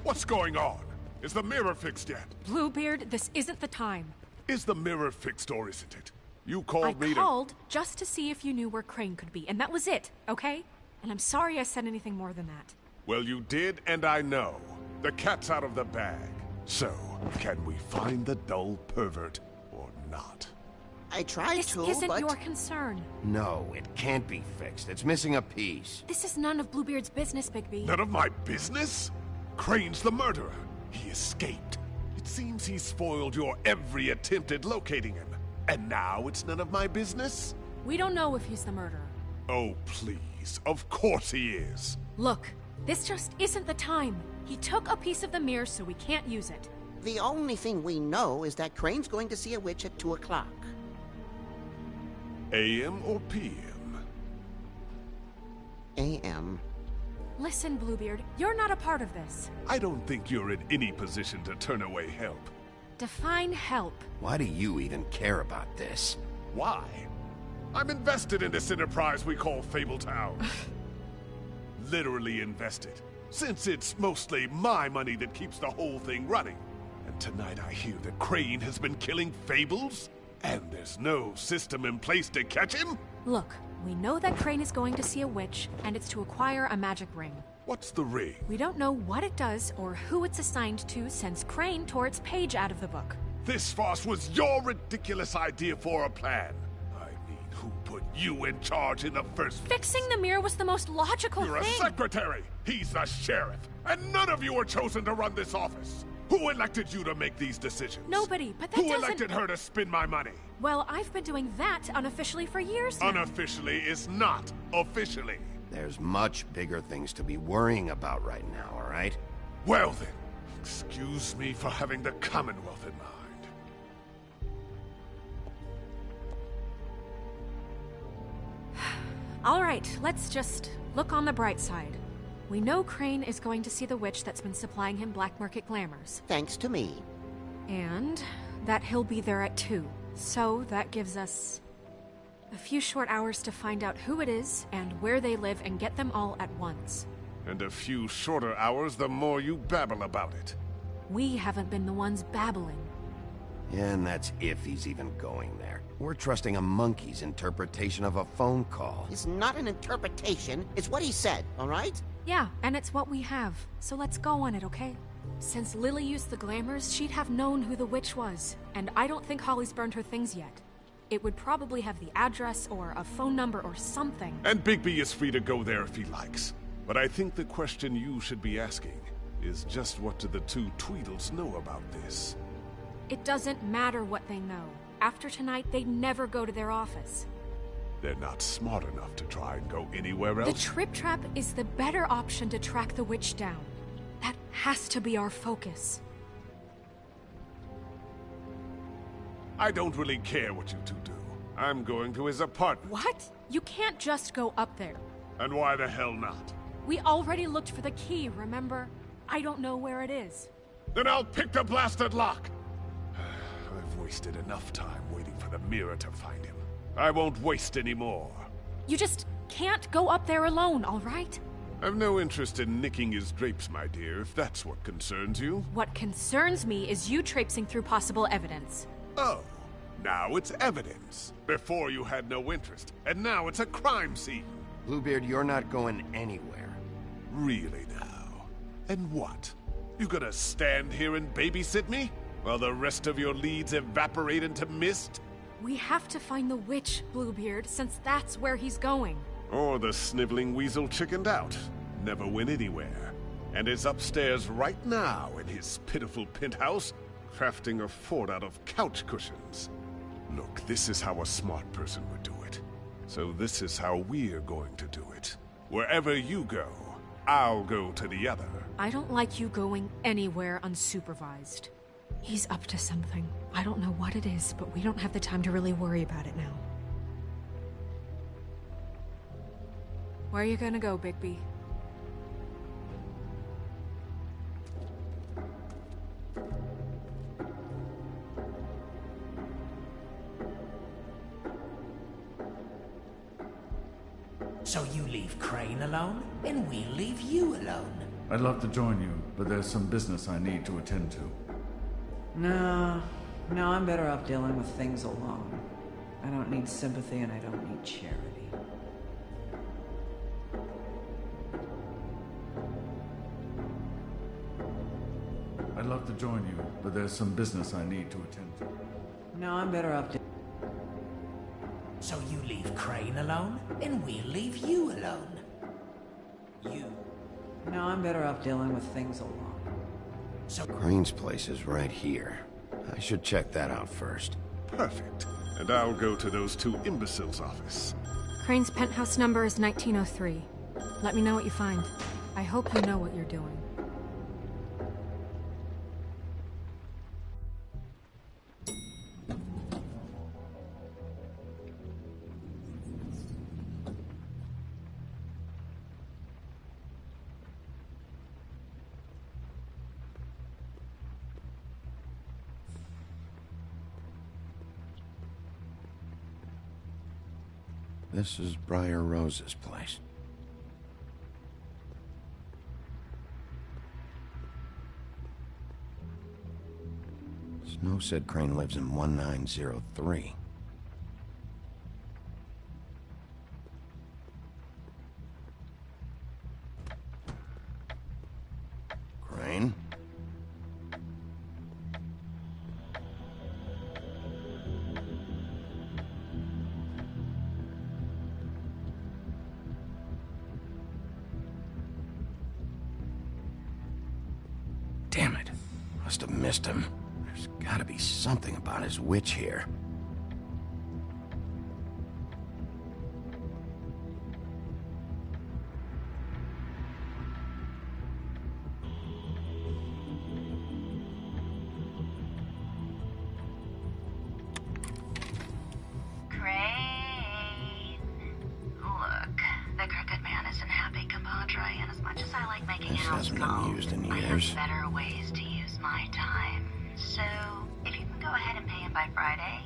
What's going on? Is the mirror fixed yet? Bluebeard, this isn't the time. Is the mirror fixed or isn't it? You called me I to... called just to see if you knew where Crane could be, and that was it, okay? And I'm sorry I said anything more than that. Well, you did, and I know. The cat's out of the bag. So, can we find the dull pervert or not? I tried This to, isn't but... your concern. No, it can't be fixed. It's missing a piece. This is none of Bluebeard's business, Bigby. None of my business? Crane's the murderer. He escaped. It seems he spoiled your every attempt at locating him. And now it's none of my business? We don't know if he's the murderer. Oh, please. Of course he is. Look, this just isn't the time. He took a piece of the mirror, so we can't use it. The only thing we know is that Crane's going to see a witch at 2 o'clock. AM or PM? AM. Listen, Bluebeard, you're not a part of this. I don't think you're in any position to turn away help. Define help. Why do you even care about this? Why? I'm invested in this enterprise we call Fabletown. Literally invested. Since it's mostly my money that keeps the whole thing running. And tonight I hear that Crane has been killing Fables? And there's no system in place to catch him? Look, we know that Crane is going to see a witch, and it's to acquire a magic ring. What's the ring? We don't know what it does or who it's assigned to since Crane tore its page out of the book. This farce was your ridiculous idea for a plan. I mean, who put you in charge in the first place? Fixing the mirror was the most logical You're thing. a secretary! He's the sheriff! And none of you were chosen to run this office! Who elected you to make these decisions? Nobody, but that Who doesn't... elected her to spend my money? Well, I've been doing that unofficially for years now. Unofficially is not officially. There's much bigger things to be worrying about right now, all right? Well then, excuse me for having the Commonwealth in mind. All right, let's just look on the bright side. We know Crane is going to see the witch that's been supplying him black market glamours. Thanks to me. And that he'll be there at 2. So that gives us a few short hours to find out who it is and where they live and get them all at once. And a few shorter hours the more you babble about it. We haven't been the ones babbling. Yeah, and that's if he's even going there. We're trusting a monkey's interpretation of a phone call. It's not an interpretation, it's what he said, all right? Yeah, and it's what we have. So let's go on it, okay? Since Lily used the glamours, she'd have known who the witch was. And I don't think Holly's burned her things yet. It would probably have the address or a phone number or something. And Bigby is free to go there if he likes. But I think the question you should be asking is just what do the two Tweedles know about this? It doesn't matter what they know. After tonight, they'd never go to their office. They're not smart enough to try and go anywhere else. The Trip Trap is the better option to track the witch down. That has to be our focus. I don't really care what you two do. I'm going to his apartment. What? You can't just go up there. And why the hell not? We already looked for the key, remember? I don't know where it is. Then I'll pick the blasted lock! I've wasted enough time waiting for the mirror to find him. I won't waste any more. You just can't go up there alone, all right? I've no interest in nicking his drapes, my dear, if that's what concerns you. What concerns me is you traipsing through possible evidence. Oh, now it's evidence. Before you had no interest, and now it's a crime scene. Bluebeard, you're not going anywhere. Really now? And what? You gonna stand here and babysit me? While the rest of your leads evaporate into mist? We have to find the witch, Bluebeard, since that's where he's going. Or the sniveling weasel chickened out, never went anywhere, and is upstairs right now in his pitiful penthouse, crafting a fort out of couch cushions. Look, this is how a smart person would do it. So this is how we're going to do it. Wherever you go, I'll go to the other. I don't like you going anywhere unsupervised. He's up to something. I don't know what it is, but we don't have the time to really worry about it now. Where are you gonna go, Bigby? So you leave Crane alone, and we'll leave you alone. I'd love to join you, but there's some business I need to attend to. No, No, I'm better off dealing with things alone. I don't need sympathy and I don't need charity. I'd love to join you, but there's some business I need to attend to. No, I'm better off So you leave Crane alone, and we'll leave you alone. No, I'm better off dealing with things alone. Crane's place is right here. I should check that out first. Perfect. And I'll go to those two imbeciles' office. Crane's penthouse number is 1903. Let me know what you find. I hope you know what you're doing. This is Briar Rose's place. Snow said Crane lives in 1903. Crane? Damn it. Must have missed him. There's gotta be something about his witch here. Crane. Look, the crooked man isn't happy, compadre, and as much as I like making This house hasn't calls, been used in I years. have better ways to use my time. So, if you can go ahead and pay him by Friday,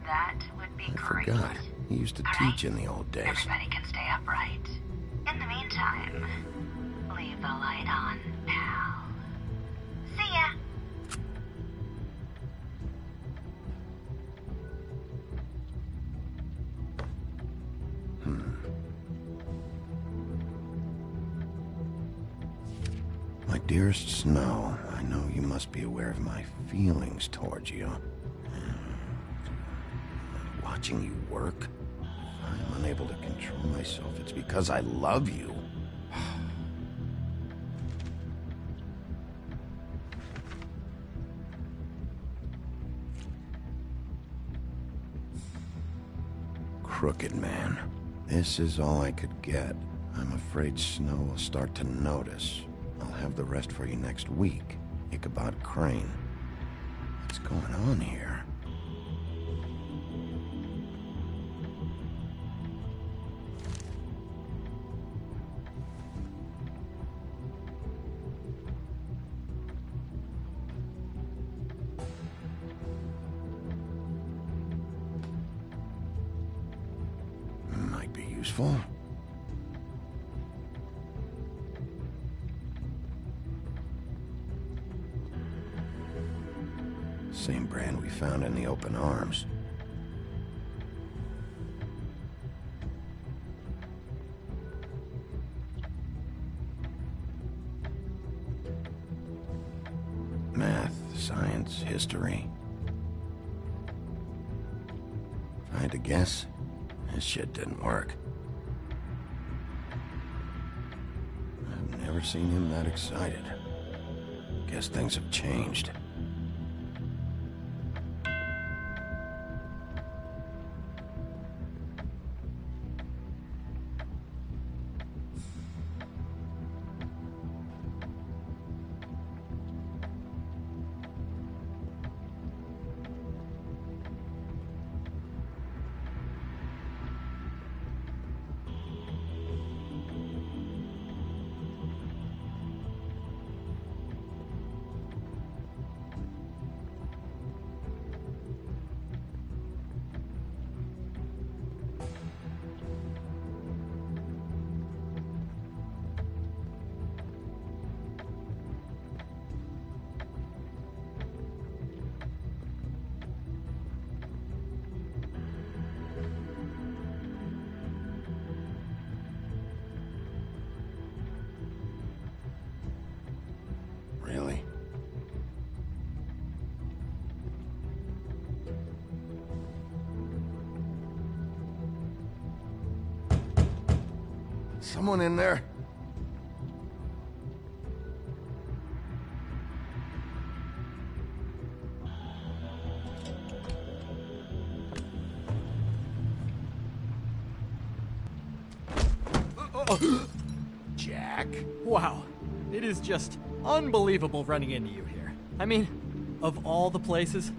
that would be great. Forgot. He used to teach in the old days. Everybody can stay upright. In the meantime, leave the light on, pal. See ya! My dearest Snow, I know you must be aware of my feelings towards you. Watching you work, I'm unable to control myself. It's because I love you. Crooked man. This is all I could get. I'm afraid Snow will start to notice. I'll have the rest for you next week. Ichabod Crane. What's going on here? Might be useful. Same brand we found in the open arms. Math, science, history. If I had to guess, this shit didn't work. I've never seen him that excited. Guess things have changed. Someone in there? Jack? Wow. It is just unbelievable running into you here. I mean, of all the places.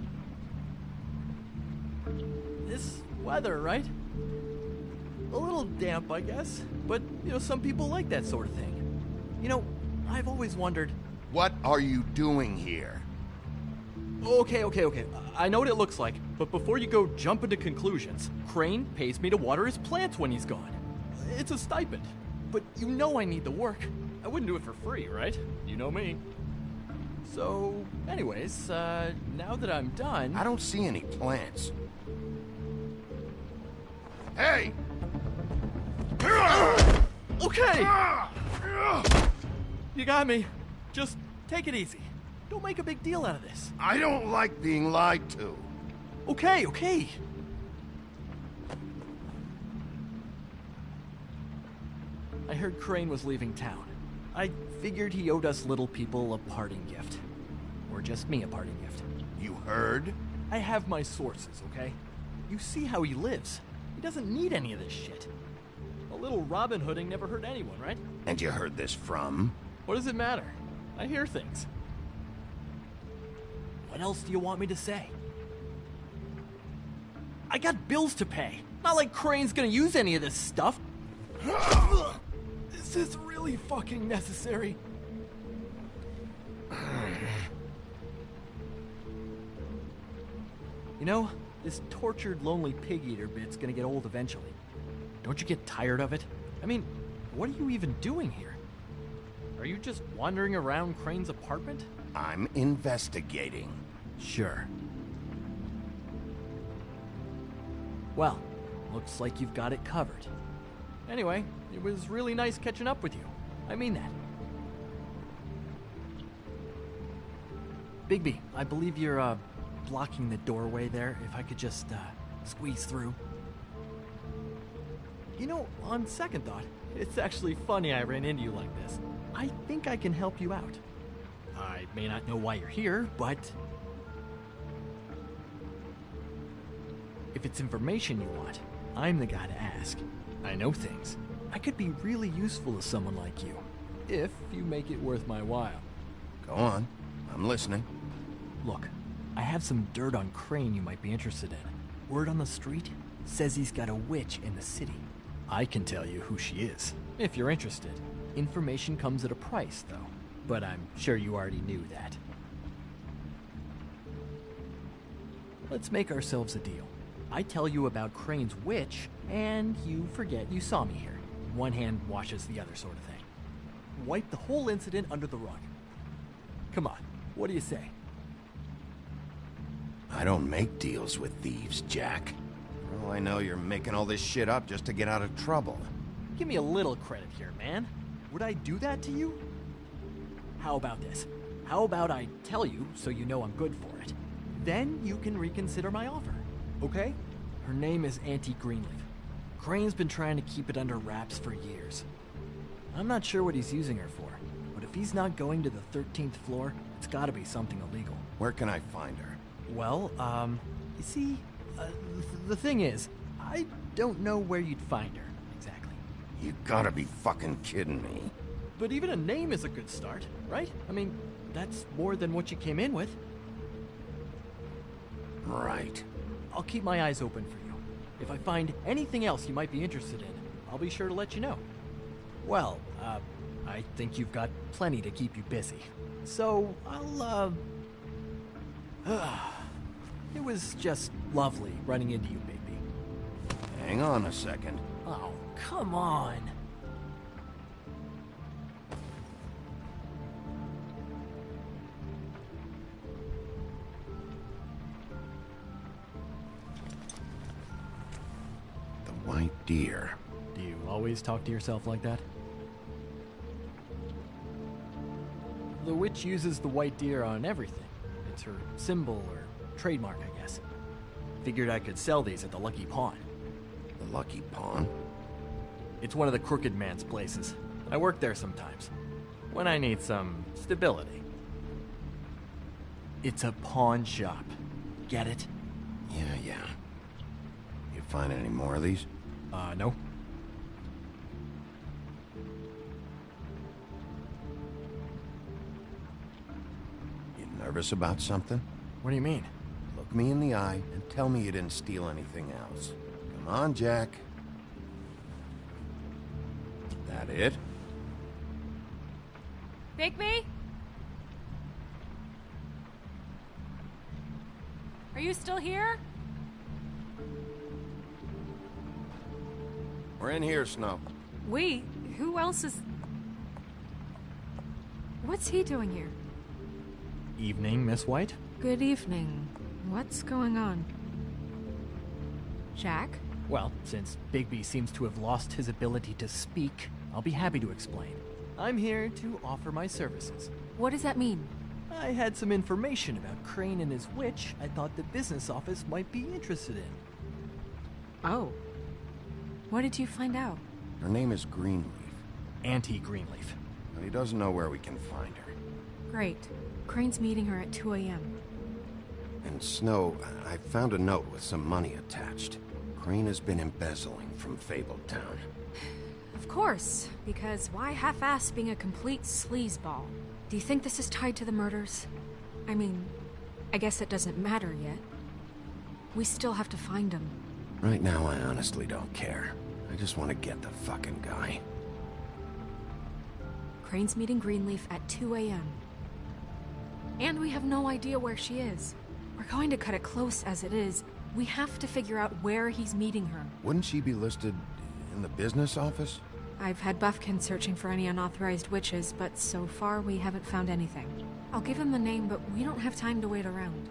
This weather, right? A little damp, I guess. But, you know, some people like that sort of thing. You know, I've always wondered... What are you doing here? Okay. I know what it looks like, but before you go jumping to conclusions, Crane pays me to water his plants when he's gone. It's a stipend, but you know I need the work. I wouldn't do it for free, right? You know me. So, anyways, now that I'm done... I don't see any plants. Hey! Okay! You got me. Just take it easy. Don't make a big deal out of this. I don't like being lied to. Okay. I heard Crane was leaving town. I figured he owed us little people a parting gift. Or just me a parting gift. You heard? I have my sources, okay? You see how he lives. He doesn't need any of this shit. A little Robin Hooding never hurt anyone, right? And you heard this from? What does it matter? I hear things. What else do you want me to say? I got bills to pay. Not like Crane's gonna use any of this stuff. Is this really fucking necessary? You know, this tortured, lonely pig-eater bit's gonna get old eventually. Don't you get tired of it? I mean, what are you even doing here? Are you just wandering around Crane's apartment? I'm investigating. Sure. Well, looks like you've got it covered. Anyway, it was really nice catching up with you. I mean that. Bigby, I believe you're, blocking the doorway there. If I could just, squeeze through. You know, on second thought, it's actually funny I ran into you like this. I think I can help you out. I may not know why you're here, but... if it's information you want, I'm the guy to ask. I know things. I could be really useful to someone like you, if you make it worth my while. Go on. I'm listening. Look, I have some dirt on Crane you might be interested in. Word on the street says he's got a witch in the city. I can tell you who she is, if you're interested. Information comes at a price, though. But I'm sure you already knew that. Let's make ourselves a deal. I tell you about Crane's witch, and you forget you saw me here. One hand washes the other sort of thing. Wipe the whole incident under the rug. Come on, what do you say? I don't make deals with thieves, Jack. For all I know, you're making all this shit up just to get out of trouble. Give me a little credit here, man. Would I do that to you? How about this? How about I tell you so you know I'm good for it? Then you can reconsider my offer, okay? Her name is Auntie Greenleaf. Crane's been trying to keep it under wraps for years. I'm not sure what he's using her for, but if he's not going to the 13th floor, it's gotta be something illegal. Where can I find her? Well, you see, the thing is, I don't know where you'd find her, exactly. You gotta be fucking kidding me. But even a name is a good start, right? I mean, that's more than what you came in with. Right. I'll keep my eyes open for you. If I find anything else you might be interested in, I'll be sure to let you know. Well, I think you've got plenty to keep you busy. So, I'll, it was just lovely running into you, baby. Hang on a second. Oh, come on. The white deer. Do you always talk to yourself like that? The witch uses the white deer on everything. It's her symbol or trademark, I guess. Figured I could sell these at the Lucky Pawn. The Lucky Pawn? It's one of the crooked man's places. I work there sometimes, when I need some stability. It's a pawn shop. Get it? Yeah. You find any more of these? No. You nervous about something? What do you mean? Look me in the eye and tell me you didn't steal anything else. Come on, Jack. That it? Bigby? Are you still here? We're in here, Snow. We? Who else is... What's he doing here? Evening, Miss White? Good evening. What's going on? Jack? Well, since Bigby seems to have lost his ability to speak, I'll be happy to explain. I'm here to offer my services. What does that mean? I had some information about Crane and his witch I thought the business office might be interested in. Oh. What did you find out? Her name is Greenleaf. Auntie Greenleaf. But he doesn't know where we can find her. Great. Crane's meeting her at 2 a.m. And Snow, I found a note with some money attached. Crane has been embezzling from Fabletown. Of course, because why half-ass being a complete sleazeball? Do you think this is tied to the murders? I mean, I guess it doesn't matter yet. We still have to find him. Right now, I honestly don't care. I just want to get the fucking guy. Crane's meeting Greenleaf at 2 a.m. And we have no idea where she is. We're going to cut it close as it is. We have to figure out where he's meeting her. Wouldn't she be listed in the business office? I've had Buffkin searching for any unauthorized witches, but so far we haven't found anything. I'll give him the name, but we don't have time to wait around.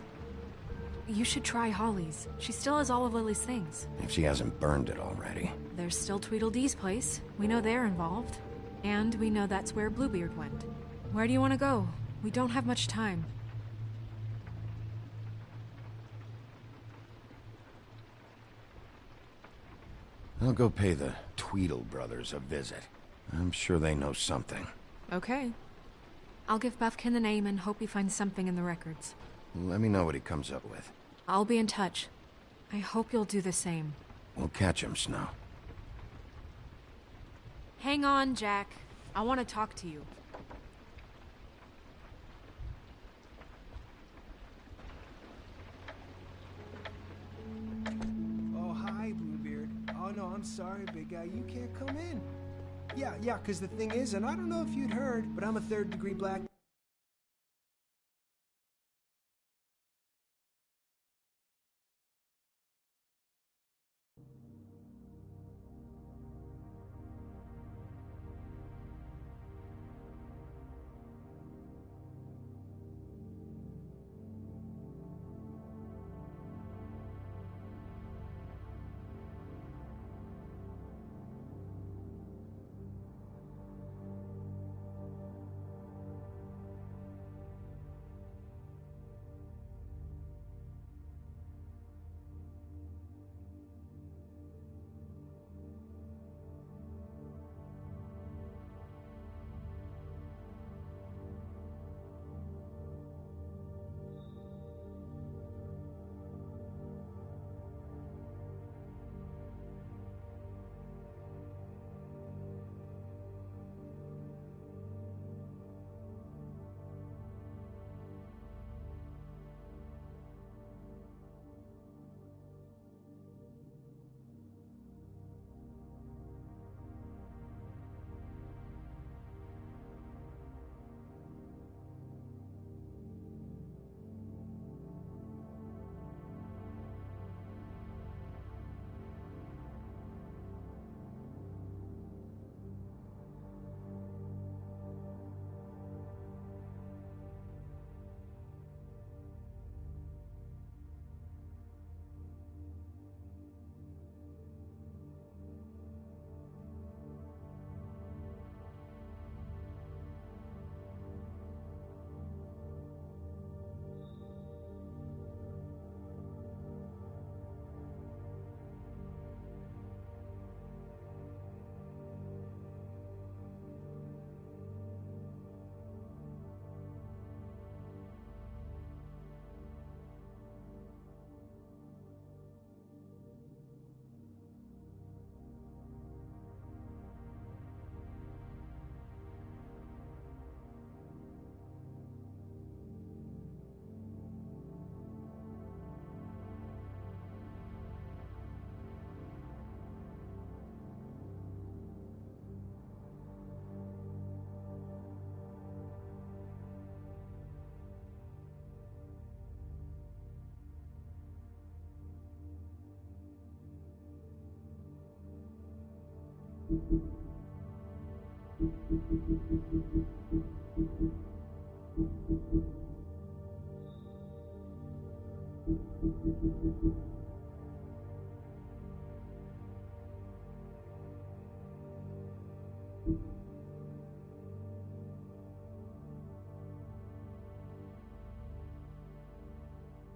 You should try Holly's. She still has all of Lily's things. If she hasn't burned it already. There's still Tweedledee's place. We know they're involved. And we know that's where Bluebeard went. Where do you want to go? We don't have much time. I'll go pay the Tweedle brothers a visit. I'm sure they know something. Okay. I'll give Buffkin the name and hope he finds something in the records. Let me know what he comes up with. I'll be in touch. I hope you'll do the same. We'll catch him, Snow. Hang on, Jack. I want to talk to you. Oh, hi, Bluebeard. Oh, no, I'm sorry, big guy. You can't come in. Yeah, because the thing is, and I don't know if you'd heard, but I'm a third-degree black...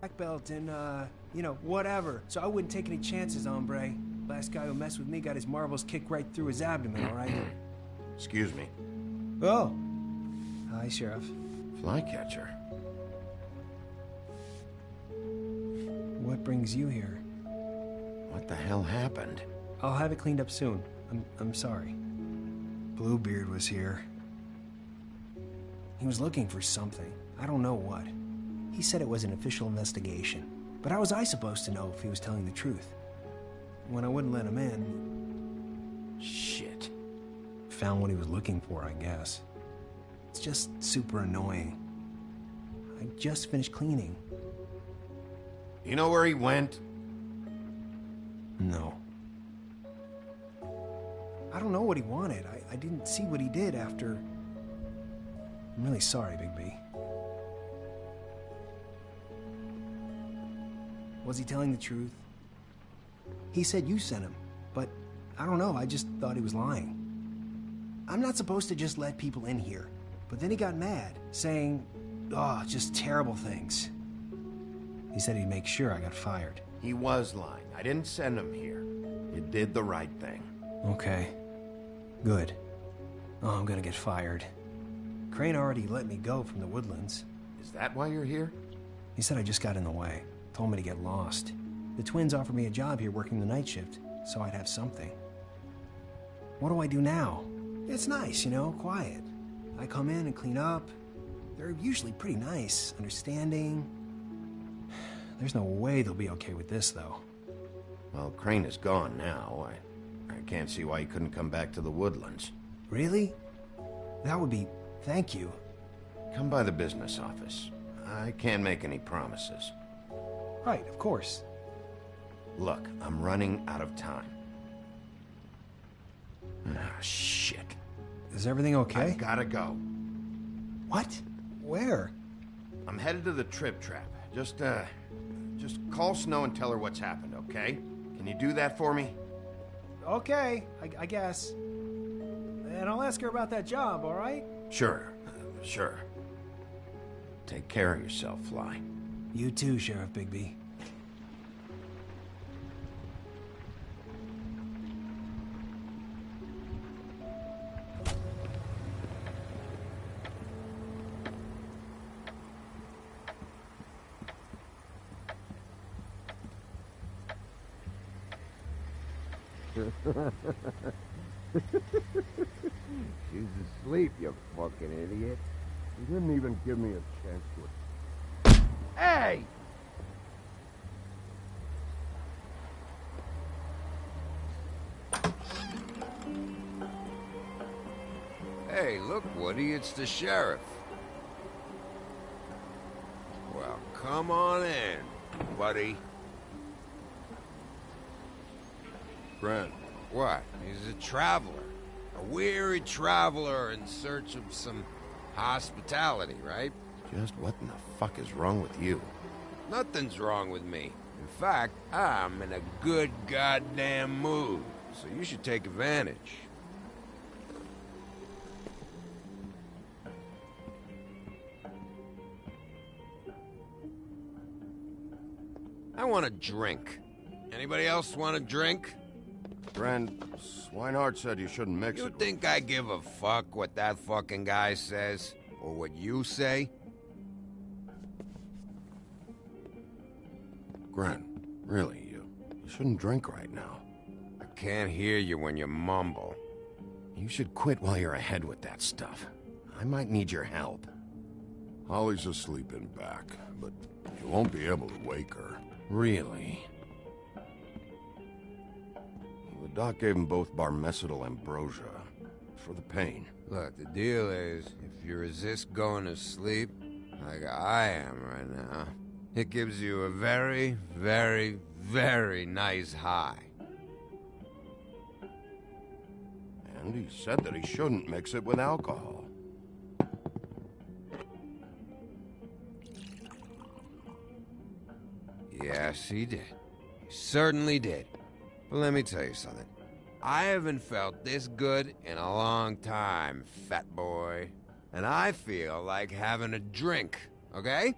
Black belt and, you know, whatever. So I wouldn't take any chances, hombre. Last guy who messed with me got his marbles kicked right through his abdomen, all right? Excuse me. Oh. Hi, Sheriff. Flycatcher. What brings you here? What the hell happened? I'll have it cleaned up soon. I'm sorry. Bluebeard was here. He was looking for something. I don't know what. He said it was an official investigation. But how was I supposed to know if he was telling the truth? When I wouldn't let him in... Shit. Found what he was looking for, I guess. It's just super annoying. I just finished cleaning. You know where he went? No. I don't know what he wanted. I didn't see what he did after... I'm really sorry, Big B. Was he telling the truth? He said you sent him, but I don't know, I just thought he was lying. I'm not supposed to just let people in here, but then he got mad, saying, oh, just terrible things. He said he'd make sure I got fired. He was lying. I didn't send him here. You did the right thing. Okay. Good. Oh, I'm gonna get fired. Crane already let me go from the Woodlands. Is that why you're here? He said I just got in the way. Told me to get lost. The twins offered me a job here working the night shift, so I'd have something. What do I do now? It's nice, you know, quiet. I come in and clean up. They're usually pretty nice, understanding. There's no way they'll be okay with this, though. Well, Crane is gone now. I can't see why he couldn't come back to the Woodlands. Really? That would be... thank you. Come by the business office. I can't make any promises. Right, of course. Look, I'm running out of time. Ah, shit. Is everything okay? I gotta go. What? Where? I'm headed to the Trip Trap. Just call Snow and tell her what's happened, okay? Can you do that for me? Okay, I guess. And I'll ask her about that job, all right? Sure, sure. Take care of yourself, Fly. You too, Sheriff Bigby. She's asleep, you fucking idiot. You didn't even give me a chance to... Hey! Hey, look, Woody, it's the sheriff. Well, come on in, buddy. Grant. What? He's a traveler. A weary traveler in search of some hospitality, right? Just what in the fuck is wrong with you? Nothing's wrong with me. In fact, I'm in a good goddamn mood, so you should take advantage. I want a drink. Anybody else want a drink? Friend, Swinehart said you shouldn't mix it. You think I give a fuck what that fucking guy says? Or what you say? Grant, really, you shouldn't drink right now. I can't hear you when you mumble. You should quit while you're ahead with that stuff. I might need your help. Holly's asleep in back, but you won't be able to wake her. Really? The doc gave them both barmecidal ambrosia for the pain. Look, the deal is, if you resist going to sleep, like I am right now, it gives you a very, very, very nice high. And he said that he shouldn't mix it with alcohol. Yes, he did. He certainly did. But let me tell you something. I haven't felt this good in a long time, fat boy. And I feel like having a drink, okay?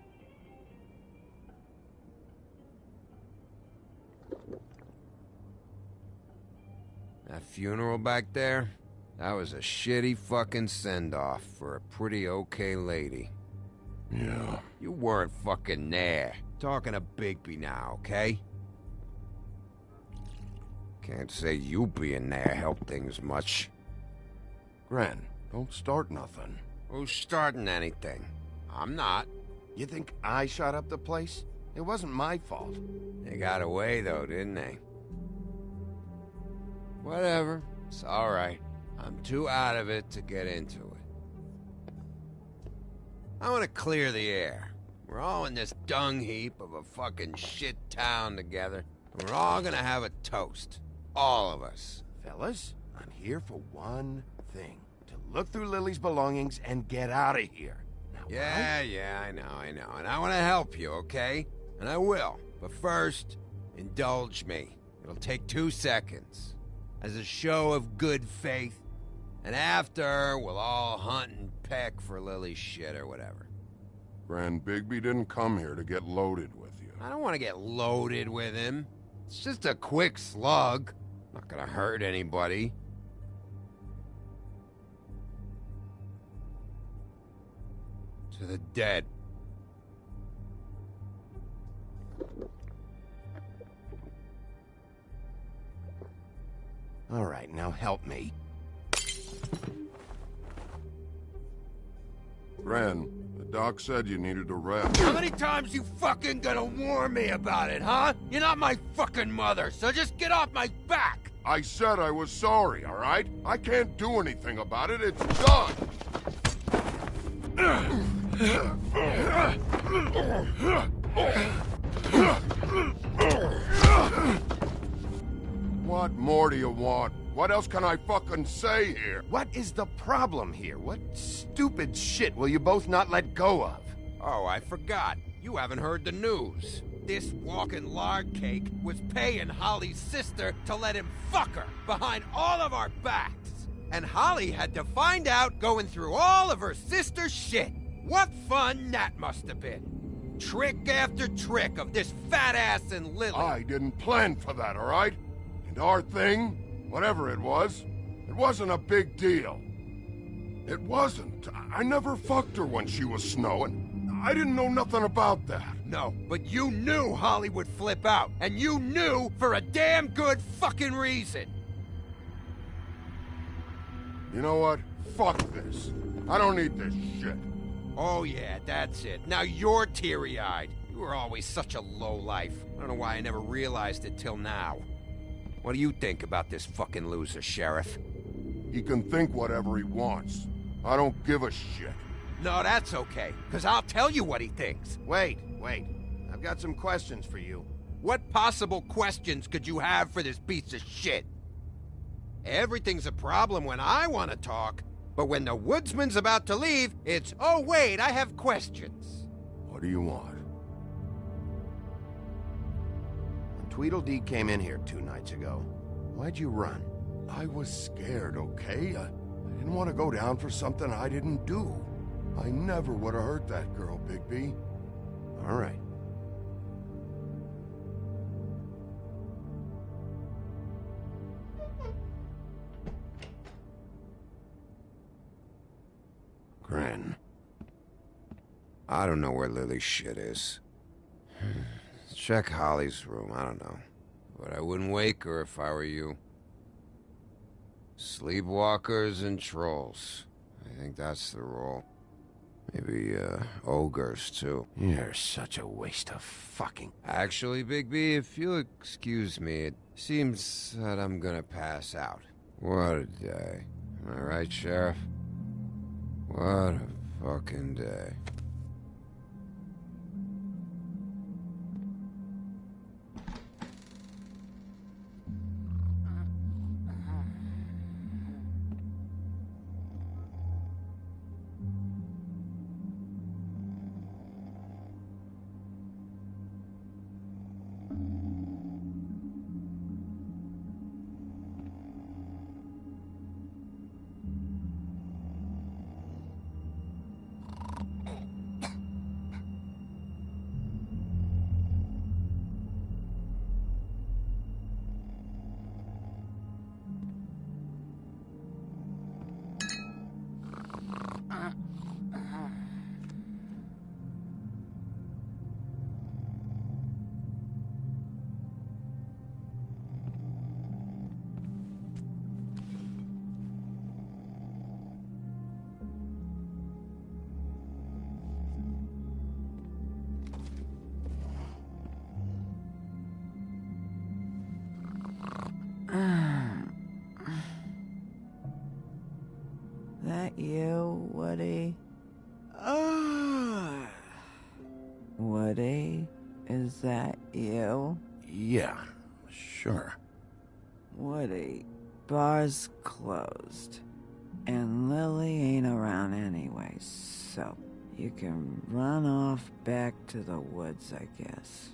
That funeral back there, that was a shitty fucking send-off for a pretty okay lady. Yeah. You weren't fucking there. Talking to Bigby now, okay? Can't say you being there helped things much. Gren, don't start nothing. Who's starting anything? I'm not. You think I shot up the place? It wasn't my fault. They got away, though, didn't they? Whatever. It's alright. I'm too out of it to get into it. I want to clear the air. We're all in this dung heap of a fucking shit town together. And we're all gonna have a toast. All of us. Fellas, I'm here for one thing. To look through Lily's belongings and get out of here. Now, Yeah, I know. And I want to help you, okay? And I will. But first, indulge me. It'll take 2 seconds. As a show of good faith. And after, we'll all hunt and peck for Lily's shit or whatever. Gren, Bigby didn't come here to get loaded with you. I don't want to get loaded with him. It's just a quick slug. Not gonna hurt anybody. To the dead. All right, now help me. Gren, the doc said you needed a rest. How many times you fucking gonna warn me about it, huh? You're not my fucking mother, so just get off my back! I said I was sorry, all right? I can't do anything about it. It's done! What more do you want? What else can I fucking say here? What is the problem here? What stupid shit will you both not let go of? Oh, I forgot. You haven't heard the news. This walking lard cake was paying Holly's sister to let him fuck her behind all of our backs. And Holly had to find out going through all of her sister's shit. What fun that must have been. Trick after trick of this fat ass and Lily. I didn't plan for that, all right? And our thing, whatever it wasn't a big deal. It wasn't. I never fucked her when she was snowing. I didn't know nothing about that. No, but you knew Holly would flip out. And you knew for a damn good fucking reason. You know what? Fuck this. I don't need this shit. Oh yeah, that's it. Now you're teary-eyed. You were always such a lowlife. I don't know why I never realized it till now. What do you think about this fucking loser, Sheriff? He can think whatever he wants. I don't give a shit. No, that's okay, because I'll tell you what he thinks. Wait. I've got some questions for you. What possible questions could you have for this piece of shit? Everything's a problem when I want to talk, but when the woodsman's about to leave, it's, oh wait, I have questions. What do you want? When Tweedledee came in here 2 nights ago, why'd you run? I was scared, okay? I didn't want to go down for something I didn't do. I never would have hurt that girl, Bigby. All right. Gren. I don't know where Lily's shit is. Check Holly's room, I don't know. But I wouldn't wake her if I were you. Sleepwalkers and trolls. I think that's the rule. Maybe, ogres, too. You're such a waste of fucking... Actually, Bigby, if you'll excuse me, it seems that I'm gonna pass out. What a day. Am I right, Sheriff? What a fucking day. That you, Woody? Woody? Is that you? Yeah, sure. Woody, bar's closed. And Lily ain't around anyway, so you can run off back to the woods, I guess.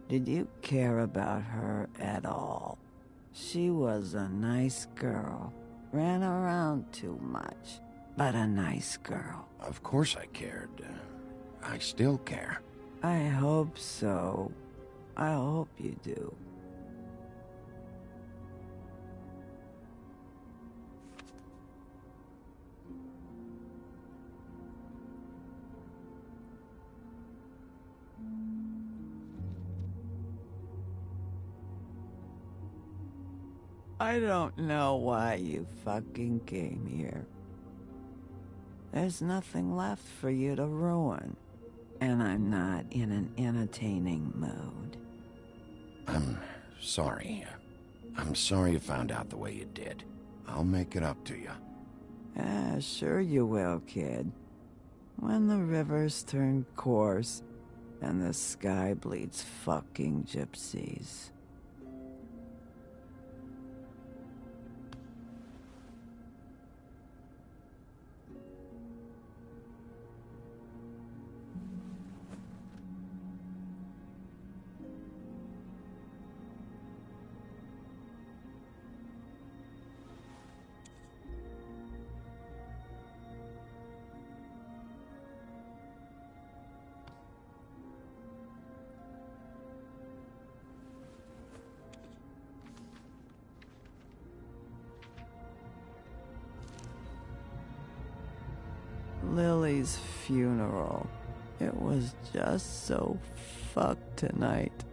Did you care about her at all? She was a nice girl. Ran around too much, but a nice girl. Of course I cared. I still care. I hope so. I hope you do. I don't know why you fucking came here. There's nothing left for you to ruin. And I'm not in an entertaining mood. I'm sorry. I'm sorry you found out the way you did. I'll make it up to you. Sure you will, kid. When the rivers turn coarse and the sky bleeds fucking gypsies. Lily's funeral. It was just so fucked tonight.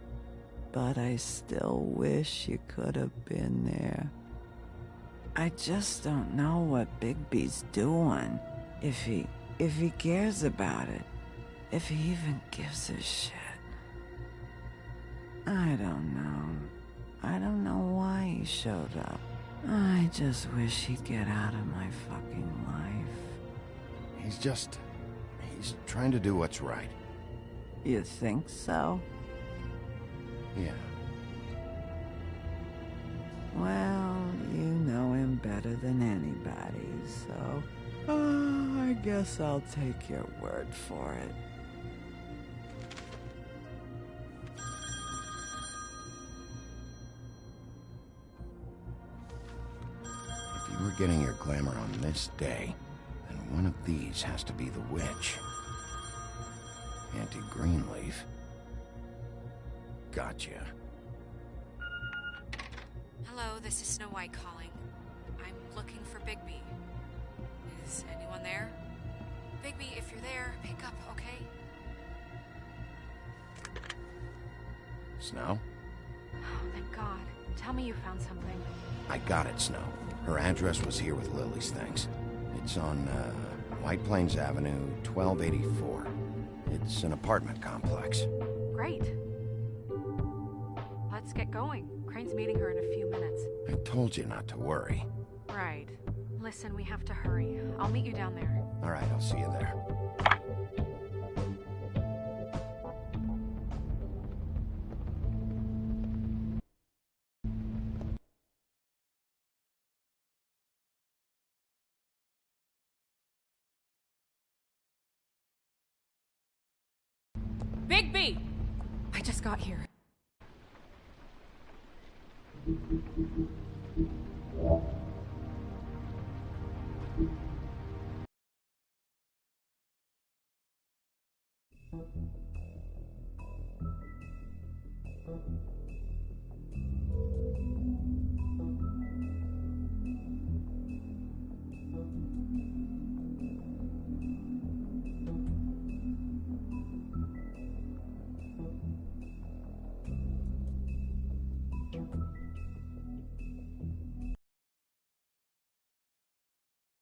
But I still wish you could have been there. I just don't know what Bigby's doing. If he cares about it. If he even gives a shit. I don't know. I don't know why he showed up. I just wish he'd get out of my fucking life. He's trying to do what's right. You think so? Yeah. Well, you know him better than anybody, so... I guess I'll take your word for it. If you were getting your glamour on this day, then one of these has to be the witch. Auntie Greenleaf. Gotcha. Hello, this is Snow White calling. I'm looking for Bigby. Is anyone there? Bigby, if you're there, pick up, okay? Snow? Oh, thank God. Tell me you found something. I got it, Snow. Her address was here with Lily's things. It's on, White Plains Avenue, 1284. It's an apartment complex. Great. Let's get going. Crane's meeting her in a few minutes. I told you not to worry. Right. Listen, we have to hurry. I'll meet you down there. All right, I'll see you there. Bigby! I just got here.